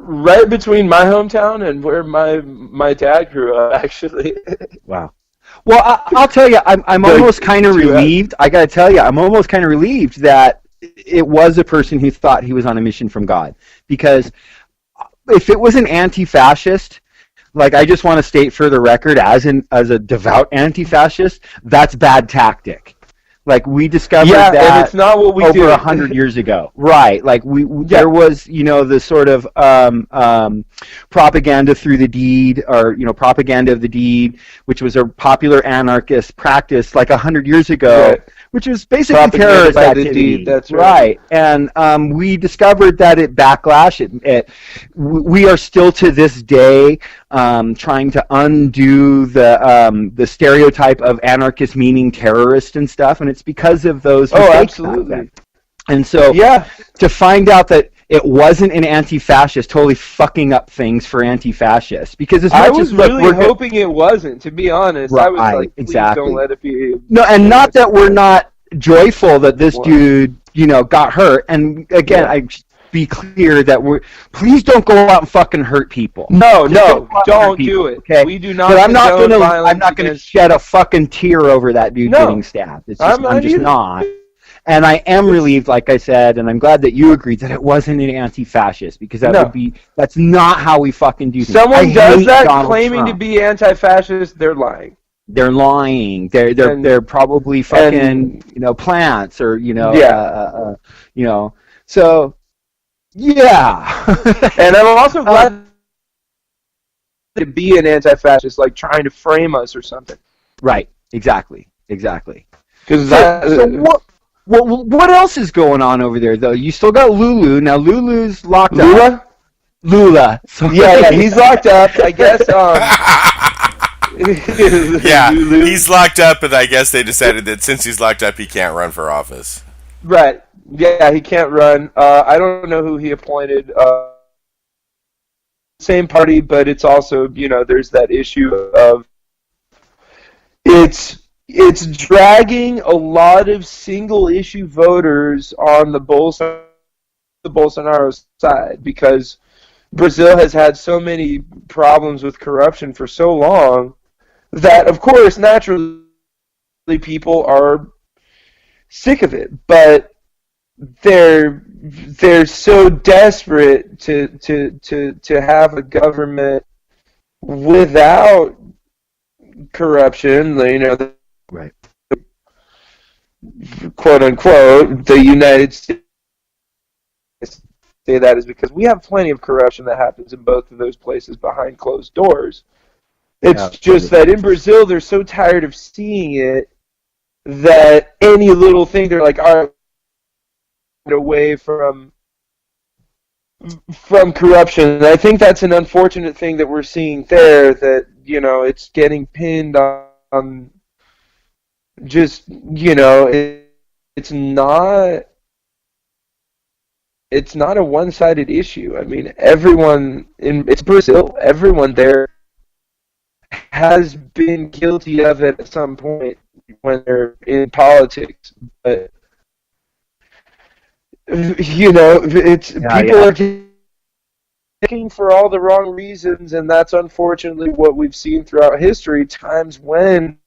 Right between my hometown and where my dad grew up, actually. Wow. Well, I'll tell you, I'm almost kind of relieved. I got to tell you, I'm almost kind of relieved that it was a person who thought he was on a mission from God. Because if it was an anti-fascist, like I just want to state for the record, as a devout anti-fascist, that's bad tactic. Like we discovered that and it's not what we over do. 100 years ago, right? Like there was, the sort of propaganda through the deed, or propaganda of the deed, which was a popular anarchist practice like 100 years ago, which was basically terrorist activity. Deed, that's right. And we discovered that it backlash. We are still to this day trying to undo the stereotype of anarchist meaning terrorist and stuff, and it's because of those mistakes. Absolutely. And so to find out that it wasn't an anti-fascist totally fucking up things for anti-fascists, because as much I was as really hoping it wasn't, to be honest. Right, I was like, please exactly. don't let it be. No, and not that we're not joyful that this dude, got hurt. And again, I be clear that please don't go out and fucking hurt people. No, don't people, do it. Okay? We do not. But I'm not gonna shed a fucking tear over that dude getting stabbed. I'm just not. And I am relieved, like I said, and I'm glad that you agreed that it wasn't an anti-fascist, because that's not how we fucking do things. Someone does that Donald claiming Trump. to be anti-fascist, they're lying. They're lying. They're probably fucking plants or So yeah. And I'm also glad to be an anti-fascist, like trying to frame us or something. Right. Exactly. Because what else is going on over there though? You still got Lulu. Now Lulu's locked up. Lula. Sorry. Yeah, he's locked up. I guess. Yeah, he's locked up, and I guess they decided that since he's locked up, he can't run for office. Right. Yeah, he can't run. I don't know who he appointed. Same party, but it's also, there's that issue of it's dragging a lot of single issue voters on the Bolsonaro side, because Brazil has had so many problems with corruption for so long that, of course, naturally people are sick of it, but they're so desperate to have a government without corruption, right, quote unquote, the United States. Say that is because we have plenty of corruption that happens in both of those places behind closed doors. It's just that in Brazil they're so tired of seeing it that any little thing they're like, all right, away from corruption. And I think that's an unfortunate thing that we're seeing there, that it's getting pinned on just it's not a one-sided issue. I mean, it's Brazil. Everyone there has been guilty of it at some point when they're in politics, but people are looking for all the wrong reasons, and that's unfortunately what we've seen throughout history. Times when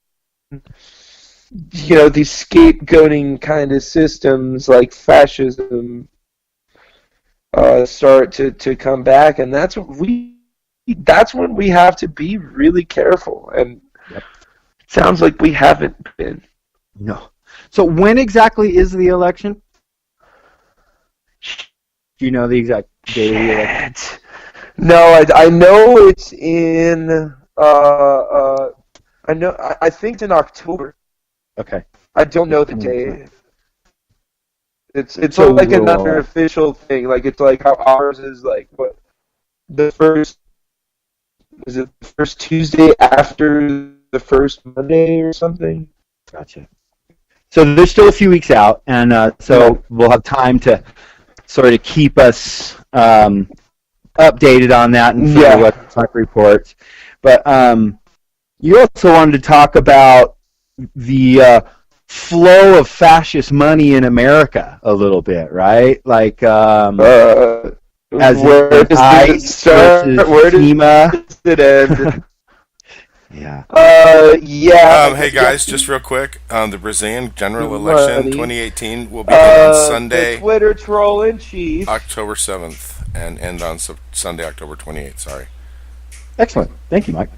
these scapegoating kind of systems like fascism start to come back, and that's when we have to be really careful, and it sounds like we haven't been. No. So when exactly is the election? Do you know the exact date of the election? No, I know it's in I think it's in October. Okay. I don't know the date. It's So like we'll, another official thing. Like, it's like how ours is like the first Tuesday after the first Monday or something. Gotcha. So there's still a few weeks out, and so we'll have time to sort of keep us updated on that and figure what the reports. But you also wanted to talk about the flow of fascist money in America a little bit, right? Like, as where does it start? Where does it end? Yeah. Hey guys, just real quick, the Brazilian general election 2018 will begin on Sunday, the Twitter troll in chief, October 7th, and end on Sunday, October 28th. Sorry. Excellent. Thank you, Mike.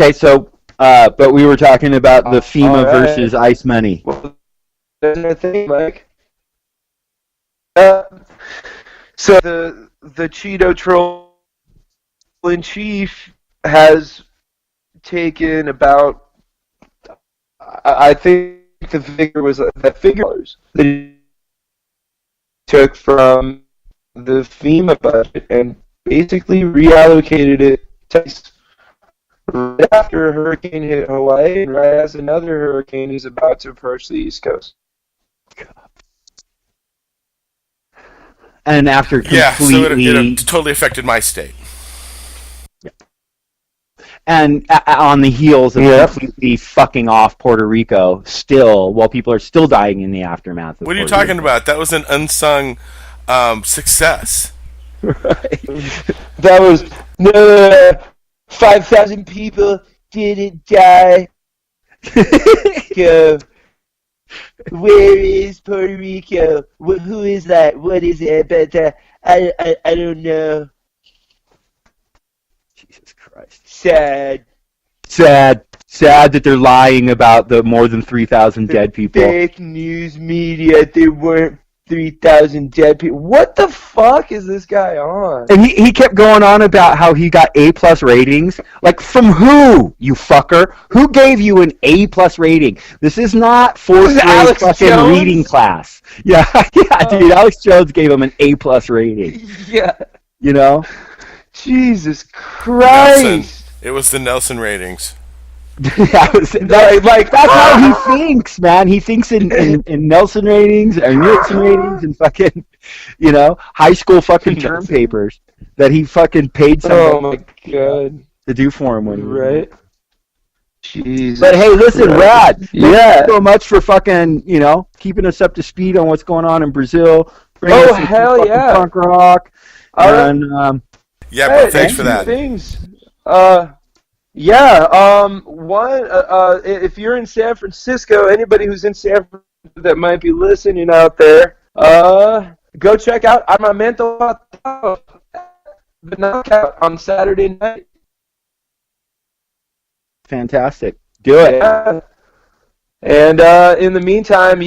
Okay, so, but we were talking about the FEMA versus ICE money. Well, there's another thing, Mike. So the Cheeto troll in chief has taken about, I think the figure was that figures that he took from the FEMA budget and basically reallocated it right after a hurricane hit Hawaii and right as another hurricane is about to approach the East Coast. And after completely... so it totally affected my state. And on the heels of completely fucking off Puerto Rico, still, while people are still dying in the aftermath of What are you Puerto talking Rico. about? That was an unsung success. Right. That was 5,000 people didn't die. Where is Puerto Rico? Who is that? What is it? But I don't know. Jesus Christ. Sad that they're lying about the more than 3,000 dead people. Fake news media. There weren't 3,000 dead people. What the fuck is this guy on? And he kept going on about how he got A+ ratings. Like, from who, you fucker? Who gave you an A+ rating? This is not fourth grade fucking reading class. Yeah, dude. Alex Jones gave him an A+ rating. Yeah. You know? Jesus Christ. Nelson. It was the Nelson ratings. That's how he thinks, man. He thinks in Nelson ratings or Nielsen ratings and fucking, high school fucking term papers that he fucking paid somebody to do for him when he right. Jesus. But hey, listen, Radd. Thank you so much for fucking, keeping us up to speed on what's going on in Brazil. Oh hell yeah, punk rock. And bro, thanks for that. Things. If you're in San Francisco, anybody who's in San Francisco that might be listening out there, go check out Armamento the Knockout on Saturday night. Fantastic. Do it. Yeah. And in the meantime,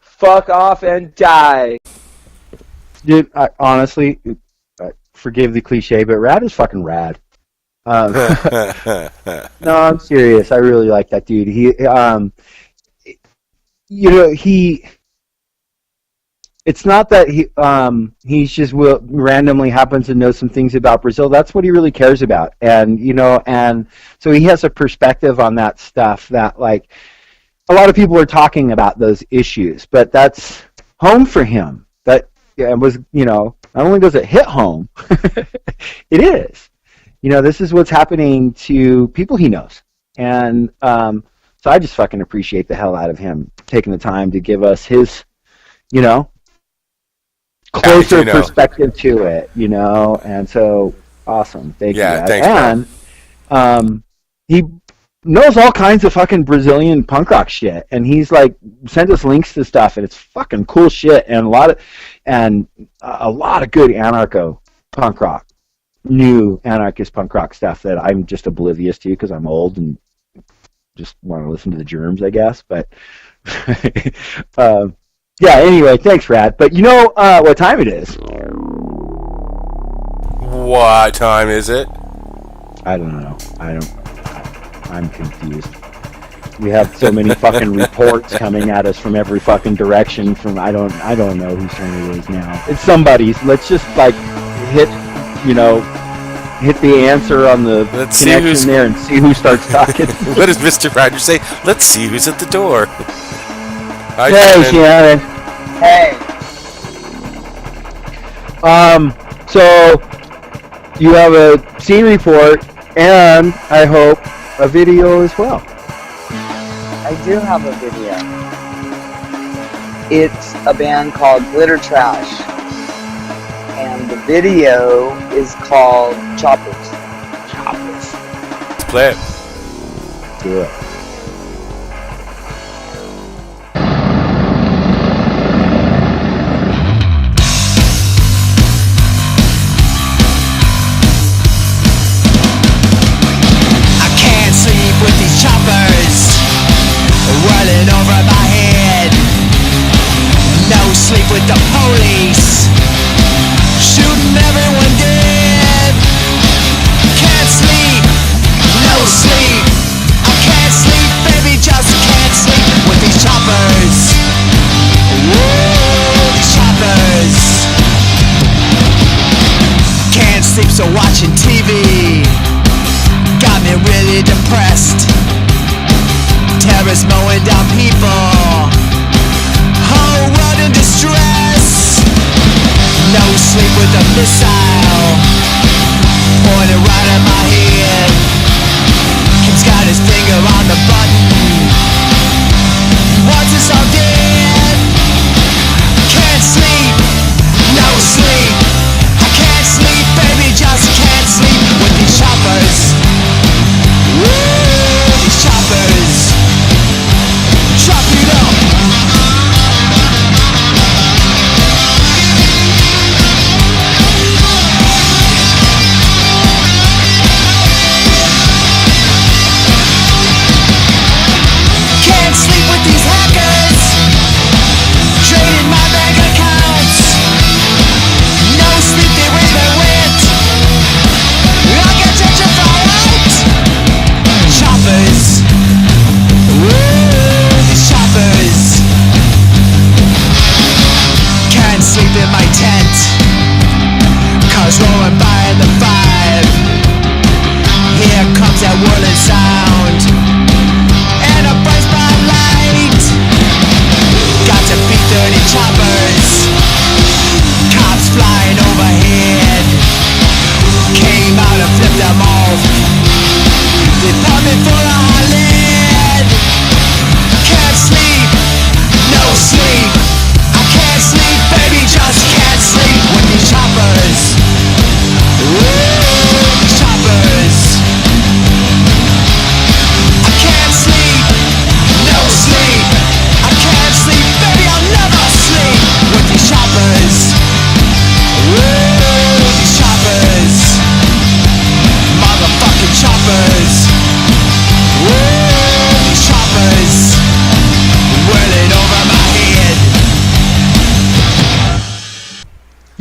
fuck off and die. Dude, honestly, forgive the cliche, but Radd is fucking rad. No, I'm serious. I really like that dude. It's not that he's just randomly happens to know some things about Brazil. That's what he really cares about, and so he has a perspective on that stuff that, like, a lot of people are talking about those issues, but that's home for him. That was, not only does it hit home, it is. This is what's happening to people he knows. And so I just fucking appreciate the hell out of him taking the time to give us his, closer perspective to it, and so awesome. Thank you. Thanks, and he knows all kinds of fucking Brazilian punk rock shit, and he's like sent us links to stuff, and it's fucking cool shit, and a lot of good anarcho punk rock. New anarchist punk rock stuff that I'm just oblivious to because I'm old and just want to listen to the germs, I guess. But anyway, thanks, Radd. But what time it is? What time is it? I don't know. I'm confused. We have so many fucking reports coming at us from every fucking direction. I don't know whose turn it is now. It's somebody's. Let's just hit the answer on the connection there and see who starts talking. What does Mr. Rogers say? Let's see who's at the door. Hi, hey, Shannon. Hey. So you have a scene report and I hope a video as well. I do have a video. It's a band called Glitter Trash. And the video is called Choppers. Let's play it. Do it. I can't sleep with these choppers whirling over my head. No sleep with the police shooting everyone dead. Can't sleep, no sleep. I can't sleep, baby, just can't sleep with these choppers. Whoa, these choppers. Can't sleep, so watching TV got me really depressed. Terrorists mowing down people, whole world in distress. No sleep with a missile pointed right at my head. He's got his finger on the button. Once it's all dead. Can't sleep, no sleep. I can't sleep, baby, just can't sleep with these choppers. Woo, these choppers. Chop it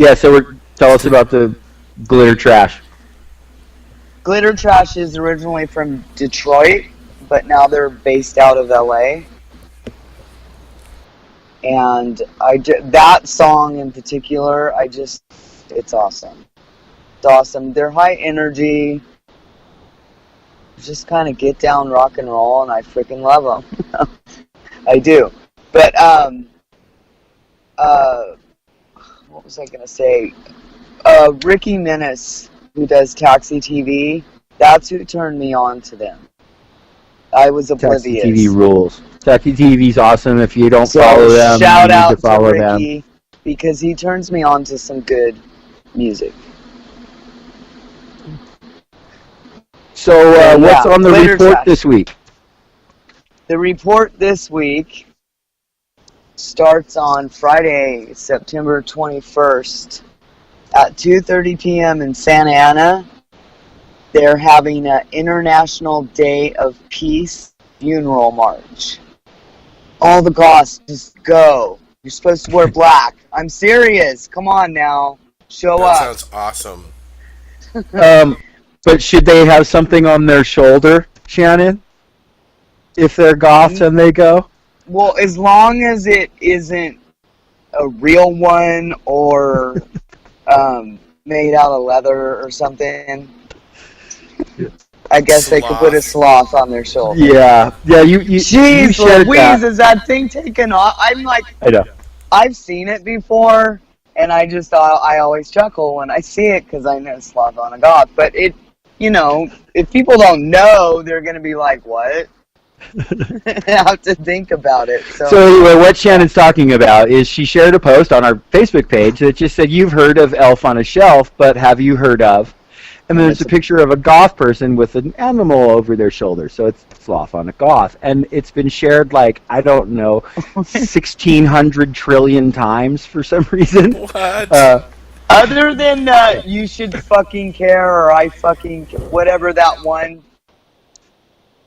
Yeah, so tell us about the Glitter Trash. Glitter Trash is originally from Detroit, but now they're based out of LA. And that song in particular, it's awesome. It's awesome. They're high energy, just kind of get down rock and roll, and I freaking love them. I do. But, what was I going to say? Ricky Menace, who does Taxi TV, that's who turned me on to them. I was oblivious. Taxi TV rules. Taxi TV's awesome. If you don't follow them, shout you need out to follow Ricky, them. because he turns me on to some good music. So, what's on the Glitter report Trash. this week? The report this week starts on Friday, September 21st at 2:30 p.m. in Santa Ana. They're having an International Day of Peace funeral march. All the goths, just go. You're supposed to wear black. I'm serious. Come on now. Show That up. sounds awesome. But should they have something on their shoulder, Shannon? If they're goths and they go? Well, as long as it isn't a real one or made out of leather or something, I guess they could put a sloth on their shoulder. Yeah. Yeah, you Jeez shared Louise, that. is that thing taken off? I'm like, I know. I've seen it before, and I always chuckle when I see it because I know sloth on a goth. But it, if people don't know, they're going to be like, what? Have to think about it. So anyway, what Shannon's talking about is she shared a post on our Facebook page that just said, you've heard of Elf on a Shelf, but have you heard of? And then there's a picture of a goth person with an animal over their shoulder. So it's sloth on a goth. And it's been shared 1,600 trillion times for some reason. What? Other than you should fucking care or I fucking whatever that one.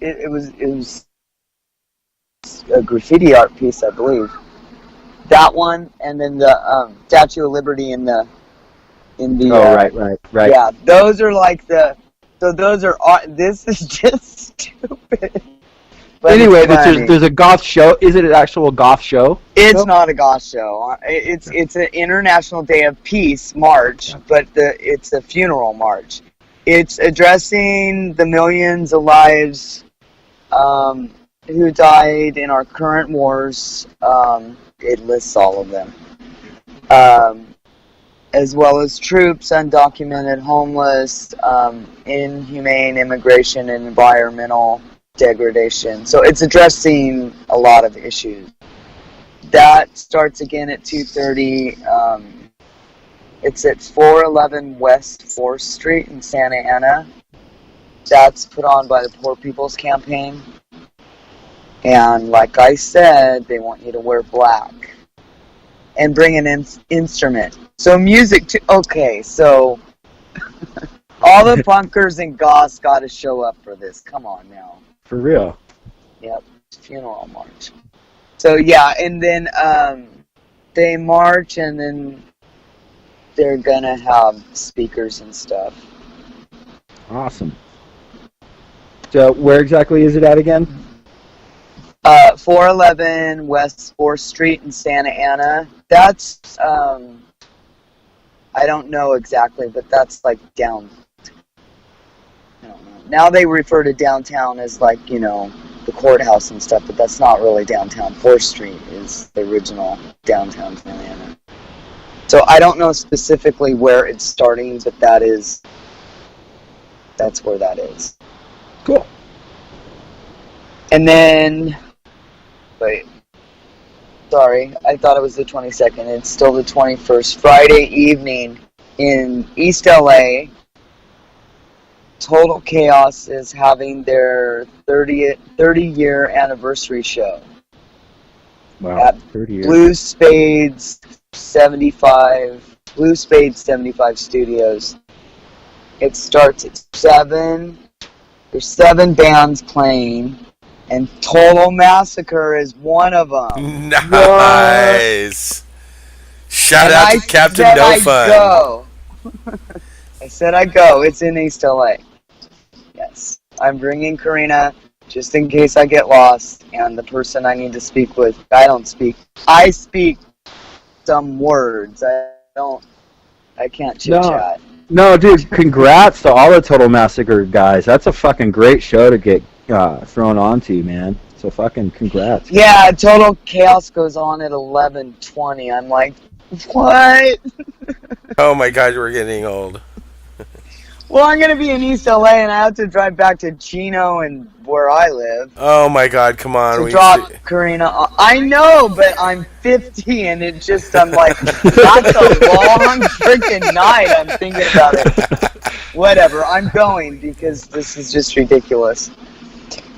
It was a graffiti art piece, I believe. That one, and then the Statue of Liberty in the. Right. Yeah, those are this is just stupid. But anyway, there's a goth show. Is it an actual goth show? It's not a goth show. It's an International Day of Peace march, but it's a funeral march. It's addressing the millions of lives who died in our current wars. It lists all of them. As well as troops, undocumented, homeless, inhumane immigration, and environmental degradation. So it's addressing a lot of issues. That starts again at 2:30. It's at 411 West 4th Street in Santa Ana. That's put on by the Poor People's Campaign. And like I said, they want you to wear black. And bring an instrument. So music too. Okay, so all the punkers and goths got to show up for this. Come on now. For real. Yep, funeral march. So yeah, and then they march, and then they're gonna have speakers and stuff. Awesome. So where exactly is it at again? 411 West 4th Street in Santa Ana. That's, I don't know exactly, but that's down. I don't know. Now they refer to downtown as the courthouse and stuff, but that's not really downtown. 4th Street is the original downtown Santa Ana. So I don't know specifically where it's starting, but that's where that is. Cool. And then, wait, sorry, I thought it was the 22nd. It's still the 21st. Friday evening in East LA, Total Chaos is having their 30-year anniversary show. Wow, at 30 years. Blue Spades 75 Studios. It starts at 7. There's 7 bands playing. And Total Massacre is one of them. Nice. Shout out to Captain No Fun. Go. I said I'd go. It's in East LA. Yes. I'm bringing Karina just in case I get lost, and the person I need to speak with, I speak some words. I can't chit-chat. No, dude, congrats to all the Total Massacre guys. That's a fucking great show to get thrown onto, man. So fucking congrats. Yeah, Total Chaos goes on at 11:20. I'm like, what? Oh my God, we're getting old. Well, I'm going to be in East LA, and I have to drive back to Chino and where I live. Oh my God, come on. To drop Karina off. I know, but I'm 50, and it just, I'm like, that's a long freaking night. I'm thinking about it. Whatever, I'm going because this is just ridiculous.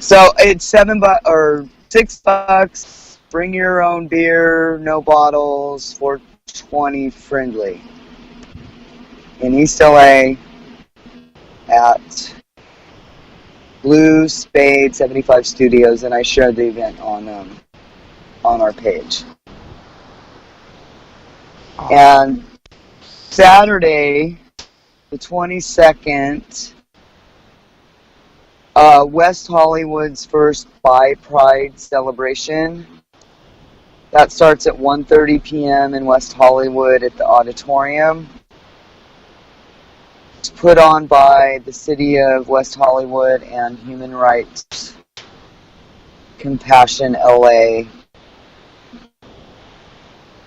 So it's $6. Bring your own beer, no bottles, $4.20 friendly. In East LA at Blue Spade 75 Studios, and I shared the event on our page. And Saturday, the 22nd, West Hollywood's first Bi Pride celebration. That starts at 1:30 p.m. in West Hollywood at the auditorium. It's put on by the City of West Hollywood and Human Rights Compassion LA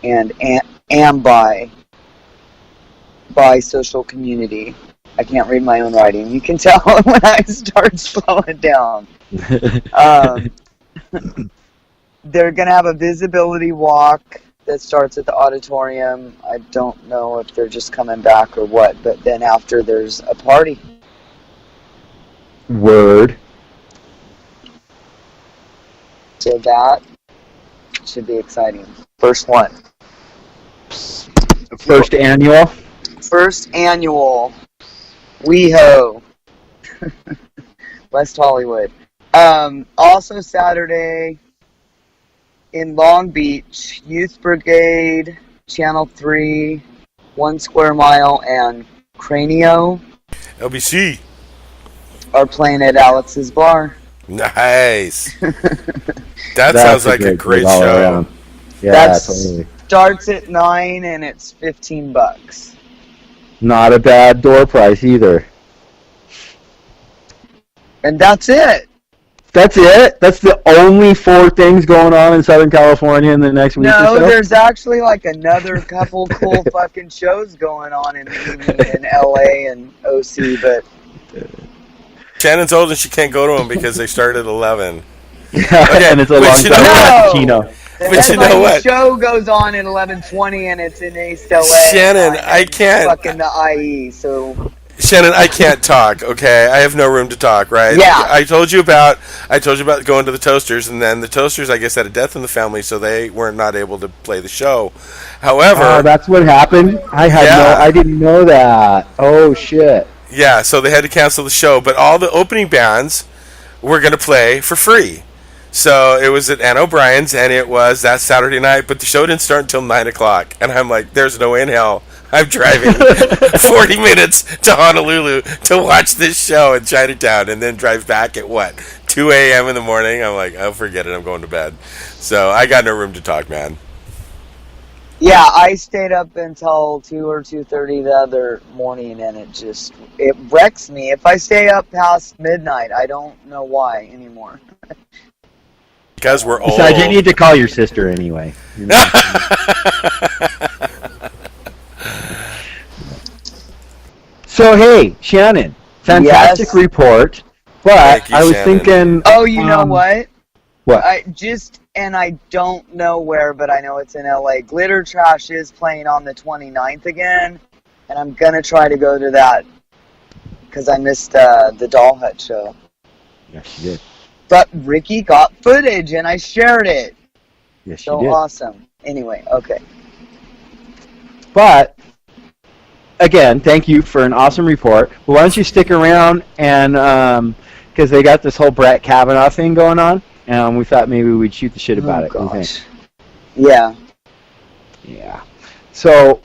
and by Social Community. I can't read my own writing. You can tell when I start slowing down. They're going to have a visibility walk that starts at the auditorium. I don't know if they're just coming back or what, but then after there's a party. Word. So that should be exciting. First one. First annual? First annual. WeHo. West Hollywood. Also Saturday in Long Beach, Youth Brigade, Channel 3, 1 Square Mile, and Cranio LBC are playing at Alex's Bar. Nice. That sounds like a great show. Yeah, that totally. Starts at 9 and it's $15. Not a bad door price either. And that's it. That's it? That's the only 4 things going on in Southern California in the next week or so? No, there's actually like another couple cool fucking shows going on in the evening in LA and OC, but Shannon's old and she can't go to them because they start at 11. Yeah, okay, and it's a long time. Kino. But you know what? The show goes on at 11:20 and it's in East LA. Shannon, I can't. Fucking the IE, so. Shannon, I can't talk. Okay, I have no room to talk. Right? Yeah. I told you about going to the Toasters, and then the Toasters, I guess, had a death in the family, so they were not able to play the show. However, that's what happened. I didn't know that. Oh shit. Yeah, so they had to cancel the show, but all the opening bands were going to play for free. So it was at Ann O'Brien's, and it was that Saturday night, but the show didn't start until 9 o'clock. And I'm like, there's no way in hell I'm driving 40 minutes to Honolulu to watch this show in Chinatown and then drive back at, 2 a.m. in the morning? I'm like, oh, forget it, I'm going to bed. So I got no room to talk, man. Yeah, I stayed up until 2 or 2:30 the other morning, and it wrecks me. If I stay up past midnight, I don't know why anymore. Because we're old. Besides, you need to call your sister anyway. So, hey, Shannon, fantastic report, but I was thinking... Oh, you know what? What? I don't know where, but I know it's in LA. Glitter Trash is playing on the 29th again, and I'm going to try to go to that because I missed the Doll Hut show. Yes, you did. But Ricky got footage, and I shared it. Yes, so you did. Awesome. Anyway, okay. But, again, thank you for an awesome report. Well, why don't you stick around, and because they got this whole Brett Kavanaugh thing going on, and we thought maybe we'd shoot the shit about it. Gosh. Yeah. Yeah. So,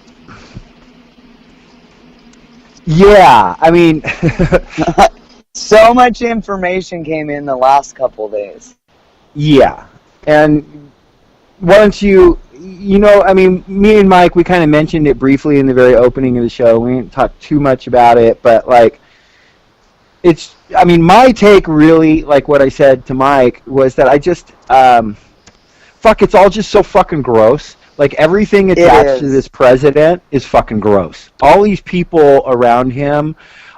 yeah, I mean, so much information came in the last couple days. Yeah, and why don't you know, I mean, me and Mike, we kind of mentioned it briefly in the very opening of the show. We didn't talk too much about it, but like, it's, I mean, my take really, like what I said to Mike, was that I just, fuck, it's all just so fucking gross. Like, everything attached to this president is fucking gross. All these people around him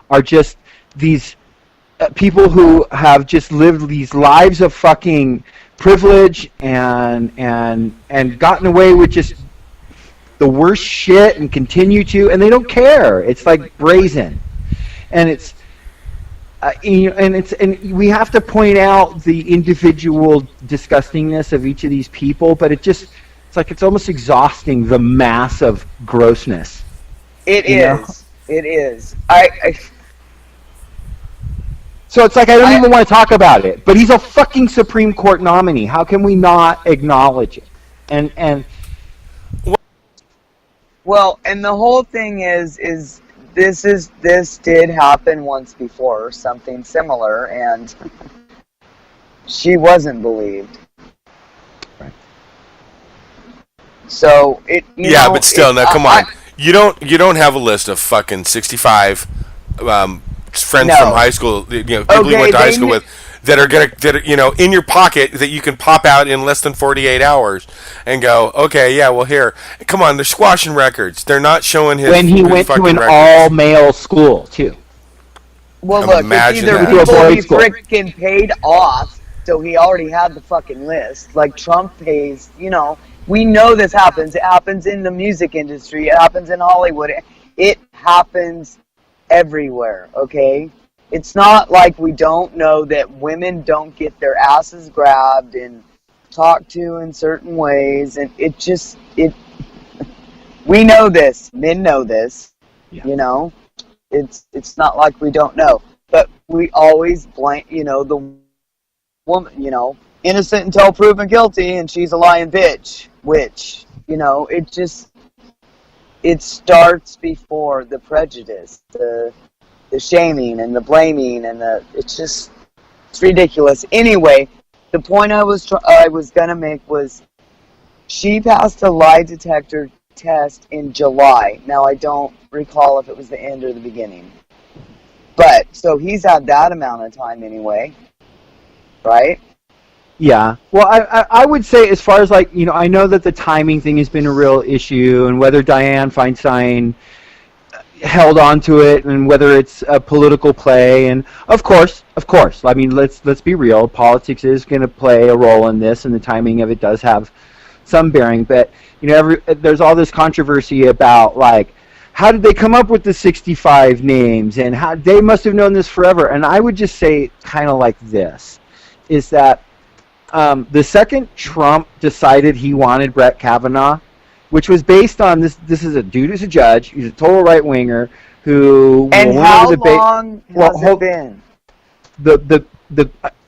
are just these people who have just lived these lives of fucking privilege and gotten away with just the worst shit and continue to, and they don't care. It's like brazen, and it's and we have to point out the individual disgustingness of each of these people, but it's like it's almost exhausting, the mass of grossness. It is. So it's like I don't even want to talk about it, but he's a fucking Supreme Court nominee. How can we not acknowledge it? And well, and the whole thing is this did happen once before, something similar, and she wasn't believed. Right. So it. Yeah, but still, now come on. You don't have a list of fucking 65 friends from high school, people you went to high school with, that are in your pocket that you can pop out in less than 48 hours and go, okay, yeah, well, here, come on, they're squashing records. They're not showing his when he went to an all-male school too. Well, look, it's either people he freaking paid off, so he already had the fucking list. Like Trump pays, we know this happens. It happens in the music industry. It happens in Hollywood. It happens everywhere, okay? It's not like we don't know that women don't get their asses grabbed and talked to in certain ways, and we know this. Men know this, It's not like we don't know, but we always blame, the woman, innocent until proven guilty, and she's a lying bitch, which, it starts before the prejudice, the shaming and the blaming, and it's ridiculous. Anyway, the point I was gonna make was she passed a lie detector test in July. Now I don't recall if it was the end or the beginning, but so he's had that amount of time anyway, right? Yeah. Well, I would say, as far as I know that the timing thing has been a real issue, and whether Dianne Feinstein held on to it, and whether it's a political play, and of course, I mean, let's be real. Politics is going to play a role in this, and the timing of it does have some bearing. But there's all this controversy about how did they come up with the 65 names, and how they must have known this forever. And I would just say, kind of like this, is that the second Trump decided he wanted Brett Kavanaugh, which was based on this is a dude who's a judge, he's a total right-winger who... And how long has it been?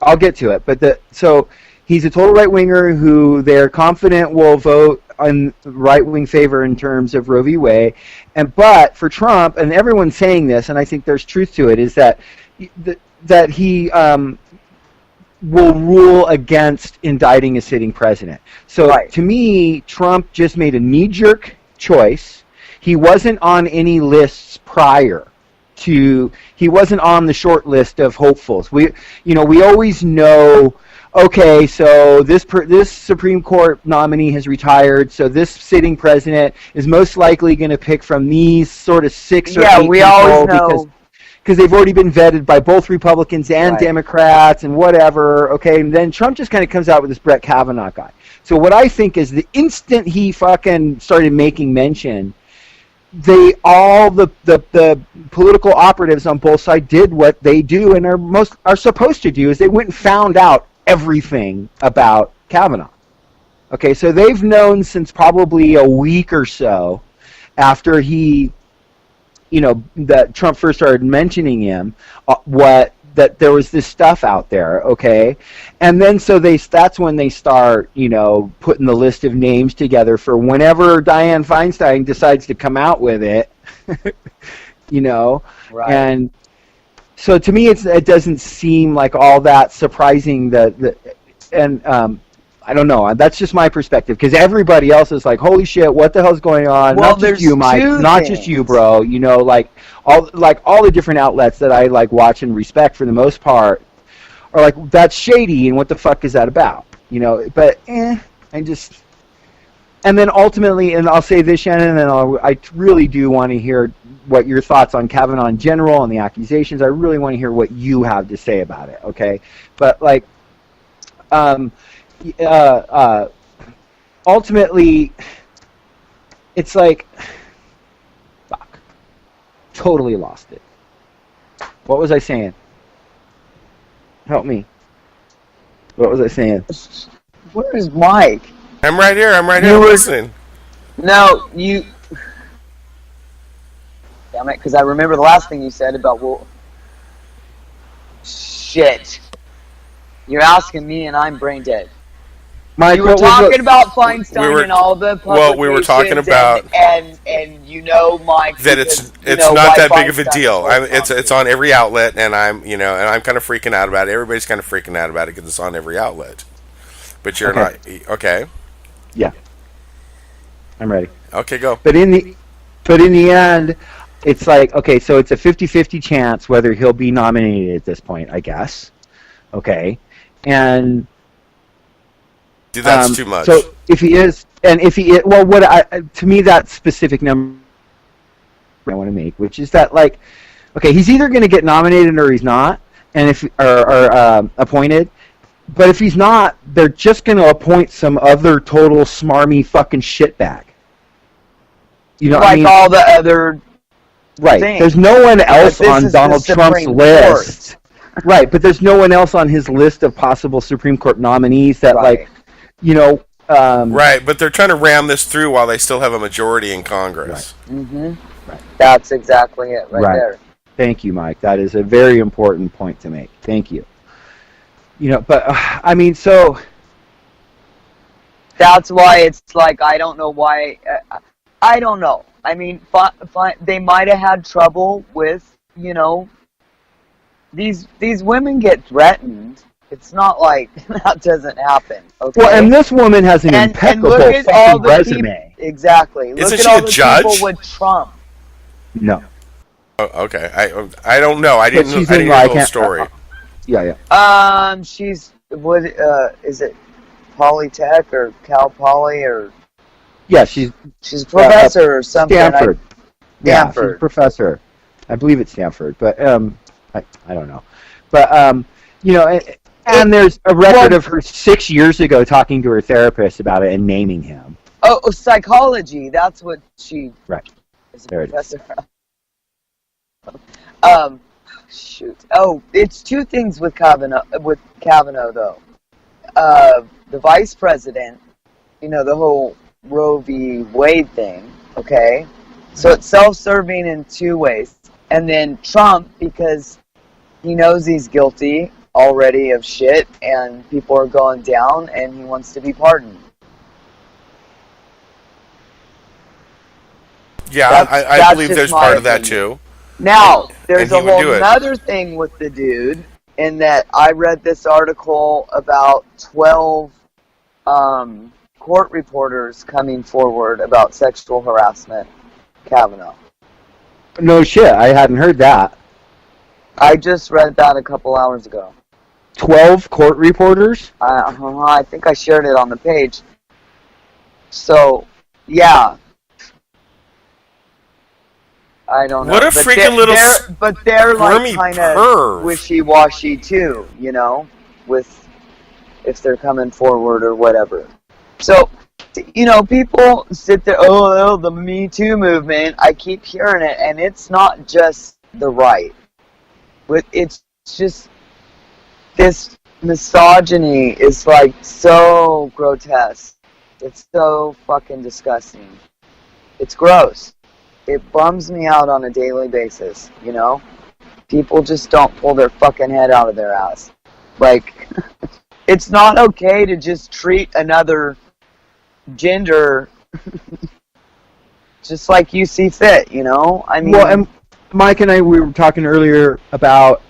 I'll get to it, so he's a total right-winger who they're confident will vote in right-wing favor in terms of Roe v. Wade, but for Trump, and everyone's saying this, and I think there's truth to it, is that he will rule against indicting a sitting president. So to me, Trump just made a knee-jerk choice. He wasn't on any lists prior to, he wasn't on the short list of hopefuls. We always know, okay, so this Supreme Court nominee has retired, so this sitting president is most likely going to pick from these sort of 6 or 8 people. Yeah, we always know. Because they've already been vetted by both Republicans and Democrats and whatever, okay? And then Trump just kind of comes out with this Brett Kavanaugh guy. So what I think is the instant he fucking started making mention, the political operatives on both sides did what they do and are supposed to do, is they went and found out everything about Kavanaugh. Okay, so they've known since probably a week or so after that Trump first started mentioning him, what that there was this stuff out there, okay? And then that's when they start, putting the list of names together for whenever Dianne Feinstein decides to come out with it, Right. And so to me, it doesn't seem like all that surprising I don't know. That's just my perspective, because everybody else is like, "Holy shit, what the hell's going on?" Well, not just you, Mike. Not just you, bro. All the different outlets that I watch and respect for the most part are like, "That's shady," and what the fuck is that about? But I just. And then ultimately, and I'll say this, Shannon, and I really do want to hear what your thoughts on Kavanaugh in general and the accusations. I really want to hear what you have to say about it. Okay, but ultimately, it's like, fuck, totally lost it. What was I saying? Help me. What was I saying? Where is Mike? I'm right here. I'm listening. No, you... Damn it, because I remember the last thing you said about, shit. You're asking me and I'm brain dead. Mike, you were talking about Feinstein and all the publications. Well, we were talking about and Mike, that it's not that big of a deal. It's on every outlet, and I'm kind of freaking out about it. Everybody's kind of freaking out about it because it's on every outlet. But you're not okay. Yeah, I'm ready. Okay, go. But in the end, it's like, okay, so it's a 50-50 chance whether he'll be nominated at this point, I guess. Okay, and. Dude, that's too much. So if he is, and if he is, well, to me that specific number I want to make, which is that okay, he's either going to get nominated or he's not, and if or appointed. But if he's not, they're just going to appoint some other total smarmy fucking shitbag. All the other right. things. There's no one else on Donald Trump's list. Right, but there's no one else on his list of possible Supreme Court nominees that right, but they're trying to ram this through while they still have a majority in Congress. Right. Mm-hmm. Right. That's exactly it right there. Thank you, Mike. That is a very important point to make. Thank you. But I mean, so that's why it's like, I don't know why. I don't know. I mean, they might have had trouble with, these women get threatened. It's not like that doesn't happen. Okay. Well, and this woman has an impeccable fucking resume. Exactly. Isn't she a judge? People with Trump. No. Oh, okay. I don't know. I didn't hear the whole story. Yeah. She's what? Is it Polytech or Cal Poly or? Yeah, she's a professor or something. Stanford. Yeah, she's a professor. I believe it's Stanford, but I don't know. But and there's a record of her 6 years ago talking to her therapist about it and naming him. Oh, psychology. That's what she. Right. Is a there professor. Shoot. Oh, it's two things with Kavanaugh though. The vice president, the whole Roe v. Wade thing, okay? So it's self-serving in two ways. And then Trump, because he knows he's guilty already of shit and people are going down and he wants to be pardoned. Yeah, I believe there's part of that too. Now, there's a whole other thing with the dude, in that I read this article about 12 court reporters coming forward about sexual harassment, Kavanaugh. No shit, I hadn't heard that. I just read that a couple hours ago. 12 court reporters? I think I shared it on the page. So, yeah. I don't know. What a freaking little but they're like kind of wishy-washy too, with if they're coming forward or whatever. So, people sit there, the Me Too movement, I keep hearing it, and it's not just the right. But it's just, this misogyny is like so grotesque. It's so fucking disgusting. It's gross. It bums me out on a daily basis, People just don't pull their fucking head out of their ass. Like, it's not okay to just treat another gender just like you see fit, you know? I mean... Well, and Mike and I, we were talking earlier about,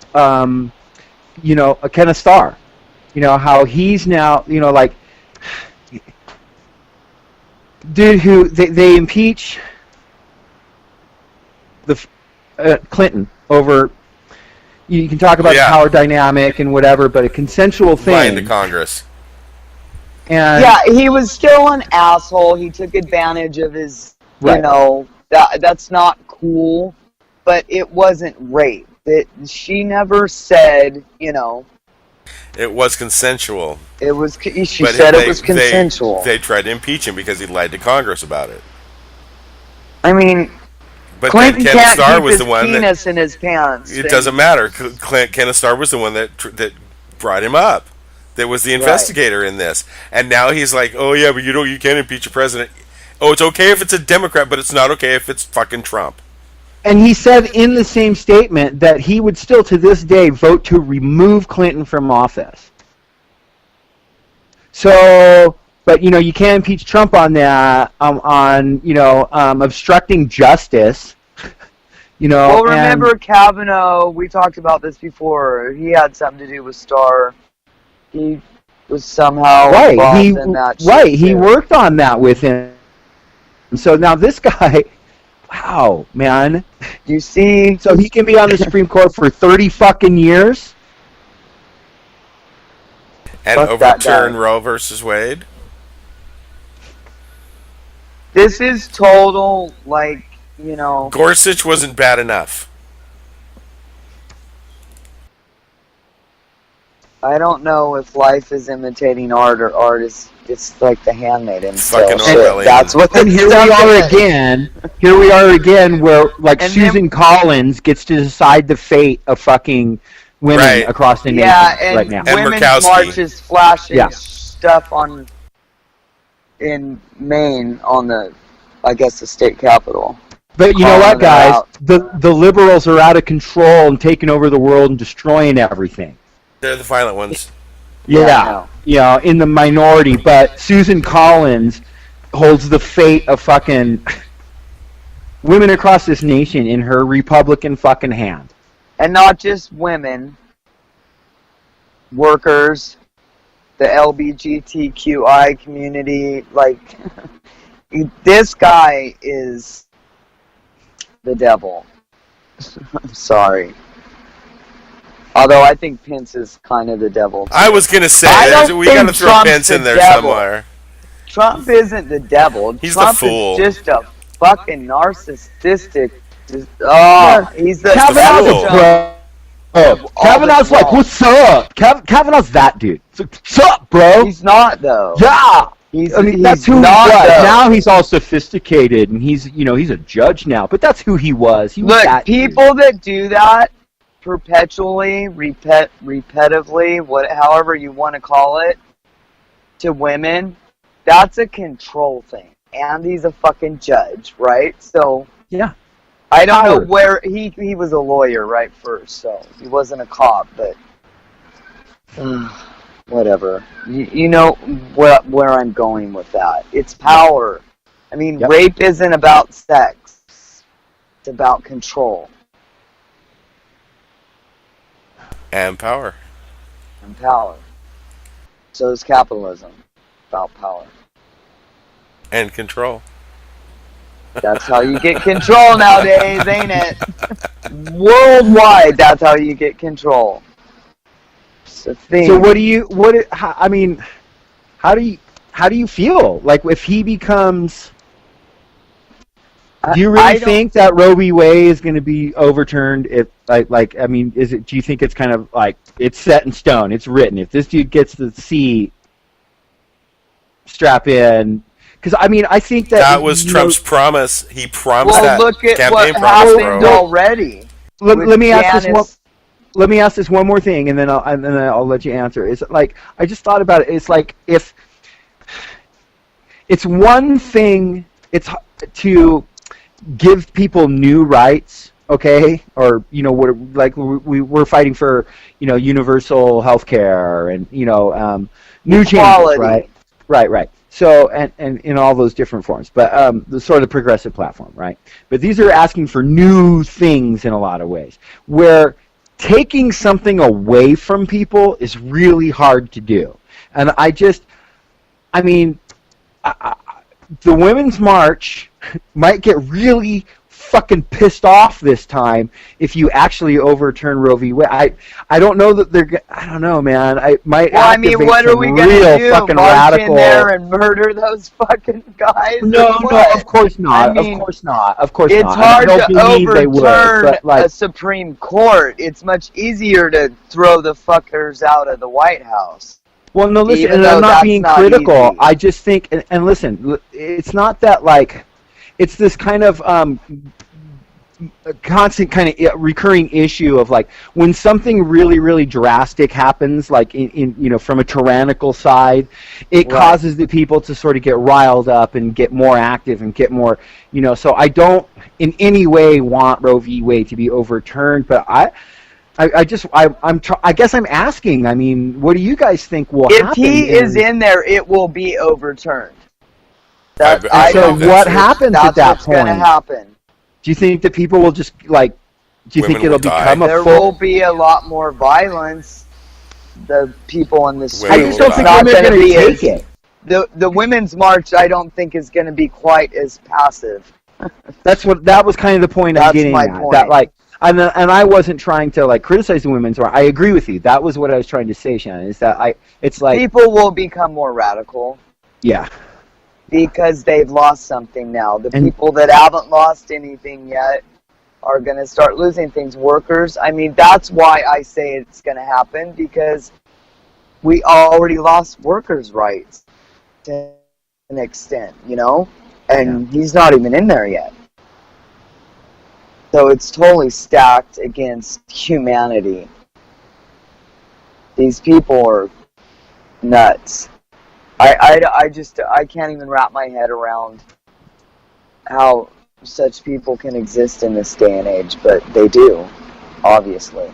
you know, Kenneth Starr. You know, how he's now, you know, like... Dude who... They impeach the Clinton over... You can talk about the power dynamic and whatever, but a consensual thing... Lying to Congress. And yeah, he was still an asshole. He took advantage of his, you know, that's not cool, but it wasn't rape. She never said, you know... It was consensual. It was. She said it was consensual. They tried to impeach him because he lied to Congress about it. I mean... But Clinton then Kenneth can't Starr keep was his the one penis in his pants. It doesn't matter. Kenneth Starr was the one that brought him up. That was the investigator in this, and now he's like, "Oh yeah, but you can't impeach a president. Oh, it's okay if it's a Democrat, but it's not okay if it's fucking Trump." And he said in the same statement that he would still, to this day, vote to remove Clinton from office. So, but you know, you can't impeach Trump on that, on you know, obstructing justice. You know. Well, remember Kavanaugh? We talked about this before. He had something to do with Starr. He was somehow involved in that. Right, he worked on that with him. So now this guy, wow, man. You see? So he can be on the Supreme Court for 30 fucking years? And overturn Roe versus Wade? This is total, like, you know... Gorsuch wasn't bad enough. I don't know if life is imitating art or art is it's like The Handmaiden. Fucking so that's what. And here we are again. Here we are again, where like and Susan Collins gets to decide the fate of fucking women across the nation right now. And Women's March is flashing stuff in Maine on the, I guess, the state capitol. But you know what, guys? The liberals are out of control and taking over the world and destroying everything. They're the violent ones. Yeah, in the minority. But Susan Collins holds the fate of fucking women across this nation in her Republican fucking hand. And not just women, workers, the LGBTQI community. Like, this guy is the devil. I'm sorry. Although I think Pence is kind of the devil. I was going to say, we got to throw Pence in there somewhere. Trump isn't the devil. He's Trump the fool. Is just a fucking narcissistic. He's the Kavanaugh's bro. Kavanaugh's like, what's up? Kavanaugh's that dude. It's like, what's up, bro? He's not though. Yeah. That's who he was. Though. Now he's all sophisticated and he's a judge now. But that's who he was. He was Look, that people that do that perpetually, repetitively, however you want to call it, to women, that's a control thing. And he's a fucking judge, right? So yeah, I don't know where he was a lawyer, right? First, so he wasn't a cop, but whatever. You know where I'm going with that. It's power. I mean, rape isn't about sex. It's about control. And power. And power. So is capitalism. About power. And control. That's how you get control nowadays, ain't it? Worldwide, that's how you get control. It's a thing. So how do you feel? Like if he becomes... Do you really think that Roe v. Wade is going to be overturned? If do you think it's kind of like it's set in stone? It's written. If this dude gets the seat, strap in. Because I think that was Trump's promise. He promised that look at campaign what promise. happened already. Let me ask this one more thing, and then I'll let you answer. Is like I just thought about it. It's like if it's one thing, it's to give people new rights okay? Or we're fighting for universal health care and new changes, right. So and in all those different forms, but the sort of progressive platform, right? But these are asking for new things in a lot of ways, where taking something away from people is really hard to do. And the Women's March might get really fucking pissed off this time if you actually overturn Roe v. Wade. I don't know that I don't know, man. I might activate what are we some gonna real do? fucking March radical. in there and murder those fucking guys? No, of course not. Of course not. It's hard to overturn a Supreme Court. It's much easier to throw the fuckers out of the White House. Well, no, listen, and I'm not being critical. I just think, and listen, it's not that it's this kind of constant kind of recurring issue of when something really, really drastic happens, in from a tyrannical side, it causes the people to sort of get riled up and get more active and get more, So I don't in any way want Roe v. Wade to be overturned, but I guess I'm asking. I mean, what do you guys think will happen? If he is in there, it will be overturned. So what happens at that point? Going to happen. Do you think that people will just do you think it'll become There will be a lot more violence. The people on the street. I just don't think women are going to take it. The Women's March, I don't think is going to be quite as passive. That was kind of the point I'm getting at. Point. That and I wasn't trying to criticize the Women's March. I agree with you. That was what I was trying to say, Shannon. Is that people will become more radical. Yeah. Because they've lost something now. The people that haven't lost anything yet are going to start losing things. Workers, that's why I say it's going to happen, because we already lost workers' rights to an extent, and he's not even in there yet. So it's totally stacked against humanity. These people are nuts. I can't even wrap my head around how such people can exist in this day and age, but they do, obviously.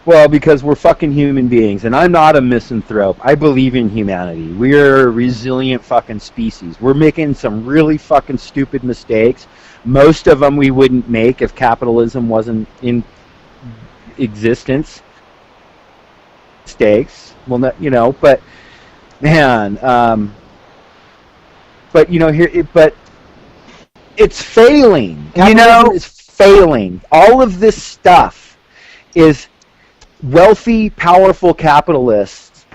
Well, because we're fucking human beings, and I'm not a misanthrope. I believe in humanity. We're a resilient fucking species. We're making some really fucking stupid mistakes. Most of them we wouldn't make if capitalism wasn't in existence. Mistakes. Well, but... Man, but it's failing. Capitalism is failing. All of this stuff is wealthy, powerful capitalists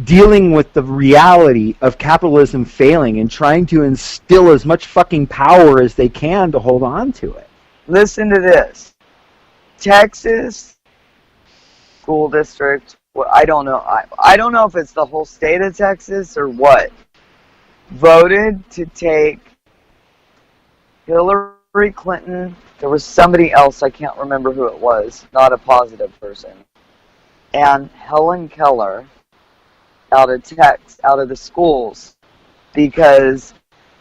dealing with the reality of capitalism failing and trying to instill as much fucking power as they can to hold on to it. Listen to this. Texas school district. Well, I don't know. I don't know if it's the whole state of Texas or what. Voted to take Hillary Clinton. There was somebody else, I can't remember who it was, not a positive person, and Helen Keller out of the schools, because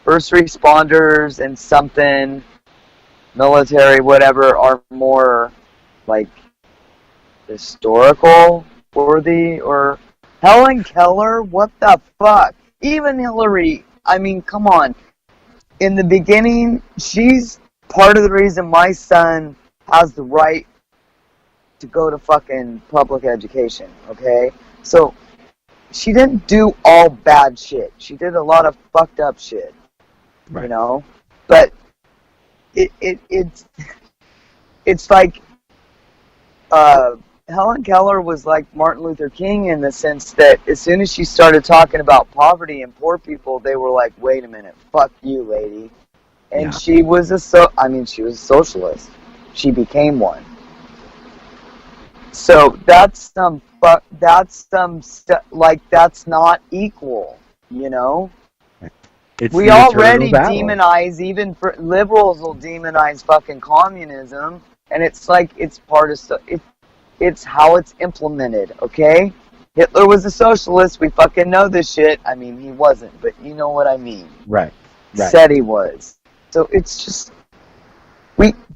first responders and something, military, whatever, are more historical worthy. Or Helen Keller, what the fuck? Even Hillary, come on. In the beginning, she's part of the reason my son has the right to go to fucking public education, okay? So, she didn't do all bad shit. She did a lot of fucked up shit, But it's like Helen Keller was like Martin Luther King in the sense that as soon as she started talking about poverty and poor people, they were like, "Wait a minute, fuck you, lady." And she was she was a socialist. She became one. So that's that's not equal, We already demonize, even for liberals will demonize fucking communism, and it's like it's part of it's how it's implemented, okay? Hitler was a socialist. We fucking know this shit. He wasn't, but you know what I mean. Right. Said he was. So it's just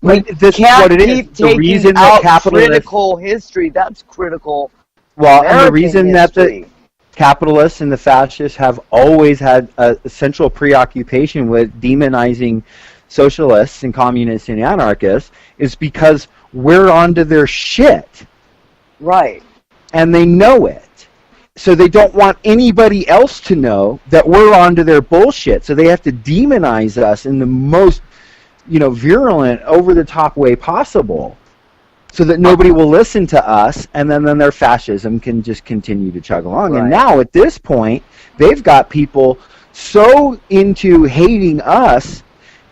This is what it is. Keep The taking reason that out capitalists, critical history. That's critical. well, and the American reason that the capitalists and the fascists have always had a central preoccupation with demonizing socialists and communists and anarchists is because we're onto their shit. Right. And they know it. So they don't want anybody else to know that we're onto their bullshit. So they have to demonize us in the most, virulent, over-the-top way possible, so that nobody will listen to us, and then their fascism can just continue to chug along. Right. And now, at this point, they've got people so into hating us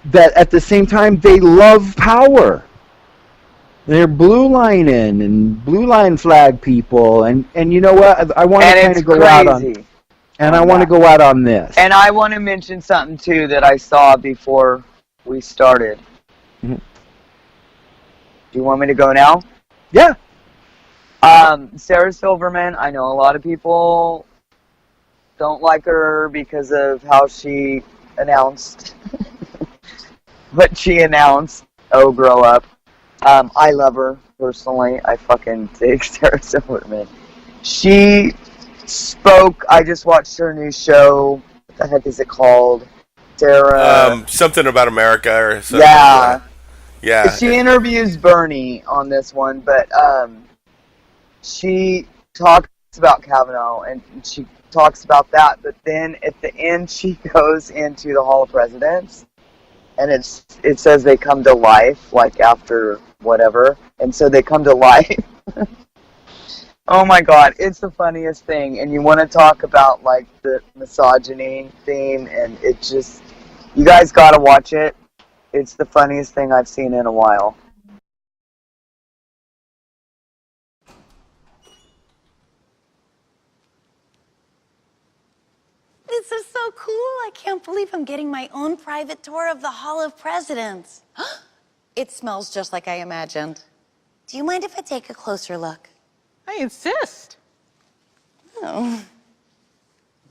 that at the same time they love power. They're blue lining and blue line flag people, and you know what? I want to kind of go out on, and I want to go out on this. And I want to mention something too that I saw before we started. Mm-hmm. Do you want me to go now? Yeah. Sarah Silverman, I know a lot of people don't like her because of how she announced what she announced. Oh, grow up. I love her personally. I fucking dig Sarah Silverman. She spoke. I just watched her new show. What the heck is it called? Sarah. Something about America or something. Yeah. Yeah. She interviews Bernie on this one, but she talks about Kavanaugh and she talks about that. But then at the end, she goes into the Hall of Presidents. And it says they come to life, like after whatever. And so they come to life. Oh my God, it's the funniest thing. And you want to talk about like the misogyny theme, and it just, you guys got to watch it. It's the funniest thing I've seen in a while. This is so cool. I can't believe I'm getting my own private tour of the Hall of Presidents. It smells just like I imagined. Do you mind if I take a closer look? I insist. Oh.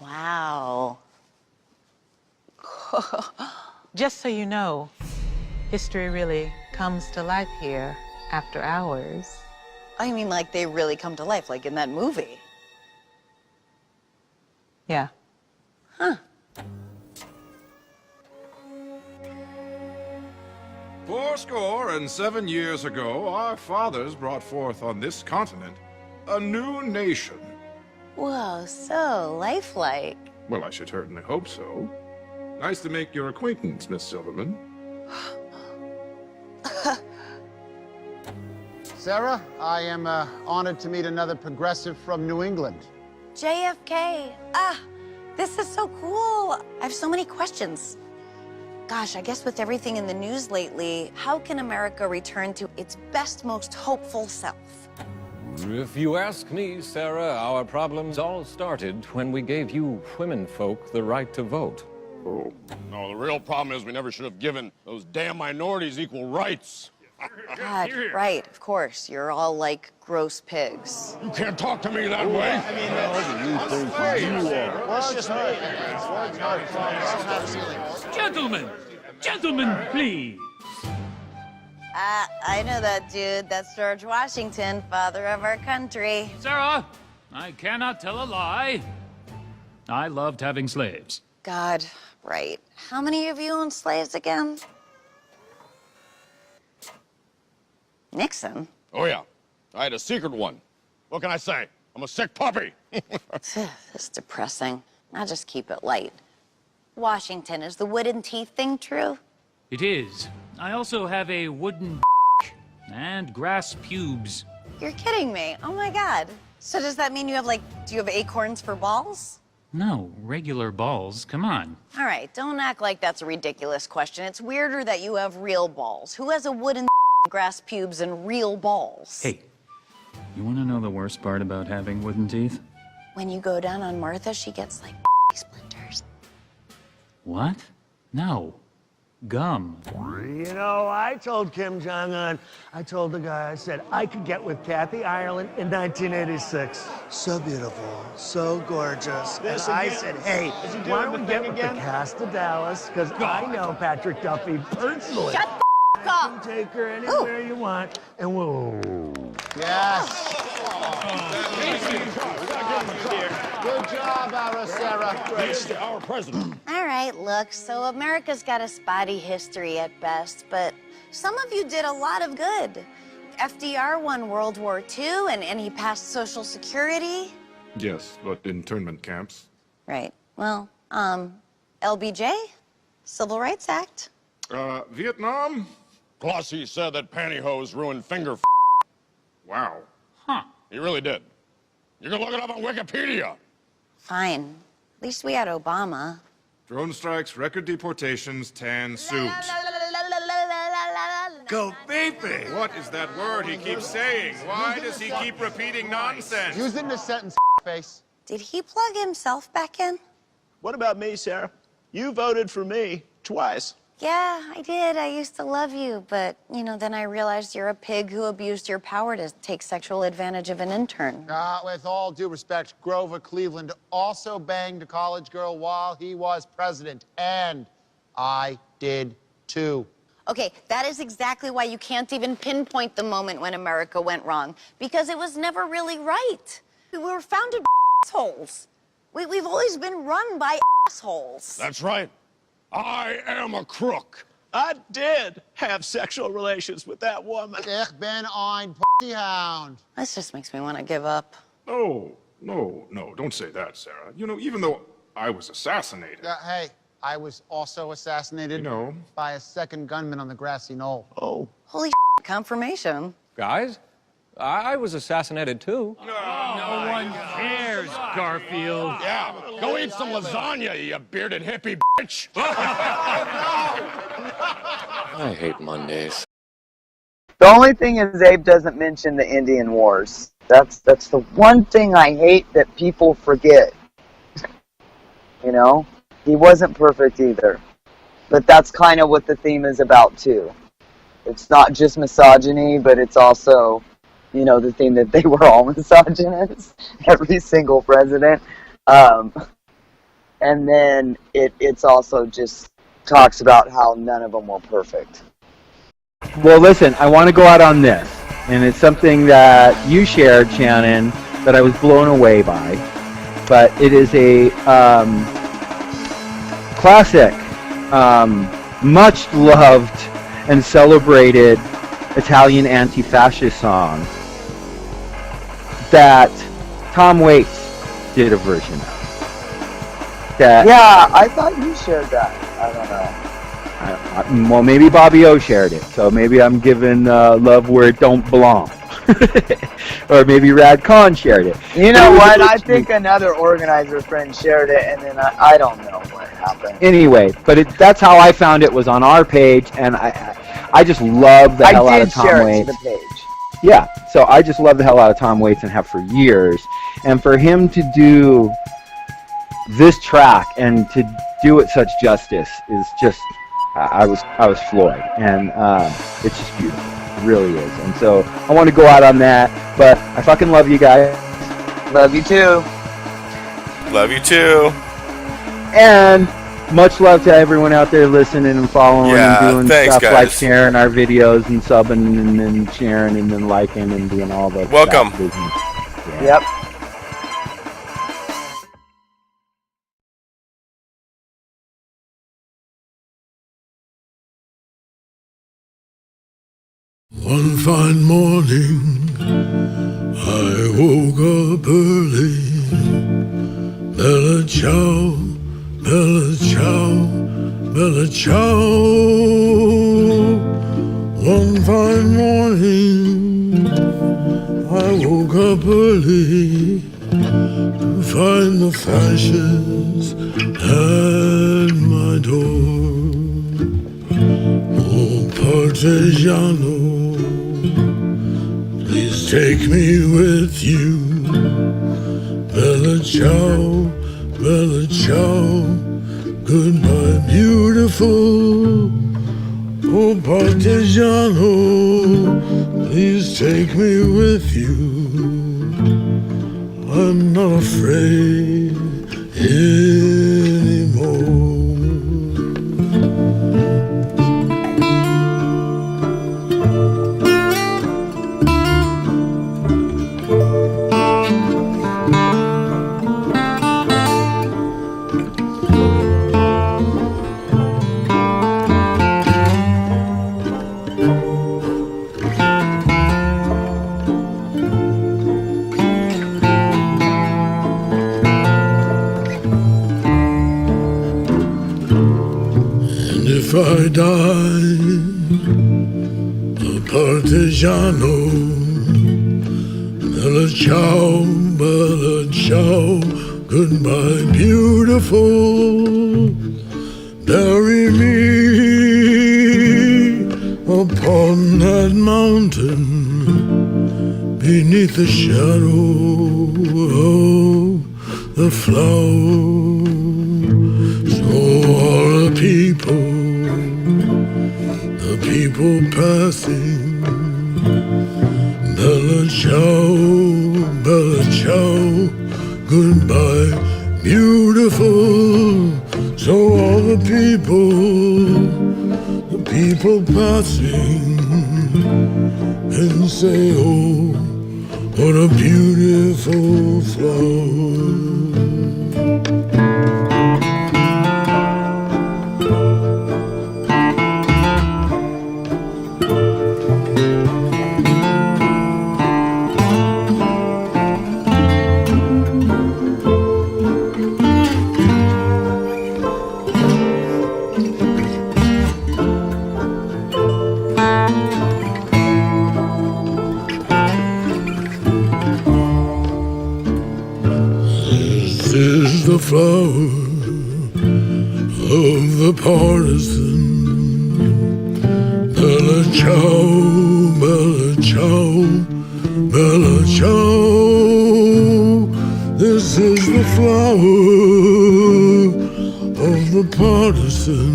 Wow. Just so you know, history really comes to life here after hours. I mean, like they really come to life, like in that movie. Yeah. Huh. 87 years ago, our fathers brought forth on this continent a new nation. Whoa, so lifelike. Well, I should certainly hope so. Nice to make your acquaintance, Miss Silverman. Sarah, I am honored to meet another progressive from New England. JFK. This is so cool. I have so many questions. Gosh, I guess with everything in the news lately, how can America return to its best, most hopeful self? If you ask me, Sarah, our problems all started when we gave you womenfolk the right to vote. Oh, no, the real problem is we never should have given those damn minorities equal rights. God, right, of course. You're all like gross pigs. You can't talk to me that way. Gentlemen, please. I know that dude. That's George Washington, father of our country. Sarah, I cannot tell a lie. I loved having slaves. God, right. How many of you own slaves again? Nixon? Oh, yeah. I had a secret one. What can I say? I'm a sick puppy. It's depressing. I'll just keep it light. Washington, is the wooden teeth thing true? It is. I also have a wooden and grass pubes. You're kidding me. Oh my God. So does that mean you have do you have acorns for balls? No, regular balls. Come on. All right, don't act like that's a ridiculous question. It's weirder that you have real balls. Who has a wooden grass pubes and real balls? Hey, you want to know the worst part about having wooden teeth? When you go down on Martha, she gets splinters. What? No. Gum. You know, I told Kim Jong-un, I told the guy, I said, I could get with Kathy Ireland in 1986. So beautiful, so gorgeous. And I said, hey, why don't we get with the cast of Dallas? Because I know Patrick Duffy personally. Shut the America! Take her anywhere you want, and we'll... Yes. Good job, Sarah. Our president. All right, look, so America's got a spotty history at best, but some of you did a lot of good. FDR won World War II, and he passed Social Security. Yes, but internment camps. Right. Well, LBJ, Civil Rights Act. Vietnam? Plus, he said that pantyhose ruined finger. Wow. Huh. He really did. You can look it up on Wikipedia. Fine. At least we had Obama. Drone strikes, record deportations, tan suits. Go baby! What is that word he keeps saying? Why does he keep repeating nonsense? Use it in a sentence, face. Did he plug himself back in? What about me, Sarah? You voted for me twice. Yeah, I did. I used to love you, but, then I realized you're a pig who abused your power to take sexual advantage of an intern. With all due respect, Grover Cleveland also banged a college girl while he was president, and I did too. Okay, that is exactly why you can't even pinpoint the moment when America went wrong, because it was never really right. We were founded by assholes. We've always been run by assholes. That's right. I am a crook. I did have sexual relations with that woman. Ich bin ein hound. This just makes me want to give up. No, don't say that, Sarah. Even though I was assassinated. Hey, I was also assassinated by a second gunman on the grassy knoll. Oh. Holy confirmation. Guys, I was assassinated too. No one cares, Garfield. Yeah, go eat some lasagna, you bearded hippie bitch. I hate Mondays. The only thing is Abe doesn't mention the Indian Wars. That's the one thing I hate that people forget. He wasn't perfect either. But that's kind of what the theme is about too. It's not just misogyny, but it's also, the theme that they were all misogynists, every single president. And then it's also just talks about how none of them were perfect. Well, listen, I want to go out on this, and it's something that you shared, Shannon, that I was blown away by. But it is a classic, much loved and celebrated Italian anti-fascist song that Tom Waits did a version of. Yeah, I thought you shared that. I don't know. Well, maybe Bobby O shared it, so maybe I'm giving love where it don't belong. Or maybe Radd Kahn shared it. You know what? I think another organizer friend shared it, and then I don't know what happened. Anyway, but that's how I found it, was on our page, and I just love the hell out of Tom Waits. I did share it to the page. Yeah, so I just love the hell out of Tom Waits and have for years. And for him to do this track and to do it such justice is just, I was floored. And it's just beautiful. It really is. And so I want to go out on that, but I fucking love you guys. Love you too. Love you too. And much love to everyone out there listening and following and doing thanks, stuff guys. like sharing our videos and subbing and then sharing and then liking and doing all the welcome. Business. Yeah. Yep. One fine morning, I woke up early. Bella ciao, bella ciao, bella ciao. One fine morning, I woke up early to find the fascists at my door. Oh, partigiano, please take me with you. Bella ciao, bella ciao, goodbye beautiful. Oh partigiano, please take me with you. I'm not afraid anymore. if I die, partigiano, bella ciao, goodbye, beautiful. Bury me upon that mountain, beneath the shadow of the flower. So all the people passing, bella ciao, goodbye, beautiful. So all the people passing, and say, oh, what a beautiful flower. The flower of the partisan, bella ciao, bella ciao, bella ciao. This is the flower of the partisan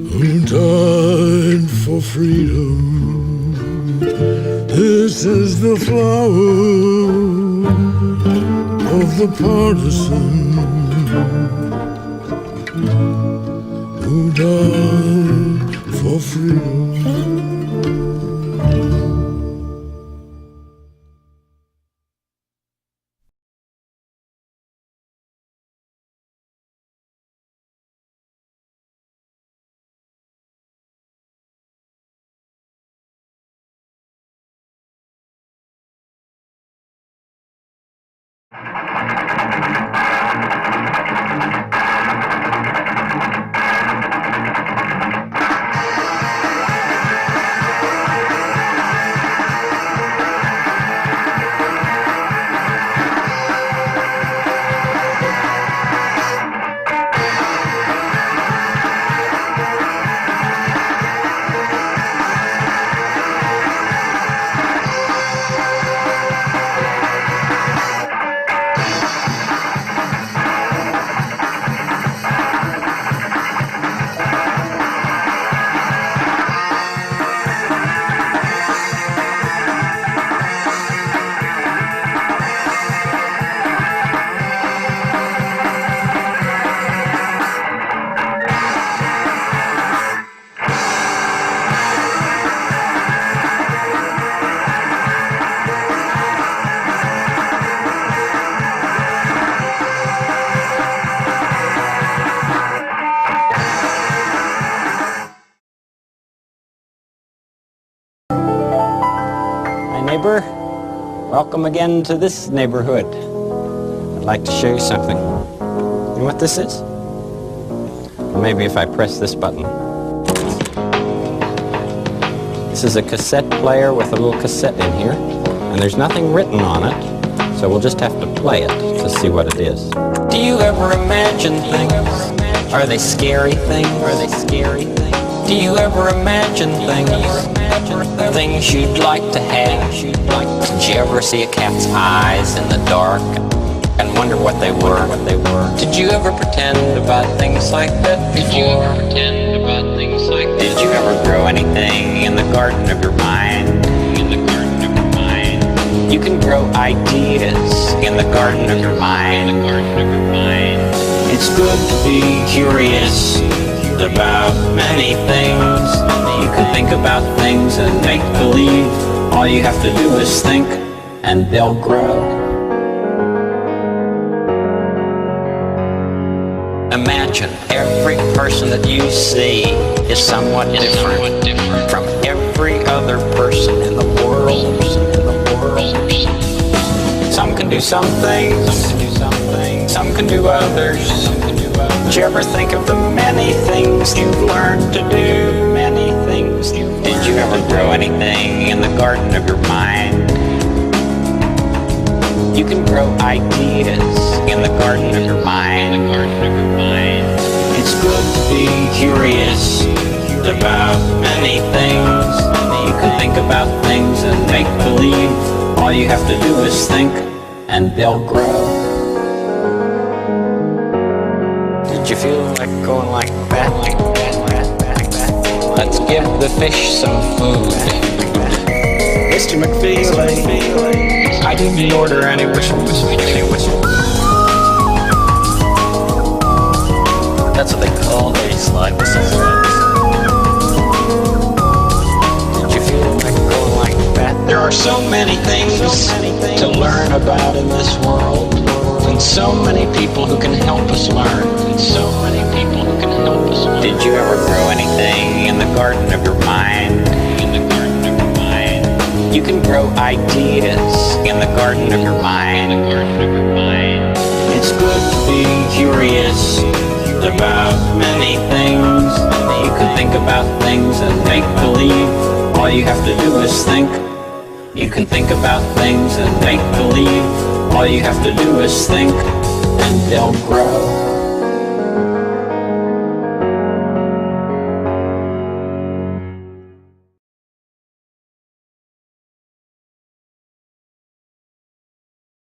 who died for freedom. This is the flower of the partisan who died for freedom. Neighbor, welcome again to this neighborhood. I'd like to show you something. You know what this is? Well, maybe if I press this button. This is a cassette player with a little cassette in here, and there's nothing written on it, so we'll just have to play it to see what it is. Do you ever imagine things? Are they scary things? Are they scary things? Do you ever imagine things? Things you'd like to have? Did you ever see a cat's eyes in the dark and wonder what they were? Did you ever pretend about things like that before? Did you ever grow anything in the garden of your mind? You can grow ideas in the garden of your mind. It's good to be curious about many things. You can think about things and make believe. All you have to do is think and they'll grow. Imagine every person that you see is somewhat different from every other person in the world. Some can do some things, some can do others. Did you ever think of the many things you've learned to do? Many things you've learned. Did you ever grow anything in the garden of your mind? You can grow ideas in the garden of your mind. It's good to be curious about many things. You can think about things and make believe. All you have to do is think and they'll grow. Did you feel like going like that? Let's give the fish some food. Mr. McFeely, I didn't order any whistles. That's what they call a slide whistle. Did you feel like going like that? There are so many things to learn about in this world, and so many people who can help us learn. So many people who can help us learn. Did you ever grow anything in the garden of your mind? You can grow ideas in the garden of your mind. It's good to be curious about many things. You can think about things and make believe. All you have to do is think. You can think about things and make believe. All you have to do is think, and they'll grow.